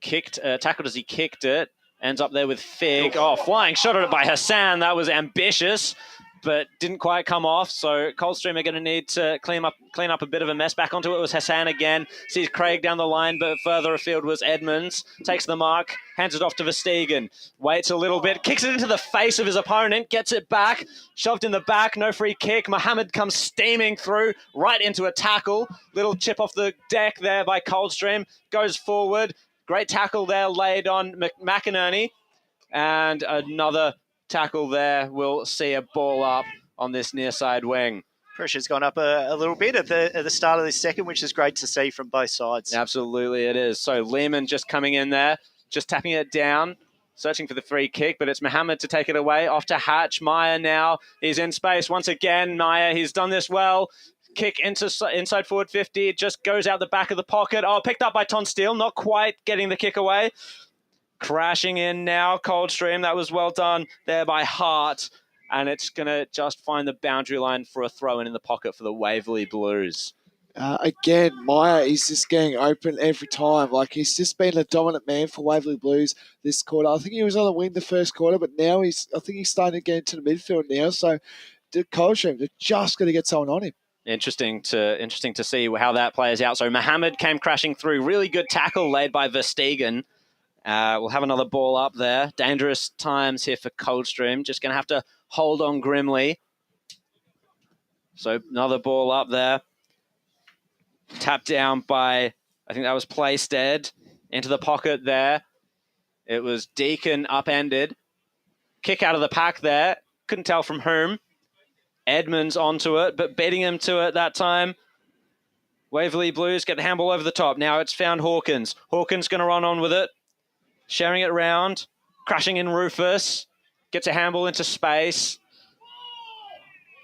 Tackled as he kicked it. Ends up there with Fig. Flying shot at it by Hassan. That was ambitious, but didn't quite come off. So Coldstream are going to need to clean up a bit of a mess. Back onto it was Hassan again. Sees Craig down the line, but further afield was Edmonds. Takes the mark, hands it off to Verstegen. Waits a little bit, kicks it into the face of his opponent, gets it back, shoved in the back, no free kick. Mohammed comes steaming through, right into a tackle. Little chip off the deck there by Coldstream. Goes forward. Great tackle there laid on McInerney. And another tackle there. We'll see a ball up on this near side wing. Pressure's gone up a little bit at the start of this second, which is great to see from both sides. Absolutely it is. So Lehman just coming in there, just tapping it down, searching for the free kick, but it's Mohammed to take it away. Off to Hatch. Meyer now. He's in space once again. Meyer, he's done this well. Kick inside forward 50. It just goes out the back of the pocket. Picked up by Ton Steele. Not quite getting the kick away. Crashing in now, Coldstream. That was well done there by Hart. And it's going to just find the boundary line for a throw-in in the pocket for the Waverley Blues. Again, Meyer is just getting open every time. Like, he's just been a dominant man for Waverley Blues this quarter. I think he was on the wing the first quarter, but now I think he's starting to get into the midfield now. So the Coldstream, they're just going to get someone on him. Interesting to see how that plays out. So Mohammed came crashing through. Really good tackle laid by Verstegen. We'll have another ball up there. Dangerous times here for Coldstream. Just going to have to hold on grimly. So another ball up there. Tapped down by, I think that was Playstead. Into the pocket there. It was Deacon upended. Kick out of the pack there. Couldn't tell from whom. Edmonds onto it, but beating him to it that time. Waverley Blues get the handball over the top. Now it's found Hawkins. Hawkins going to run on with it. Sharing it round. Crashing in Rufus. Gets a handball into space.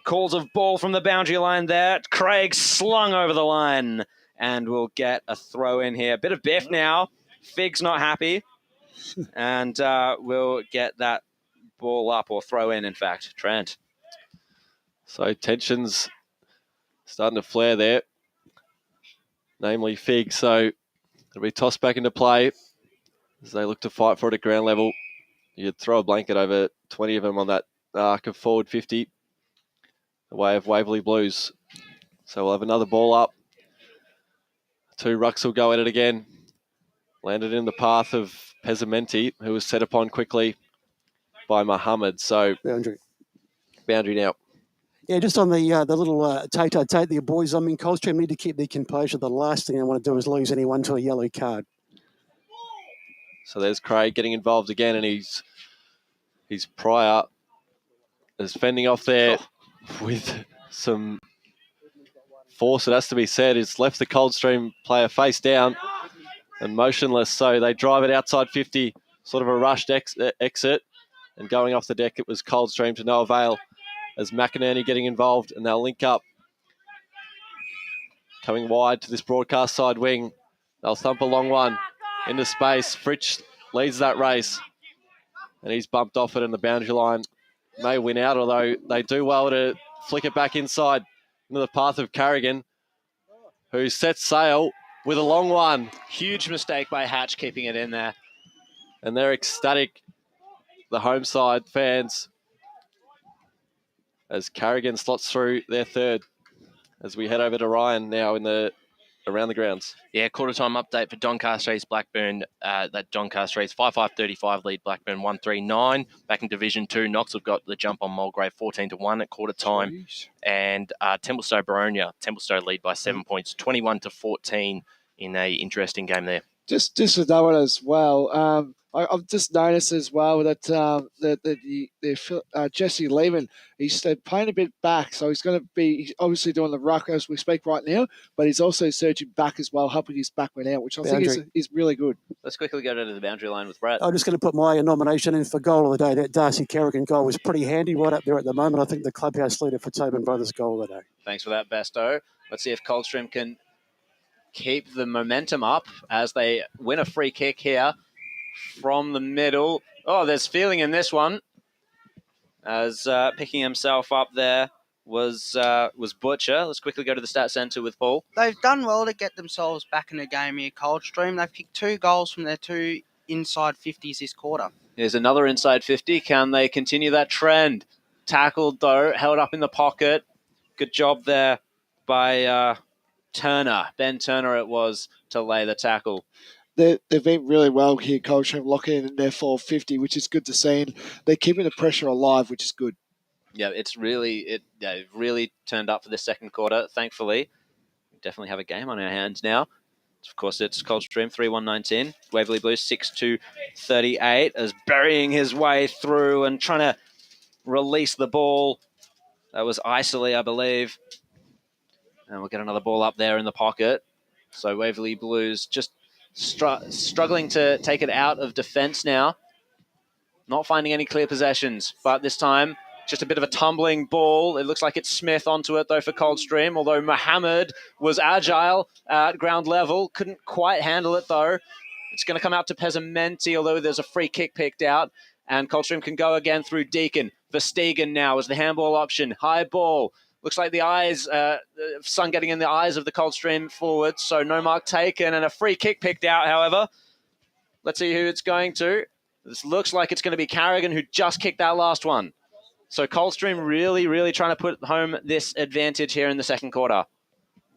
calls of ball from the boundary line there. Craig slung over the line and will get a throw in here. Bit of biff now. Fig's not happy. And we'll get that ball up, or throw in fact. Trent. So tensions starting to flare there, namely Fig. So it'll be tossed back into play as they look to fight for it at ground level. You'd throw a blanket over 20 of them on that arc of forward 50, the way of Waverley Blues. So we'll have another ball up. 2 rucks will go at it again. Landed in the path of Pesamenti, who was set upon quickly by Muhammad. So boundary now. Yeah, just on the little tete-a-tete, the boys, Coldstream need to keep their composure. The last thing they want to do is lose anyone to a yellow card. So there's Craig getting involved again, and his prior is fending off there with some force, it has to be said. It's left the Coldstream player face down and motionless, so they drive it outside 50, sort of a rushed exit, and going off the deck it was Coldstream to no avail as McInerney getting involved, and they'll link up. Coming wide to this broadcast side wing. They'll thump a long one into space. Fritsch leads that race, and he's bumped off it, and the boundary line may win out, although they do well to flick it back inside into the path of Carrigan, who sets sail with a long one. Huge mistake by Hatch keeping it in there. And they're ecstatic, the home side fans, as Carrigan slots through their third. As we head over to Ryan now around the grounds. Yeah, quarter time update for Doncaster East Blackburn. That Doncaster East 5-5-35 lead Blackburn 1-3-9. Back in Division 2, Knox have got the jump on Mulgrave 14-1 at quarter time. And Templestowe Baronia, Templestowe lead by 7 points, 21-14 in a interesting game there. Just another one as well. I've just noticed as well that Jesse Lehman, he's playing a bit back, so he's going to be obviously doing the ruck as we speak right now, but he's also surging back as well, helping his backman out, which I think is really good. Let's quickly go to the boundary line with Brett. I'm just going to put my nomination in for goal of the day. That Darcy Kerrigan goal was pretty handy right up there at the moment. I think the clubhouse leader for Tobin Brothers goal of the day. Thanks for that, Besto. Let's see if Coldstream can keep the momentum up as they win a free kick here from the middle. Oh, there's feeling in this one, as picking himself up there was Butcher. Let's quickly go to the stat centre with Paul. They've done well to get themselves back in the game here, Coldstream. They've kicked 2 goals from their 2 inside 50s this quarter. Here's another inside 50. Can they continue that trend? Tackled, though, held up in the pocket. Good job there by Turner. Ben Turner it was to lay the tackle. They've been really well here, Coldstream, locking in their 450, which is good to see. And they're keeping the pressure alive, which is good. Yeah, it really turned up for this second quarter, thankfully. We definitely have a game on our hands now. Of course, it's Coldstream 3-1-19. Waverley Blues 6-2-38 as burying his way through and trying to release the ball. That was Isley, I believe. And we'll get another ball up there in the pocket. So Waverley Blues just struggling to take it out of defence now. Not finding any clear possessions, but this time just a bit of a tumbling ball. It looks like it's Smith onto it, though, for Coldstream, although Mohammed was agile at ground level. Couldn't quite handle it, though. It's going to come out to Pesamenti, although there's a free kick picked out. And Coldstream can go again through Deacon. Verstegen now is the handball option. High ball. Looks like the eyes, sun getting in the eyes of the Coldstream forwards, so no mark taken, and a free kick picked out, however. Let's see who it's going to. This looks like it's going to be Carrigan, who just kicked that last one. So Coldstream really, really trying to put home this advantage here in the second quarter.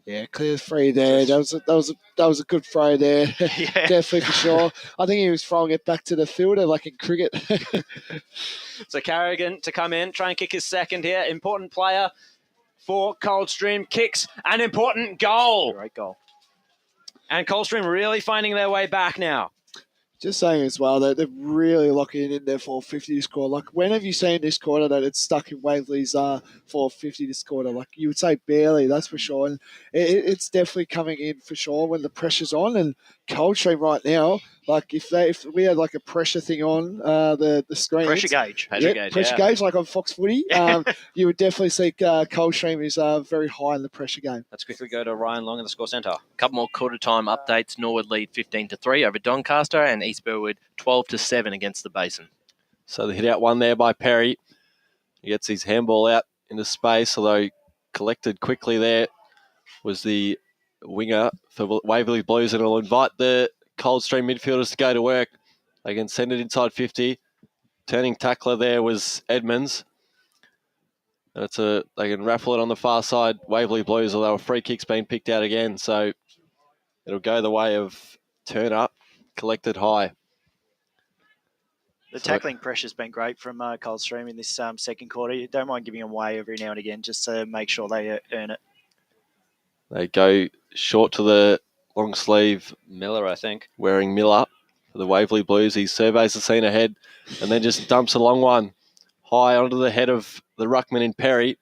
Yeah, clear free there. That was a good throw there. Yeah. Definitely for sure. I think he was throwing it back to the fielder like in cricket. So Carrigan to come in, try and kick his second here. Important player for Coldstream, kicks an important goal. Great goal. And Coldstream really finding their way back now. Just saying as well that they're really locking in their 450 score. Like, when have you seen this quarter that it's stuck in Waverley's 450 this quarter? Like, you would say barely, that's for sure. And it's definitely coming in for sure when the pressure's on. And Coldstream right now, Like if we had like a pressure thing on the screen, Pressure gauge. Pressure gauge, like on Fox Footy, you would definitely see Coldstream is very high in the pressure game. Let's quickly go to Ryan Long in the score centre. A couple more quarter-time updates. Norwood lead 15-3 over Doncaster, and East Burwood 12-7 against the Basin. So the hit out one there by Perry. He gets his handball out into space, although collected quickly there was the winger for Waverley Blues, and it'll invite the Coldstream midfielders to go to work. They can send it inside 50. Turning tackler there was Edmonds. And they can raffle it on the far side, Waverley Blues, although a free kick's been picked out again. So it'll go the way of Turner, collected high. The tackling pressure's been great from Coldstream in this second quarter. You don't mind giving them away every now and again just to make sure they earn it. They go short to the long sleeve. Miller, I think. Wearing Miller for the Waverley Blues. He surveys the scene ahead and then just dumps a long one high onto the head of the ruckman in Perry.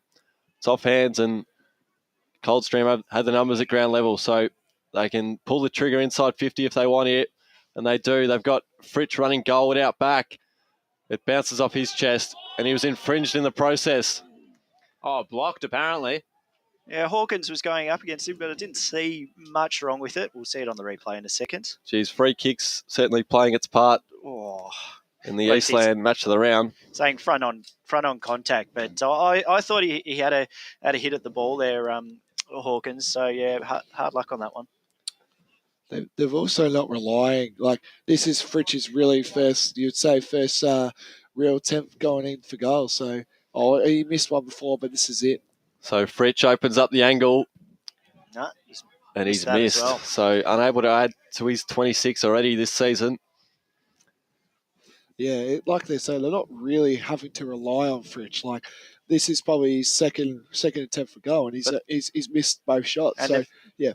It's off hands, and Coldstream have had the numbers at ground level, so they can pull the trigger inside 50 if they want it, and they do. They've got Fritsch running goal out back. It bounces off his chest, and he was infringed in the process. Oh, blocked apparently. Yeah, Hawkins was going up against him, but I didn't see much wrong with it. We'll see it on the replay in a second. Geez, free kicks certainly playing its part in the Eastland match of the round. Saying front on contact, but I thought he had a hit at the ball there, Hawkins. So yeah, hard luck on that one. They've also not relying, like, this is Fritsch's really first real attempt going in for goal. So, he missed one before, but this is it. So Fritsch opens up the angle. No, and he's missed. Well. So unable to add to his 26 already this season. Yeah, like they say, they're not really having to rely on Fritsch. Like, this is probably his second attempt for goal, and he's missed both shots. So, yeah.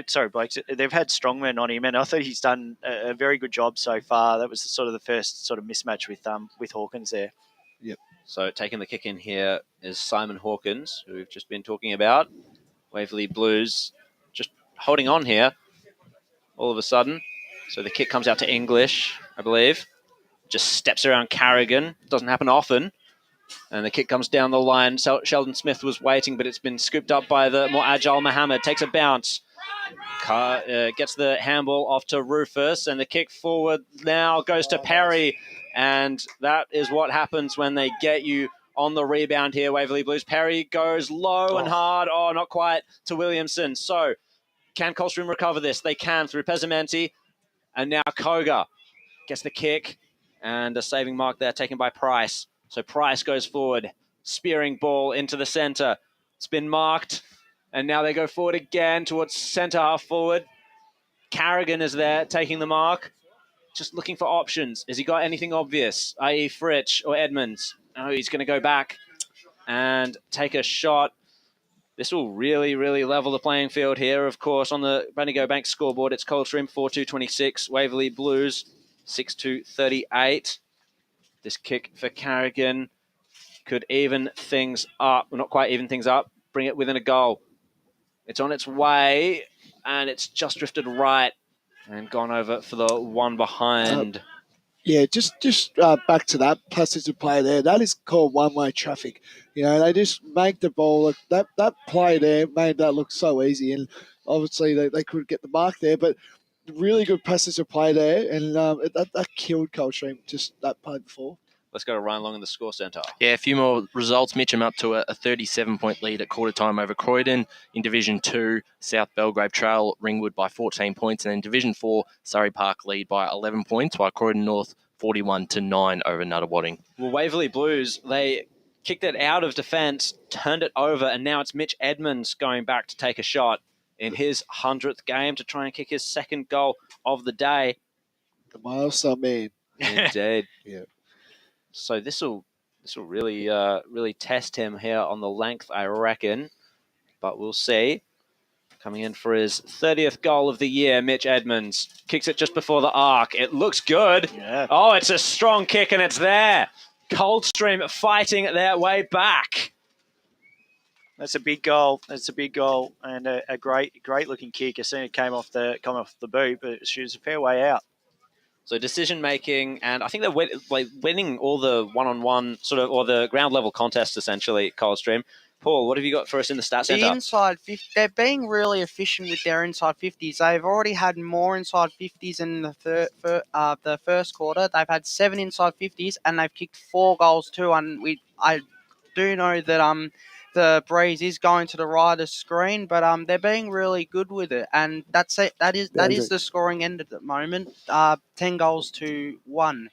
Sorry, Blake. They've had strongmen on him, and I thought he's done a very good job so far. That was sort of the first sort of mismatch with Hawkins there. Yep. So taking the kick in here is Simon Hawkins, who we've just been talking about. Waverley Blues just holding on here all of a sudden. So the kick comes out to English, I believe. Just steps around Carrigan. Doesn't happen often. And the kick comes down the line. Sheldon Smith was waiting, but it's been scooped up by the more agile Mohammed. Takes a bounce. Gets the handball off to Rufus, and the kick forward now goes to Perry. And that is what happens when they get you on the rebound here, Waverley Blues. Perry goes low and hard. Oh, not quite to Williamson. So can Coldstream recover this? They can through Pesamanti. And now Koga gets the kick. And a saving mark there taken by Price. So Price goes forward, spearing ball into the centre. It's been marked. And now they go forward again towards centre half forward. Carrigan is there taking the mark. Just looking for options. Has he got anything obvious, i.e. Fritsch or Edmonds? No, he's going to go back and take a shot. This will really, really level the playing field here. Of course, on the Bendigo Bank scoreboard, it's Coldstream 4-2-26. Waverley Blues 6-2-38. This kick for Carrigan could even things up. Well, not quite even things up. Bring it within a goal. It's on its way, and it's just drifted right and gone over for the one behind. Yeah, just back to that passage of play there. That is called one-way traffic. You know, they just make the ball look, that play there made that look so easy, and obviously they could get the mark there, but really good passage of play there, and that killed Coldstream, just that play before. Let's go to Ryan Long in the score centre. Yeah, a few more results. Mitcham up to a 37-point lead at quarter time over Croydon. In Division 2, South Belgrave trail Ringwood by 14 points. And in Division 4, Surrey Park lead by 11 points, while Croydon North 41-9 over Nuttawading. Well, Waverley Blues, they kicked it out of defence, turned it over, and now it's Mitch Edmonds going back to take a shot in his 100th game to try and kick his second goal of the day. The milestone man. Indeed. Yeah. So this will really really test him here on the length, I reckon. But we'll see. Coming in for his 30th goal of the year, Mitch Edmonds kicks it just before the arc. It looks good. Yeah. Oh, it's a strong kick and it's there. Coldstream fighting their way back. That's a big goal. That's a big goal and a great looking kick. I seen it came off the boot, but she was a fair way out. So decision making, and I think they're winning all the one-on-one or the ground level contests essentially. Coldstream. Paul, what have you got for us in the stat The centre? inside 50, they're being really efficient with their inside 50s. They've already had more inside 50s in the first quarter. They've had 7 inside 50s, and they've kicked 4 goals too. And I do know that the breeze is going to the rider's screen, but they're being really good with it, and that's it. That is the scoring end at the moment. 10 goals to 1.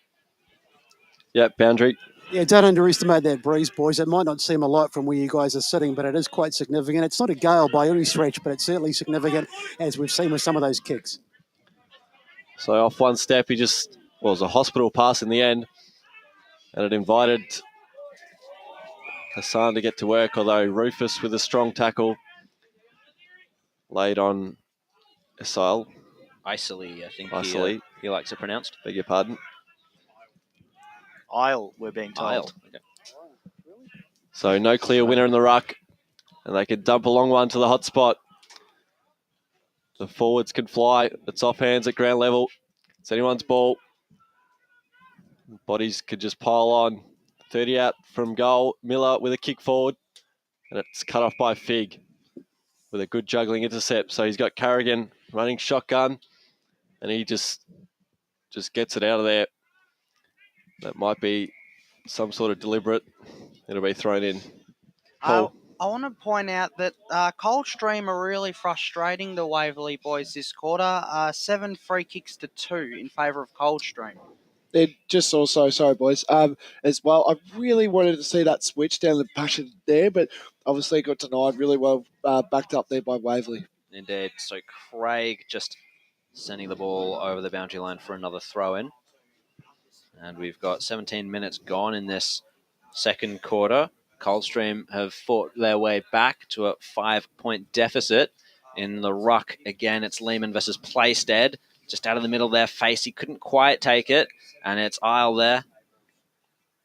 Yep, boundary. Yeah, don't underestimate that breeze, boys. It might not seem a lot from where you guys are sitting, but it is quite significant. It's not a gale by any stretch, but it's certainly significant, as we've seen with some of those kicks. So off one step, it was a hospital pass in the end, and it invited Hassan to get to work, although Rufus with a strong tackle laid on Isil. Isili, I think he likes to pronounce. Beg your pardon. Isle, we're being told. Isle. Okay. So no clear winner in the ruck, and they can dump a long one to the hot spot. The forwards can fly. It's off hands at ground level. It's anyone's ball. Bodies could just pile on. 30 out from goal. Miller with a kick forward, and it's cut off by Fig with a good juggling intercept. So he's got Carrigan running shotgun, and he just gets it out of there. That might be some sort of deliberate. It'll be thrown in. Paul. I want to point out that Coldstream are really frustrating the Waverley boys this quarter. 7 free kicks to 2 in favour of Coldstream. They're just also, sorry boys, as well, I really wanted to see that switch down the passion there, but obviously got denied really well, backed up there by Waverley. Indeed. So Craig just sending the ball over the boundary line for another throw-in. And we've got 17 minutes gone in this second quarter. Coldstream have fought their way back to a 5-point deficit. In the ruck, again, it's Lehman versus Playstead. Just out of the middle there, Facey couldn't quite take it. And it's Isle there.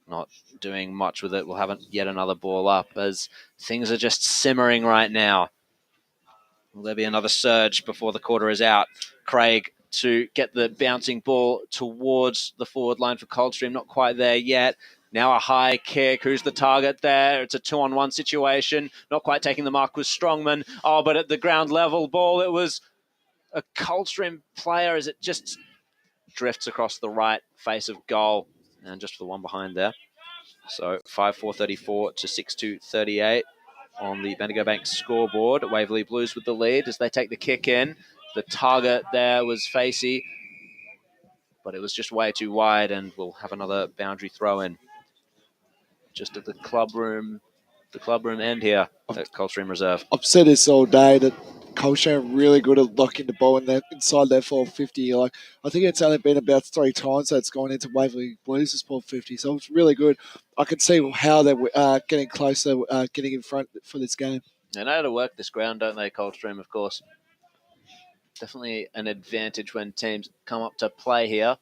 Not doing much with it. We'll have yet another ball up as things are just simmering right now. Will there be another surge before the quarter is out? Craig to get the bouncing ball towards the forward line for Coldstream. Not quite there yet. Now a high kick. Who's the target there? It's a 2-on-1 situation. Not quite taking the mark was Strongman. Oh, but at the ground level ball, it was a Coldstream player as it just drifts across the right face of goal. And just for the one behind there. So 5-4-34 to 6-2-38 on the Bendigo Bank scoreboard. Waverley Blues with the lead as they take the kick in. The target there was Facey, but it was just way too wide, and we'll have another boundary throw in. Just at the club room end here at Coldstream Reserve. I've said this all day that Coldstream are really good at locking the ball inside their 450. I think it's only been about 3 times that it's gone into Waverley Blues' 450, so it's really good. I can see how they're getting closer, getting in front for this game. They know how to work this ground, don't they, Coldstream, of course. Definitely an advantage when teams come up to play here.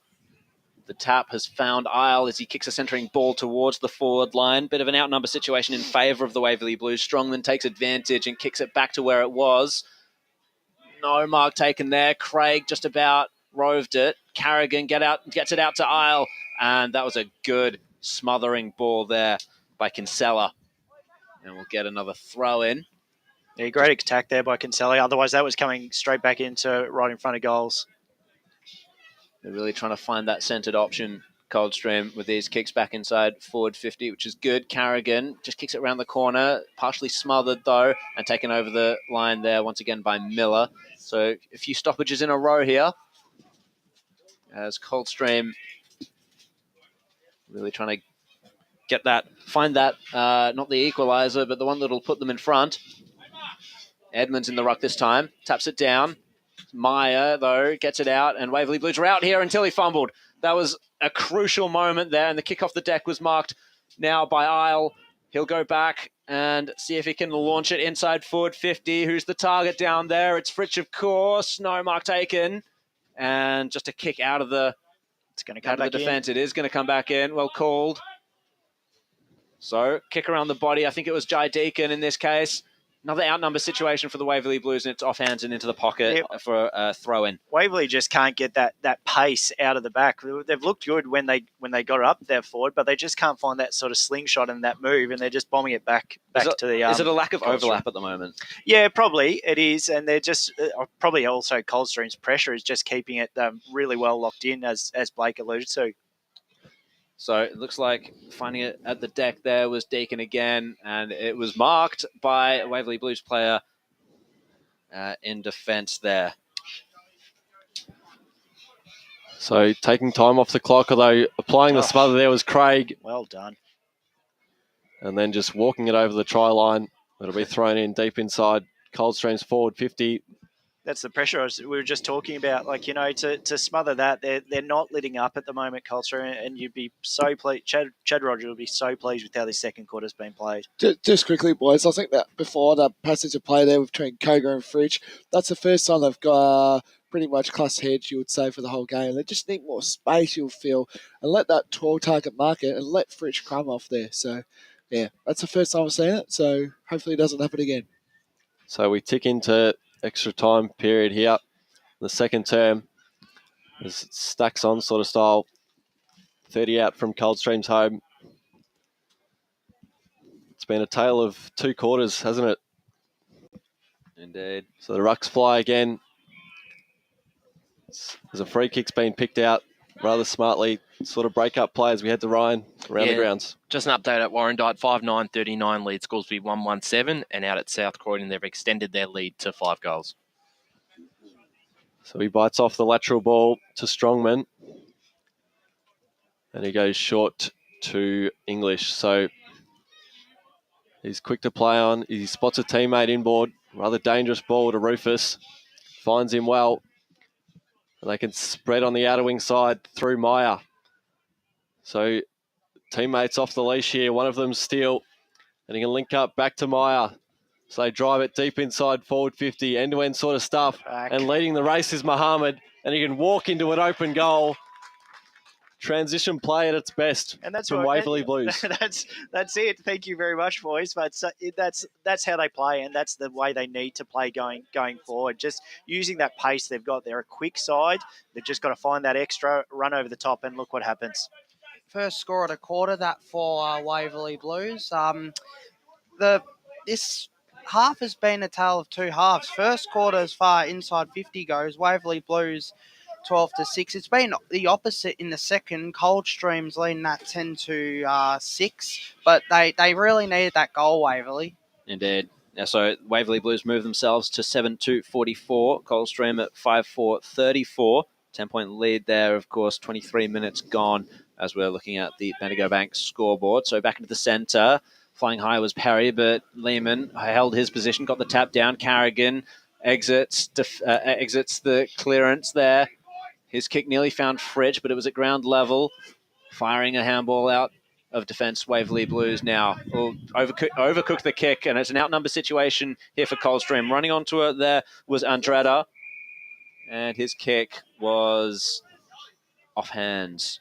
The tap has found Isle as he kicks a centering ball towards the forward line. Bit of an outnumber situation in favour of the Waverley Blues. Strongman takes advantage and kicks it back to where it was. No mark taken there. Craig just about roved it. Carrigan gets it out to Isle. And that was a good smothering ball there by Kinsella. And we'll get another throw in. Yeah, great attack there by Kinsella. Otherwise, that was coming straight back into right in front of goals. They're really trying to find that centred option, Coldstream, with these kicks back inside forward 50, which is good. Carrigan just kicks it around the corner, partially smothered though, and taken over the line there once again by Miller. So a few stoppages in a row here as Coldstream really trying to get that, find that, not the equaliser, but the one that'll put them in front. Edmonds in the ruck this time, taps it down. Meyer, though, gets it out, and Waverley Blues are out here until he fumbled. That was a crucial moment there, and the kick off the deck was marked now by Isle. He'll go back and see if he can launch it inside forward 50. Who's the target down there? It's Fritsch, of course. No mark taken. And just a kick out of the, defence. It is going to come back in. Well called. So, kick around the body. I think it was Jai Deacon in this case. Another outnumber situation for the Waverley Blues, and it's off hands and into the pocket for a throw-in. Waverley just can't get that pace out of the back. They've looked good when they got it up there forward, but they just can't find that sort of slingshot and that move, and they're just bombing it back to the. Is it a lack of overlap at the moment? Yeah, probably it is, and they're just probably also Coldstream's pressure is just keeping it really well locked in, as Blake alluded to. So it looks like finding it at the deck there was Deacon again, and it was marked by a Waverley Blues player in defence there. So taking time off the clock, although applying the smother there was Craig. Well done. And then just walking it over the try line. It'll be thrown in deep inside Coldstream's forward 50. That's the pressure we were just talking about. Like, to smother that, they're not letting up at the moment, Coldstream, and you'd be so pleased. Chad Roger would be so pleased with how this second quarter's been played. Just quickly, boys, I think that before that passage of play there between Cogar and Fridge, that's the first time they've got pretty much class hedge, you would say, for the whole game. They just need more space, you'll feel, and let that 12-target market and let Fridge crumb off there. So, yeah, that's the first time I've seen it, so hopefully it doesn't happen again. So we tick into extra time period here. The second term is stacks on sort of style. 30 out from Coldstream's home. It's been a tale of 2 quarters, hasn't it? Indeed. So the rucks fly again. There's a free kick's been picked out rather smartly. Sort of break-up play as we head to Ryan around the grounds. Just an update at Warrandyte, 5-9-39 lead Scoresby 1-1-7, and out at South Croydon they've extended their lead to 5 goals. So he bites off the lateral ball to Strongman. And he goes short to English. So he's quick to play on. He spots a teammate inboard. Rather dangerous ball to Rufus. Finds him well. And they can spread on the outer wing side through Meyer. So teammates off the leash here. One of them Steele. And he can link up back to Meyer. So they drive it deep inside forward 50. End-to-end sort of stuff. And leading the race is Mohammed. And he can walk into an open goal. Transition play at its best from Waverley Blues. That's it. Thank you very much, boys. But that's how they play, and that's the way they need to play going forward. Just using that pace they've got. They're a quick side. They've just got to find that extra, run over the top, and look what happens. First score at a quarter, that for Waverley Blues. This half has been a tale of 2 halves. First quarter, as far inside 50 goes, Waverley Blues 12-6. It's been the opposite in the second. Coldstream's leading that 10-6, but they really needed that goal, Waverley. Indeed. Yeah, so Waverley Blues move themselves to 7-2-44. Coldstream at 5-4-34. 10-point lead there, of course. 23 minutes gone as we're looking at the Bendigo Bank scoreboard. So back into the centre. Flying high was Perry, but Lehman held his position, got the tap down. Carrigan exits the clearance there. His kick nearly found Fridge, but it was at ground level. Firing a handball out of defence, Waverley Blues now. Overcooked the kick, and it's an outnumber situation here for Coldstream. Running onto it there was Andrada, and his kick was off hands.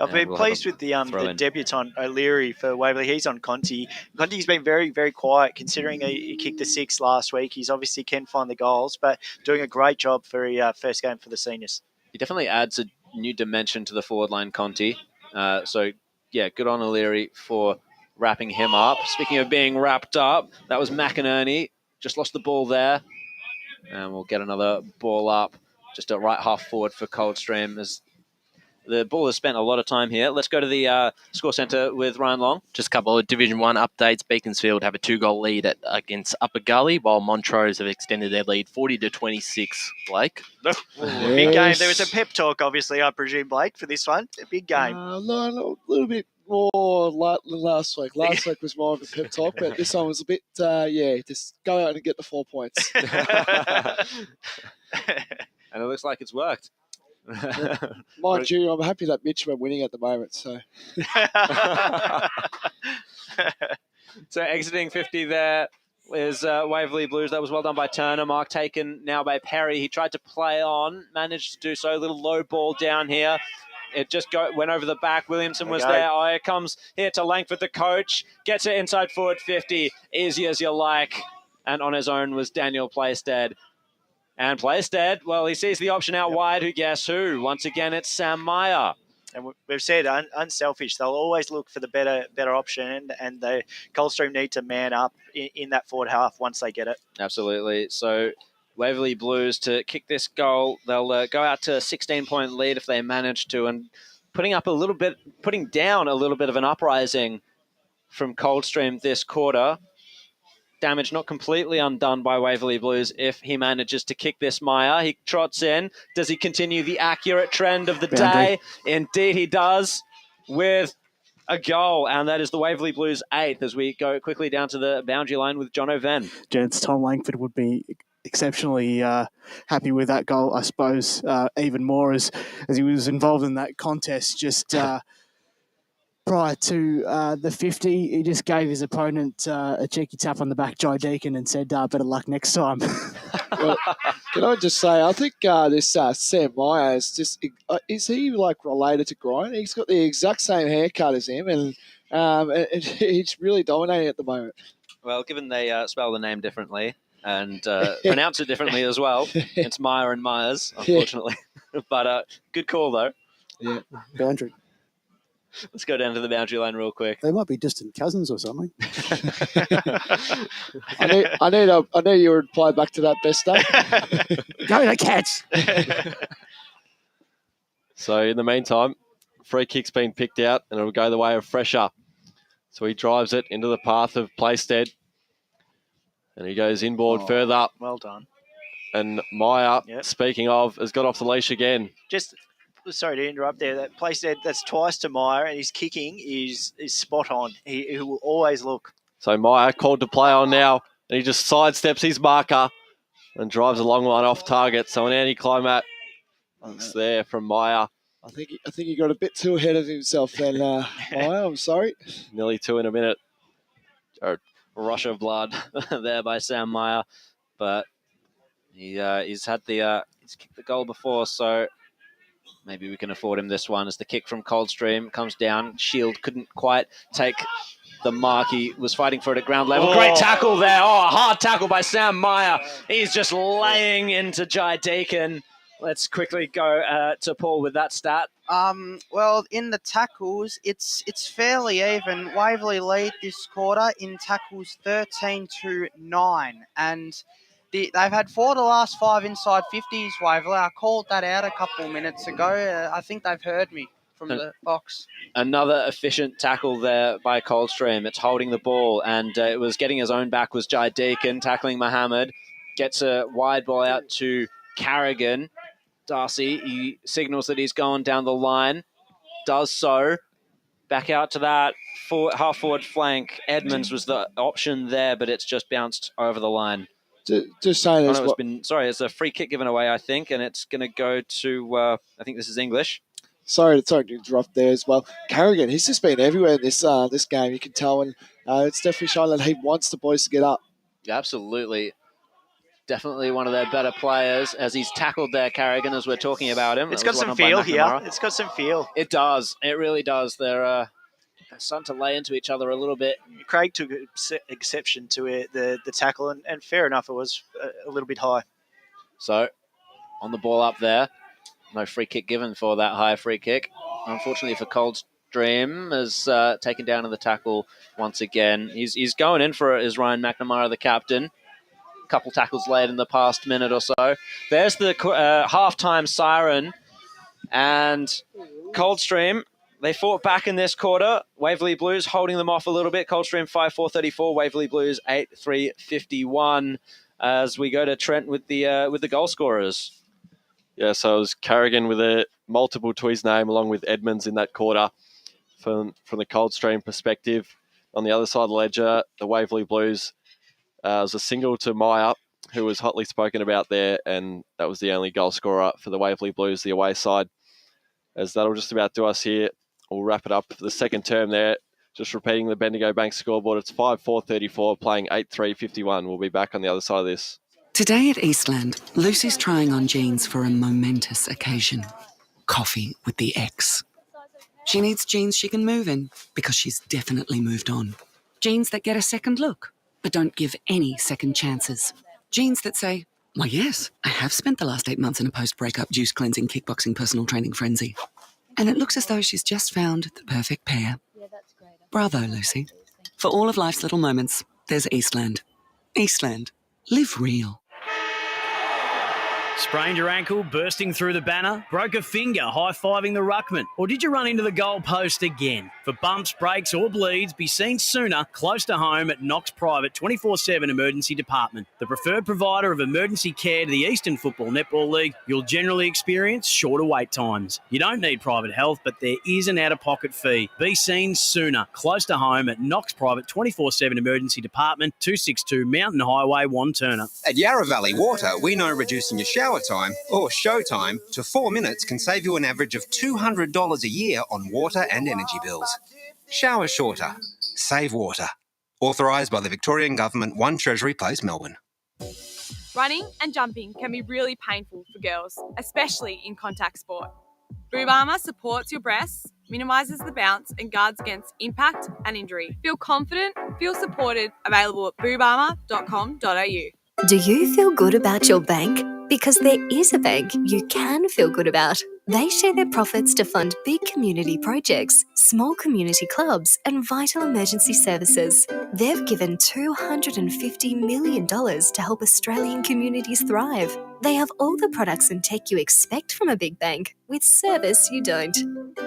I've been pleased with the debutant O'Leary for Waverley. He's on Conti. Conti's been very, very quiet considering he kicked the 6 last week. He's obviously can find the goals, but doing a great job for his first game for the seniors. He definitely adds a new dimension to the forward line, Conti. So, yeah, good on O'Leary for wrapping him up. Speaking of being wrapped up, that was McInerney. Just lost the ball there. And we'll get another ball up just at right half forward for Coldstream as the ball has spent a lot of time here. Let's go to the score centre with Ryan Long. Just a couple of Division 1 updates. Beaconsfield have a 2-goal lead against Upper Gully, while Montrose have extended their lead 40-26. Blake? Big game. There was a pep talk, obviously, I presume, Blake, for this one. A big game. No, a little bit more light than last week. Last week was more of a pep talk, but this one was a bit, just go out and get the 4 points. And it looks like it's worked. Mind you, I'm happy that Mitcham are winning at the moment. So exiting 50 there is Waverley Blues. That was well done by Turner. Mark taken now by Perry. He tried to play on, managed to do so. A little low ball down here. It just went over the back. Williamson was Okay. there. Oh, it comes here to Langford, the coach. Gets it inside forward 50. Easy as you like. And on his own was Daniel Playstead. And Playstead, well, he sees the option out wide. Who guess who? Once again, it's Sam Meyer. And we've said unselfish. They'll always look for the better option, and the Coldstream need to man up in that forward half once they get it. Absolutely. So Waverley Blues to kick this goal. They'll go out to a 16-point lead if they manage to, and putting down a little bit of an uprising from Coldstream this quarter. Damage not completely undone by Waverley Blues if he manages to kick this Meyer. He trots in. Does he continue the accurate trend of the day? Indeed he does, with a goal, and that is the Waverley Blues 8th as we go quickly down to the boundary line with John O'Ven. Gents, Tom Langford would be exceptionally happy with that goal, I suppose, even more as he was involved in that contest just prior to the 50. He just gave his opponent a cheeky tap on the back, Jai Deacon, and said, better luck next time. Well, can I just say, I think this Sam Meyer is just, is he like related to Grind? He's got the exact same haircut as him, and he's really dominating at the moment. Well, given they spell the name differently and pronounce it differently as well, it's Meyer and Myers, unfortunately. But good call, though. Yeah. Boundary. Let's go down to the boundary line real quick. They might be distant cousins or something. I know you would reply back to that, best day. Go the Cats! So in the meantime, free kick's been picked out and it'll go the way of Fresher. So he drives it into the path of Playstead. And he goes inboard further. Well done. And Meyer, speaking of, has got off the leash again. Sorry to interrupt there. That Playstead, that's twice to Meyer, and his kicking is spot on. He will always look. So Meyer called to play on now, and he just sidesteps his marker and drives a long one off target. So an anticlimax there from Meyer. I think he got a bit too ahead of himself then, Meyer. I'm sorry. Nearly 2 in a minute. A rush of blood there by Sam Meyer, but he's had he's kicked the goal before, so maybe we can afford him this one as the kick from Coldstream comes down. Shield couldn't quite take the mark. He was fighting for it at ground level. Great tackle there. A hard tackle by Sam Meyer. He's just laying into Jai Deacon. Let's quickly go to Paul with that stat. Well, in the tackles, it's fairly even. Waverley lead this quarter in tackles 13-9, and they've had 4 of the last 5 inside 50s, Waverley. I called that out a couple minutes ago. I think they've heard me from the box. Another efficient tackle there by Coldstream. It's holding the ball, and it was getting his own back was Jai Deacon, tackling Mohammed. Gets a wide ball out to Carrigan. Darcy, he signals that he's going down the line. Does so. Back out to that half-forward flank. Edmonds was the option there, but it's just bounced over the line. Just saying as well. It's a free kick given away, I think, and it's going to go to, I think this is English. Sorry to interrupt there as well. Carrigan, he's just been everywhere in this game, you can tell, and it's definitely showing that he wants the boys to get up. Absolutely. Definitely one of their better players as he's tackled there, Carrigan, as we're talking about him. It's got some feel here. It's got some feel. It does. It really does. They're starting to lay into each other a little bit. Craig took exception to the tackle, and fair enough, it was a little bit high. So, on the ball up there. No free kick given for that high free kick. Unfortunately for Coldstream, has taken down in the tackle once again. He's going in for it, is Ryan McNamara, the captain. A couple tackles late in the past minute or so. There's the halftime siren. And Coldstream, they fought back in this quarter. Waverley Blues holding them off a little bit. Coldstream 5-4-34. Waverley Blues 8-3-51. As we go to Trent with the goal scorers. Yeah, so it was Carrigan with a multiple to his name along with Edmonds in that quarter from the Coldstream perspective. On the other side of the ledger, the Waverley Blues was a single to Meyer, who was hotly spoken about there, and that was the only goal scorer for the Waverley Blues, the away side. As that'll just about do us here. We'll wrap it up for the second term there. Just repeating the Bendigo Bank scoreboard, it's 5-4-34, playing 8-3-51. We'll be back on the other side of this. Today at Eastland, Lucy's trying on jeans for a momentous occasion. coffee with the ex. She needs jeans she can move in because she's definitely moved on. Jeans that get a second look, but don't give any second chances. Jeans that say, "Why, yes, I have spent the last 8 months in a post-breakup juice-cleansing, kickboxing, personal training frenzy." And it looks as though she's just found the perfect pair. Bravo, Lucy. For all of life's little moments, there's Eastland. Eastland. Live real. Sprained your ankle, bursting through the banner? Broke a finger, high-fiving the ruckman? Or did you run into the goal post again? For bumps, breaks or bleeds, be seen sooner, close to home at Knox Private 24/7 Emergency Department. The preferred provider of emergency care to the Eastern Football Netball League, you'll generally experience shorter wait times. You don't need private health, but there is an out-of-pocket fee. Be seen sooner, close to home at Knox Private 24/7 Emergency Department, 262 Mountain Highway, Wanturna. At Yarra Valley Water, we know reducing your shower time or show time to 4 minutes can save you an average of $200 a year on water and energy bills. Shower shorter. Save water. Authorised by the Victorian Government, 1 Treasury Place, Melbourne. Running and jumping can be really painful for girls, especially in contact sport. Boob Armour supports your breasts, minimises the bounce and guards against impact and injury. Feel confident, feel supported, available at boobarmour.com.au. Do you feel good about your bank? Because there is a bank you can feel good about. They share their profits to fund big community projects, small community clubs, and vital emergency services. They've given $250 million to help Australian communities thrive. They have all the products and tech you expect from a big bank, with service you don't.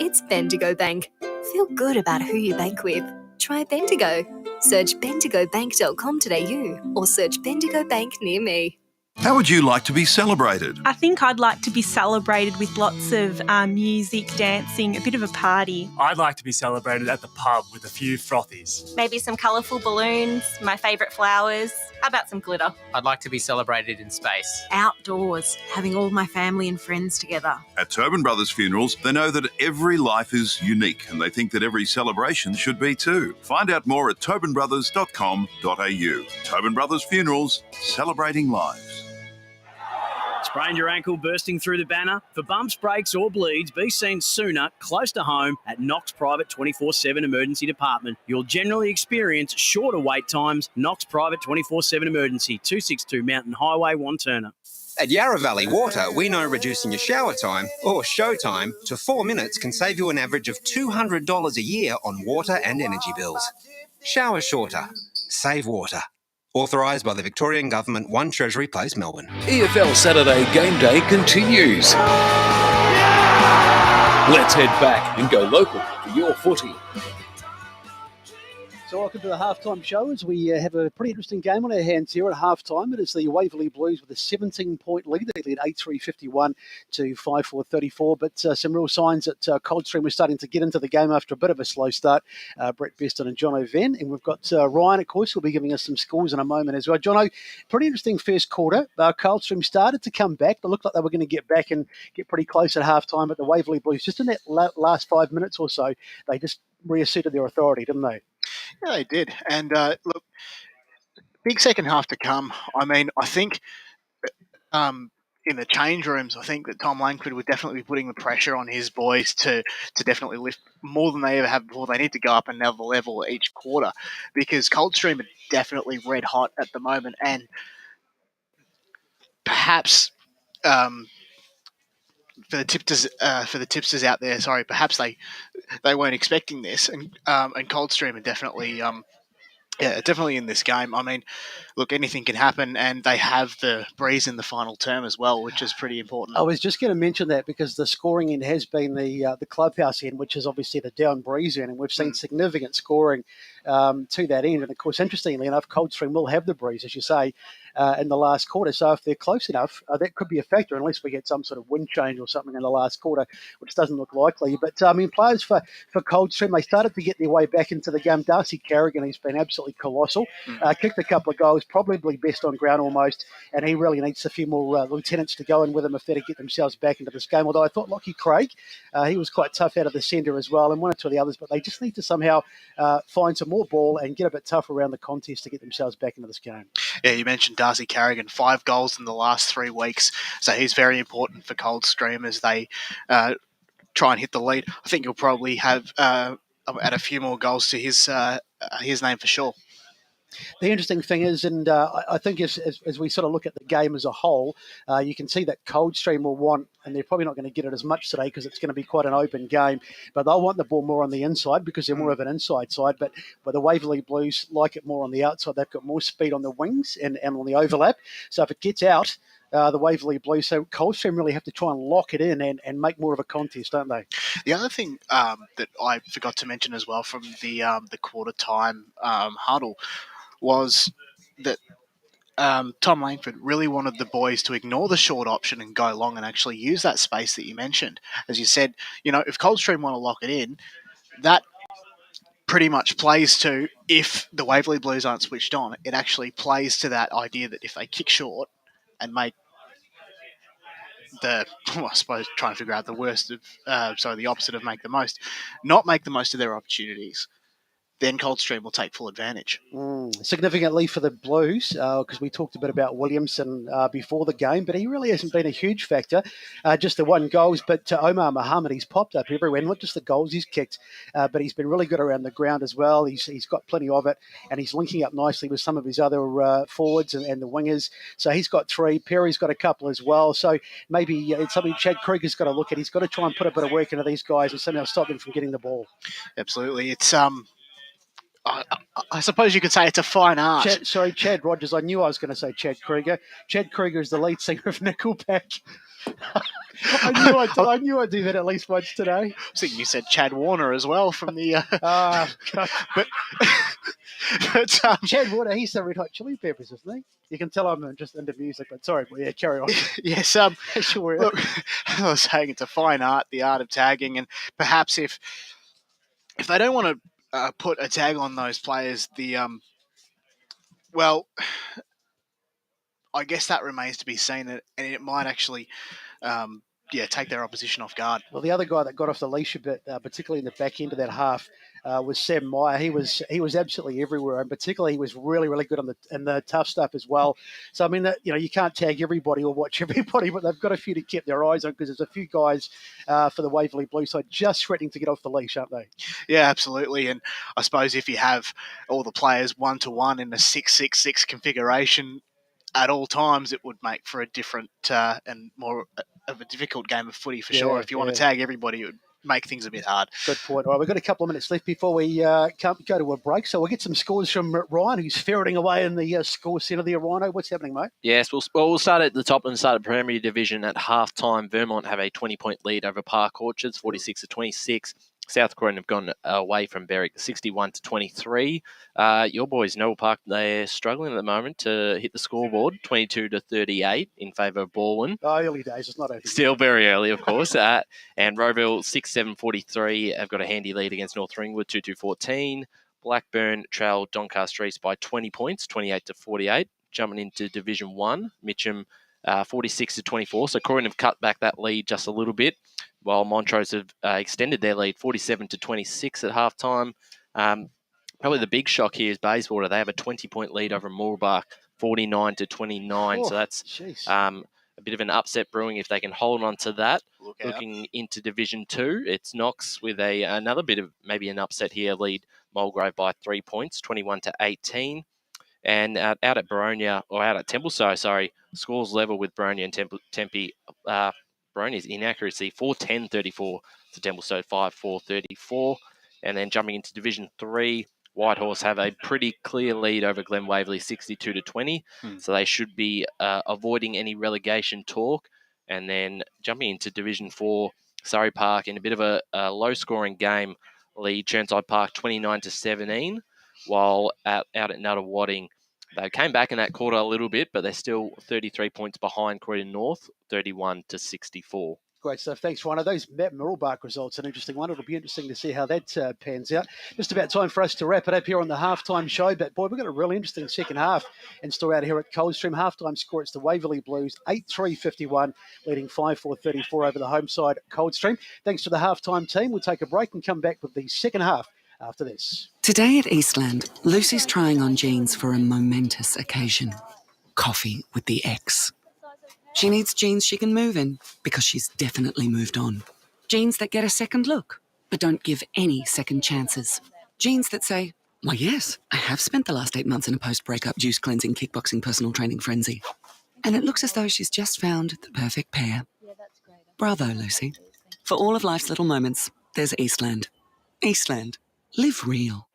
It's Bendigo Bank. Feel good about who you bank with. Try Bendigo. Search bendigobank.com.au or search Bendigo Bank near me. How would you like to be celebrated? I think I'd like to be celebrated with lots of music, dancing, a bit of a party. I'd like to be celebrated at the pub with a few frothies. Maybe some colourful balloons, my favourite flowers. How about some glitter? I'd like to be celebrated in space. Outdoors, having all my family and friends together. At Tobin Brothers Funerals, they know that every life is unique and they think that every celebration should be too. Find out more at tobinbrothers.com.au. Tobin Brothers Funerals, celebrating lives. Sprained your ankle, bursting through the banner? For bumps, breaks or bleeds, be seen sooner, close to home at Knox Private 24/7 Emergency Department. You'll generally experience shorter wait times. Knox Private 24/7 Emergency, 262 Mountain Highway, Wanturna. At Yarra Valley Water, we know reducing your shower time or show time to 4 minutes can save you an average of $200 a year on water and energy bills. Shower shorter. Save water. Authorised by the Victorian Government, 1 Treasury Place, Melbourne. EFL Saturday Game Day continues. Let's head back and go local for your footy. So welcome to the halftime show as we have a pretty interesting game on our hands here at halftime. It is the Waverley Blues with a 17-point lead. They lead 8-3-51 to 5-4-34, but some real signs that Coldstream was starting to get into the game after a bit of a slow start. Brett Beston and John O'Ven, and we've got Ryan, of course, who'll be giving us some scores in a moment as well. Jono, pretty interesting first quarter. Coldstream started to come back. It looked like they were going to get back and get pretty close at halftime, but the Waverley Blues, just in that last 5 minutes or so, they just reasserted their authority, didn't they? Yeah, they did. And look, big second half to come. I mean, I think in the change rooms, I think that Tom Langford would definitely be putting the pressure on his boys to definitely lift more than they ever have before. They need to go up another level each quarter because Coldstream are definitely red hot at the moment. And perhaps for the tipsters out there, sorry, perhaps they weren't expecting this, and Coldstream are definitely definitely in this game. I mean, look, anything can happen, and they have the breeze in the final term as well, which is pretty important. I was just going to mention that because the scoring end has been the clubhouse end, which is obviously the down breeze end, and we've seen significant scoring to that end. And of course, interestingly enough, Coldstream will have the breeze, as you say, in the last quarter. So if they're close enough, that could be a factor, unless we get some sort of wind change or something in the last quarter, which doesn't look likely. But I mean, players for Coldstream, they started to get their way back into the game. Darcy Carrigan, he's been absolutely colossal. Kicked a couple of goals, probably best on ground almost, and he really needs a few more lieutenants to go in with him if they're to get themselves back into this game. Although I thought Lockie Craig, he was quite tough out of the centre as well, and one or two of the others, but they just need to somehow find some more ball and get a bit tough around the contest to get themselves back into this game. Yeah, you mentioned Darcy Carrigan, 5 goals in the last 3 weeks, so he's very important for Coldstream as they try and hit the lead. I think he'll probably have add a few more goals to his name for sure. The interesting thing is, and I think as we sort of look at the game as a whole, you can see that Coldstream will want, and they're probably not going to get it as much today because it's going to be quite an open game, but they'll want the ball more on the inside because they're more of an inside side. But the Waverley Blues like it more on the outside. They've got more speed on the wings and on the overlap. So if it gets out, the Waverley Blues, so Coldstream really have to try and lock it in and make more of a contest, don't they? The other thing that I forgot to mention as well from the quarter time huddle was that Tom Langford really wanted the boys to ignore the short option and go long and actually use that space that you mentioned. As you said, if Coldstream want to lock it in, that pretty much plays to, if the Waverley Blues aren't switched on, it actually plays to that idea that if they kick short and make I suppose trying to figure out the worst of, the opposite of make the most, not make the most of their opportunities, then Coldstream will take full advantage. Significantly for the Blues, because we talked a bit about Williamson before the game, but he really hasn't been a huge factor. Just the one goals, but Omar Mohammed, he's popped up everywhere, not just the goals he's kicked, but he's been really good around the ground as well. He's got plenty of it, and he's linking up nicely with some of his other forwards and the wingers. So he's got 3. Perry's got a couple as well. So maybe it's something Chad Krieger's got to look at. He's got to try and put a bit of work into these guys and somehow stop them from getting the ball. Absolutely. It's I suppose you could say it's a fine art. Chad Rogers. I knew I was going to say Chad Krieger. Chad Krieger is the lead singer of Nickelback. I knew I'd do that at least once today. I was thinking you said Chad Warner as well from the... but Chad Warner, he's the Red Hot Chili Peppers, isn't he? You can tell I'm just into music, but sorry, but yeah, carry on. Yes, sure. Look, as I was saying, it's a fine art, the art of tagging, and perhaps if they don't want to put a tag on those players, I guess that remains to be seen, and it might actually, take their opposition off guard. Well, the other guy that got off the leash a bit, particularly in the back end of that half, was Sam Meyer. He was absolutely everywhere, and particularly he was really, really good in the tough stuff as well. So I mean, you can't tag everybody or watch everybody, but they've got a few to keep their eyes on because there's a few guys for the Waverley Blues side just threatening to get off the leash, aren't they? Yeah, absolutely. And I suppose if you have all the players 1-to-1 in a 6-6-6 configuration at all times, it would make for a different and more of a difficult game of footy for sure. If you want to tag everybody, it would make things a bit hard. Good point. All right, we've got a couple of minutes left before we go to a break, so we'll get some scores from Ryan, who's ferreting away in the score centre there. Rhino, what's happening, mate? Yes, we'll start at the top and start at Premier Division at half-time. Vermont have a 20-point lead over Park Orchards, 46-26. South Croydon have gone away from Berwick, 61-23. Your boys, Noel Park, they're struggling at the moment to hit the scoreboard, 22-38 in favour of Balwyn. Early days, it's not over. Still very early, of course. And Rowville, 6-7-43, have got a handy lead against North Ringwood, 2-2-14. Blackburn trailed Doncaster East by 20 points, 28-48. Jumping into Division 1, Mitcham, 46-24. So Croydon have cut back that lead just a little bit, while Montrose have extended their lead 47-26 at halftime. Probably the big shock here is Bayswater. They have a 20-point lead over Moorabah, 49-29. So that's a bit of an upset brewing if they can hold on to that. Looking into Division 2, it's Knox with another bit of maybe an upset here, lead Mulgrave by 3 points, 21-18. And out at Boronia, or out at Temple, scores level with Boronia and Tempe. Boronia's inaccuracy, 4-10-34 to Templestowe, 5-4-34. And then jumping into Division 3, Whitehorse have a pretty clear lead over Glen Waverley, 62-20. So they should be avoiding any relegation talk. And then jumping into Division 4, Surrey Park in a bit of a low-scoring game, lead Churnside Park 29-17. While out at Nuttawading, they came back in that quarter a little bit, but they're still 33 points behind Croydon North, 31-64. Great stuff. Thanks, Rhino. Those Mirrablebark results, an interesting one. It'll be interesting to see how that pans out. Just about time for us to wrap it up here on the halftime show. But, boy, we've got a really interesting second half in store out here at Coldstream. Halftime score, it's the Waverley Blues, 8-3-51, leading 5-4-34 over the home side, Coldstream. Thanks to the halftime team. We'll take a break and come back with the second half after this. Today at Eastland, Lucy's trying on jeans for a momentous occasion. Coffee with the ex. She needs jeans she can move in because she's definitely moved on. Jeans that get a second look, but don't give any second chances. Jeans that say, why yes, I have spent the last 8 months in a post-breakup juice cleansing kickboxing personal training frenzy. And it looks as though she's just found the perfect pair. Bravo, Lucy. For all of life's little moments, there's Eastland. Eastland. Live real.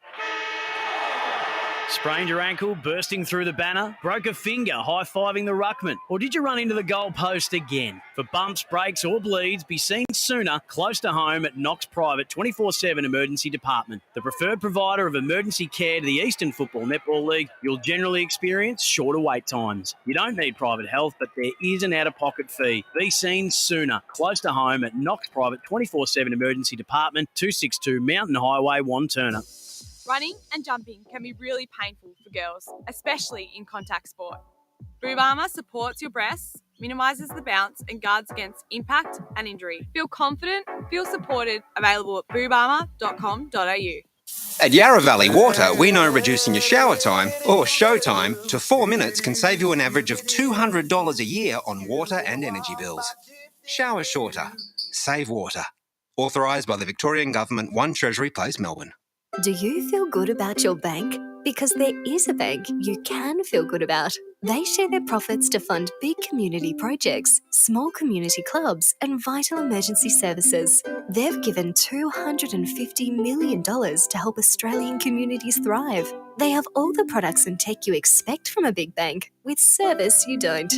Sprained your ankle, bursting through the banner? Broke a finger, high-fiving the ruckman? Or did you run into the goal post again? For bumps, breaks or bleeds, be seen sooner, close to home at Knox Private 24/7 Emergency Department. The preferred provider of emergency care to the Eastern Football Netball League, you'll generally experience shorter wait times. You don't need private health, but there is an out-of-pocket fee. Be seen sooner, close to home at Knox Private 24/7 Emergency Department, 262 Mountain Highway, Wanturna. Running and jumping can be really painful for girls, especially in contact sport. Boob Armour supports your breasts, minimises the bounce and guards against impact and injury. Feel confident, feel supported, available at boobarmour.com.au. At Yarra Valley Water, we know reducing your shower time, or show time, to 4 minutes can save you an average of $200 a year on water and energy bills. Shower shorter. Save water. Authorised by the Victorian Government, 1 Treasury Place, Melbourne. Do you feel good about your bank? Because there is a bank you can feel good about. They share their profits to fund big community projects, small community clubs, and vital emergency services. They've given $250 million to help Australian communities thrive. They have all the products and tech you expect from a big bank, with service you don't.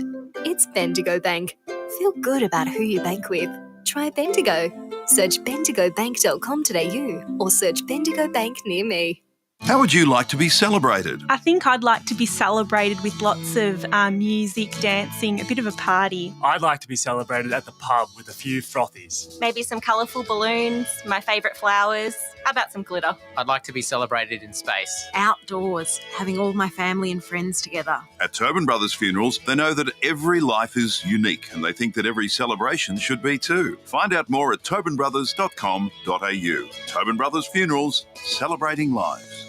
It's Bendigo Bank. Feel good about who you bank with. Try Bendigo. Search bendigobank.com.au or search Bendigo Bank near me. How would you like to be celebrated? I think I'd like to be celebrated with lots of music, dancing, a bit of a party. I'd like to be celebrated at the pub with a few frothies. Maybe some colourful balloons, my favourite flowers. How about some glitter? I'd like to be celebrated in space. Outdoors, having all my family and friends together. At Tobin Brothers Funerals, they know that every life is unique and they think that every celebration should be too. Find out more at tobinbrothers.com.au. Tobin Brothers Funerals, celebrating lives.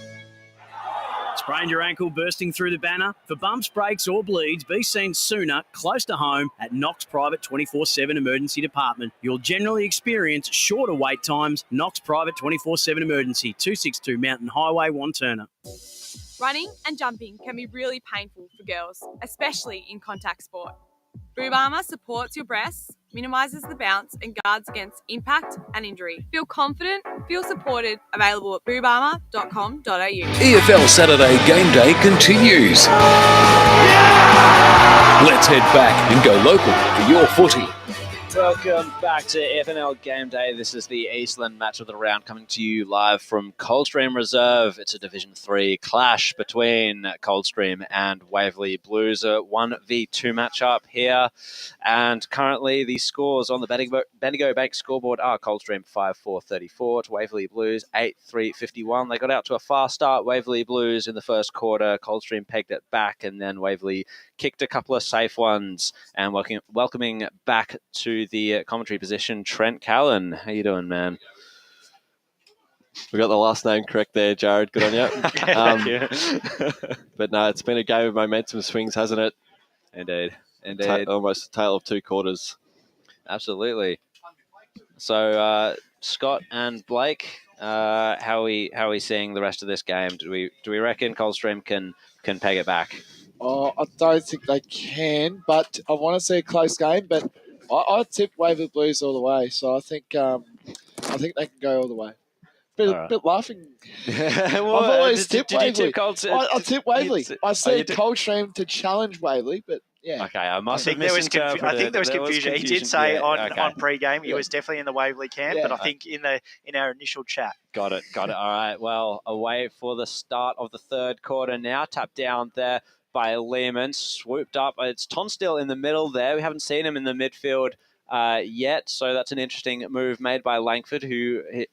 Sprained your ankle, bursting through the banner? For bumps, breaks or bleeds, be seen sooner, close to home at Knox Private 24/7 Emergency Department. You'll generally experience shorter wait times. Knox Private 24/7 Emergency, 262 Mountain Highway, Wanturna. Running and jumping can be really painful for girls, especially in contact sport. Boob Armour supports your breasts, minimises the bounce and guards against impact and injury. Feel confident, feel supported, available at boobarmour.com.au. EFL Saturday Game Day continues. Let's head back and go local for your footy. Welcome back to FNL Game Day. This is the Eastland Match of the round coming to you live from Coldstream Reserve. It's a Division 3 clash between Coldstream and Waverley Blues. A 1v2 matchup here. And currently the scores on the Bendigo Bank scoreboard are Coldstream 5-4-34 to Waverley Blues 8-3-51. They got out to a fast start, Waverley Blues, in the first quarter. Coldstream pegged it back and then Waverley kicked a couple of safe ones. And welcoming back to the commentary position, Trent Callan. How you doing, man? We got the last name correct there, Jared. Good on you. Thank you. But no, it's been a game of momentum swings, hasn't it? Indeed. Almost a tale of 2 quarters. Absolutely. So, Scott and Blake, how are we seeing the rest of this game? Do we reckon Coldstream can peg it back? Oh, I don't think they can, but I want to see a close game. But I tip Waverley Blues all the way, so I think they can go all the way. Bit laughing. I've always tipped Waverley. I tip Waverley. I said Coldstream to challenge Waverley, but yeah. Okay, I think there was confusion. He did say on pre-game he was definitely in the Waverley camp, but I think in our initial chat. Got it. All right. Well, away for the start of the third quarter now. Tap down there by Lehman, swooped up. It's Tonstill in the middle there. We haven't seen him in the midfield yet, so that's an interesting move made by Langford,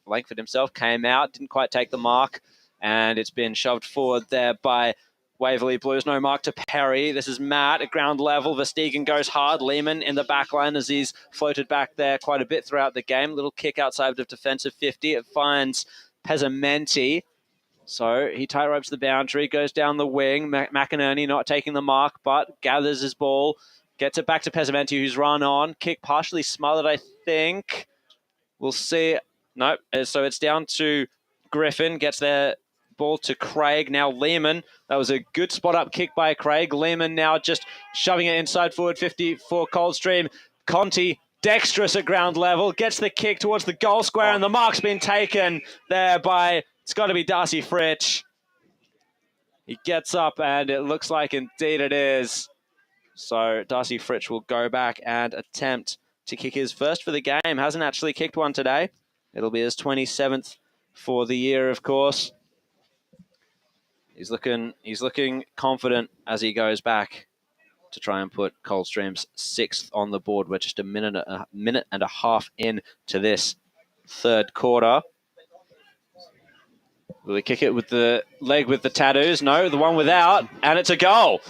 Langford himself came out, didn't quite take the mark, and it's been shoved forward there by Waverley Blues. No mark to Perry. This is Matt at ground level. Verstegen goes hard. Lehman in the back line as he's floated back there quite a bit throughout the game. Little kick outside of defensive 50. It finds Pesamenti. So he tight ropes the boundary, goes down the wing. McInerney not taking the mark, but gathers his ball, gets it back to Pesamenti, who's run on. Kick partially smothered, I think. We'll see. No, so it's down to Griffin. Gets their ball to Craig. Now Lehman. That was a good spot-up kick by Craig. Lehman now just shoving it inside forward 50 for Coldstream. Conti, dexterous at ground level, gets the kick towards the goal square, and the mark's been taken there by, it's got to be Darcy Fritsch. He gets up, and it looks like indeed it is. So Darcy Fritsch will go back and attempt to kick his first for the game. Hasn't actually kicked one today. It'll be his 27th for the year, of course. He's looking confident as he goes back to try and put Coldstream's 6th on the board. We're just a minute and a half in to this third quarter. Will he kick it with the leg with the tattoos? No, the one without, and it's a goal.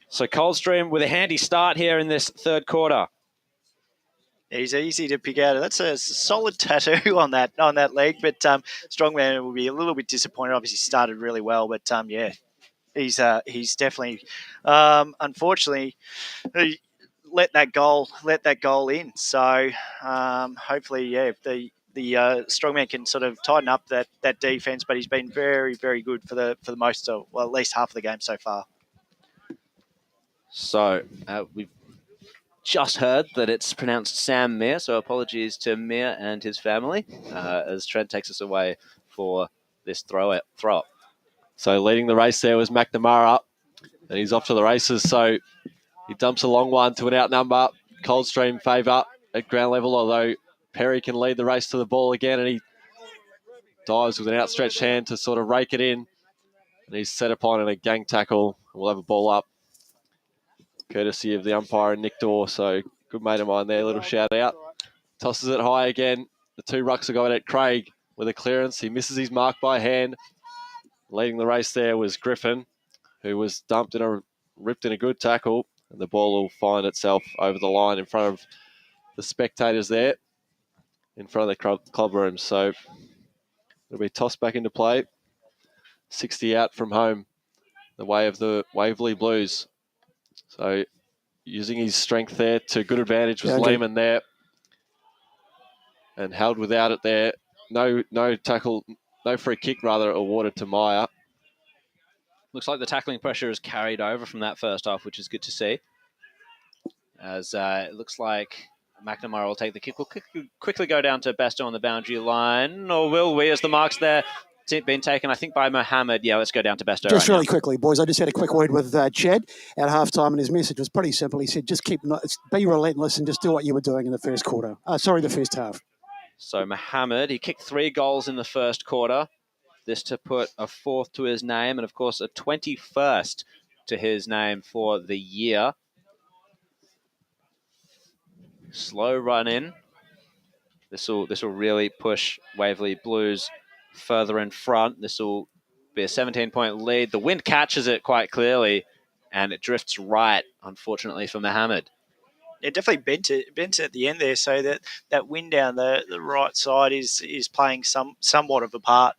So Coldstream with a handy start here in this third quarter. He's easy to pick out. That's a solid tattoo on that leg, but Strongman will be a little bit disappointed. Obviously started really well, but he's definitely unfortunately let that goal in. So hopefully, the Strongman can sort of tighten up that defense, but he's been very, very good for the most of, well, at least half of the game so far. So we've just heard that it's pronounced Sam Meir, so apologies to Meir and his family as Trent takes us away for this throw up. So leading the race there was McNamara, and he's off to the races. So he dumps a long one to an outnumber. Coldstream favour at ground level, although Perry can lead the race to the ball again, and he dives with an outstretched hand to sort of rake it in. And he's set upon in a gang tackle. We'll have a ball up, courtesy of the umpire and Nick Dorr. So good mate of mine there, little shout out. Tosses it high again. The two rucks are going at Craig with a clearance. He misses his mark by hand. Leading the race there was Griffin, who was ripped in a good tackle, and the ball will find itself over the line in front of the spectators there, in front of the club room. So it'll be tossed back into play. 60 out from home, the way of the Waverley Blues. So using his strength there to good advantage was Lehman there, and held without it there. No tackle. No free kick, rather, awarded to Meyer. Looks like the tackling pressure is carried over from that first half, which is good to see. As it looks like McNamara will take the kick. We'll quickly go down to Besto on the boundary line. Or will we, as the mark's there been taken, I think, by Mohammed. Yeah, let's go down to Besto. Just really quickly, boys, I just had a quick word with Chad at halftime, and his message was pretty simple. He said, just be relentless and just do what you were doing in the first quarter. The first half. So Mohammed, he kicked 3 goals in the first quarter. This to put a 4th to his name, and of course a 21st to his name for the year. Slow run in. This will really push Waverley Blues further in front. This will be a 17-point lead. The wind catches it quite clearly, and it drifts right, unfortunately, for Mohammed. It definitely bent at the end there, so that wind down the right side is playing somewhat of a part.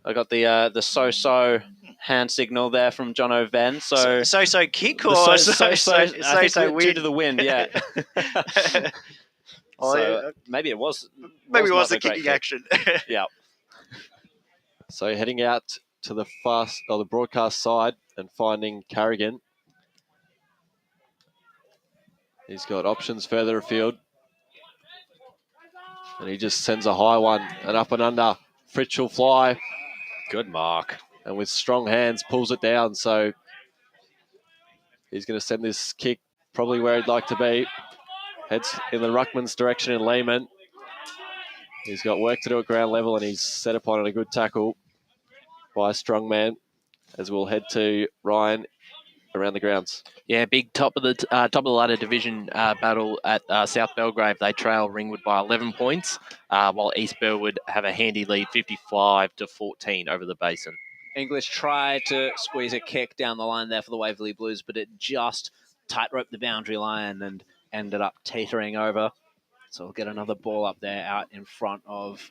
I got the so hand signal there from John O'Ven. So kick or so wind due to the wind, yeah. Maybe it was. Maybe it was the kicking action. Yeah. So heading out to the broadcast side and finding Carrigan. He's got options further afield. And he just sends a high one, and up and under. Fritsch will fly. Good mark. And with strong hands, pulls it down. So he's going to send this kick probably where he'd like to be. Heads in the ruckman's direction in Lehman. He's got work to do at ground level, and he's set upon it a good tackle by a strong man, as we'll head to Ryan around the grounds. Yeah, big top of the ladder division battle at South Belgrave. They trail Ringwood by 11 points, while East Burwood have a handy lead, 55-14 over the Basin. English tried to squeeze a kick down the line there for the Waverley Blues, but it just tight-roped the boundary line and ended up teetering over. So we'll get another ball up there out in front of,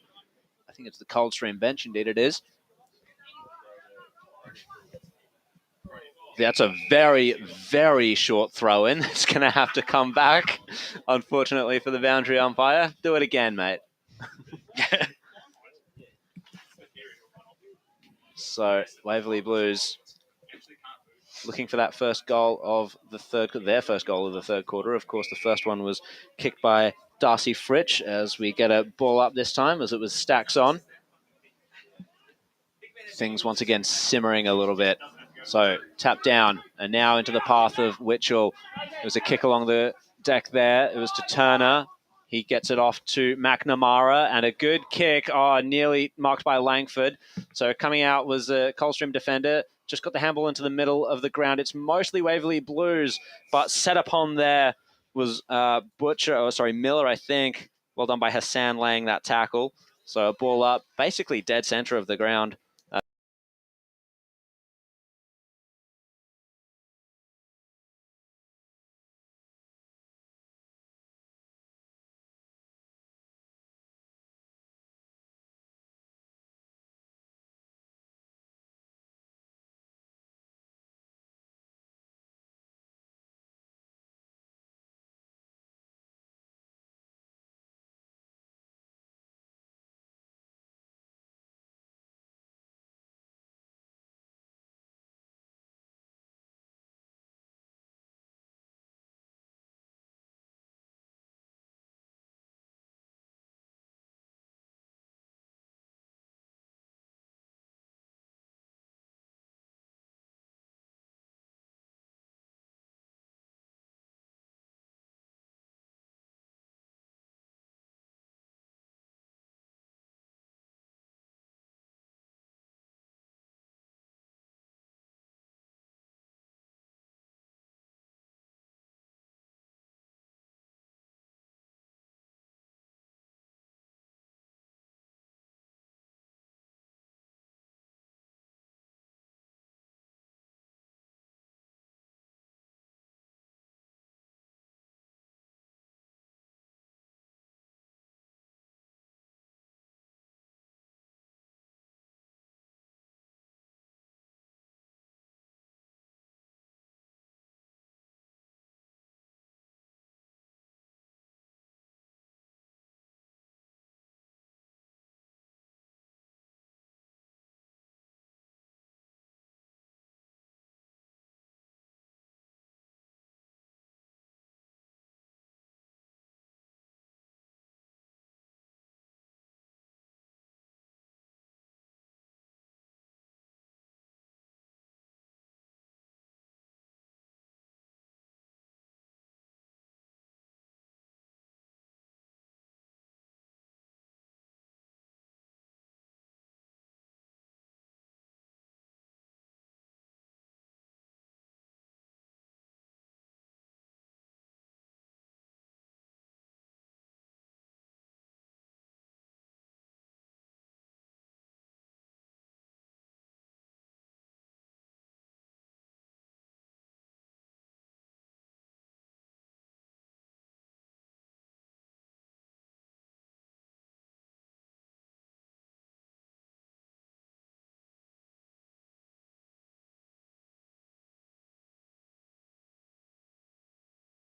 I think it's the Coldstream bench. Indeed it is. That's a very, very short throw in. It's going to have to come back, unfortunately, for the boundary umpire. Do it again, mate. So, Waverley Blues looking for that first goal of their first goal of the third quarter. Of course, the first one was kicked by Darcy Fritsch as we get a ball up this time as it was Stacks on. Things once again simmering a little bit. So tap down and now into the path of Witchell. It was a kick along the deck there. It was to Turner. He gets it off to McNamara and a good kick. Oh, nearly marked by Langford. So coming out was a Coldstream defender. Just got the handball into the middle of the ground. It's mostly Waverley Blues, but set upon there was Miller, I think. Well done by Hassan laying that tackle. So a ball up, basically dead centre of the ground.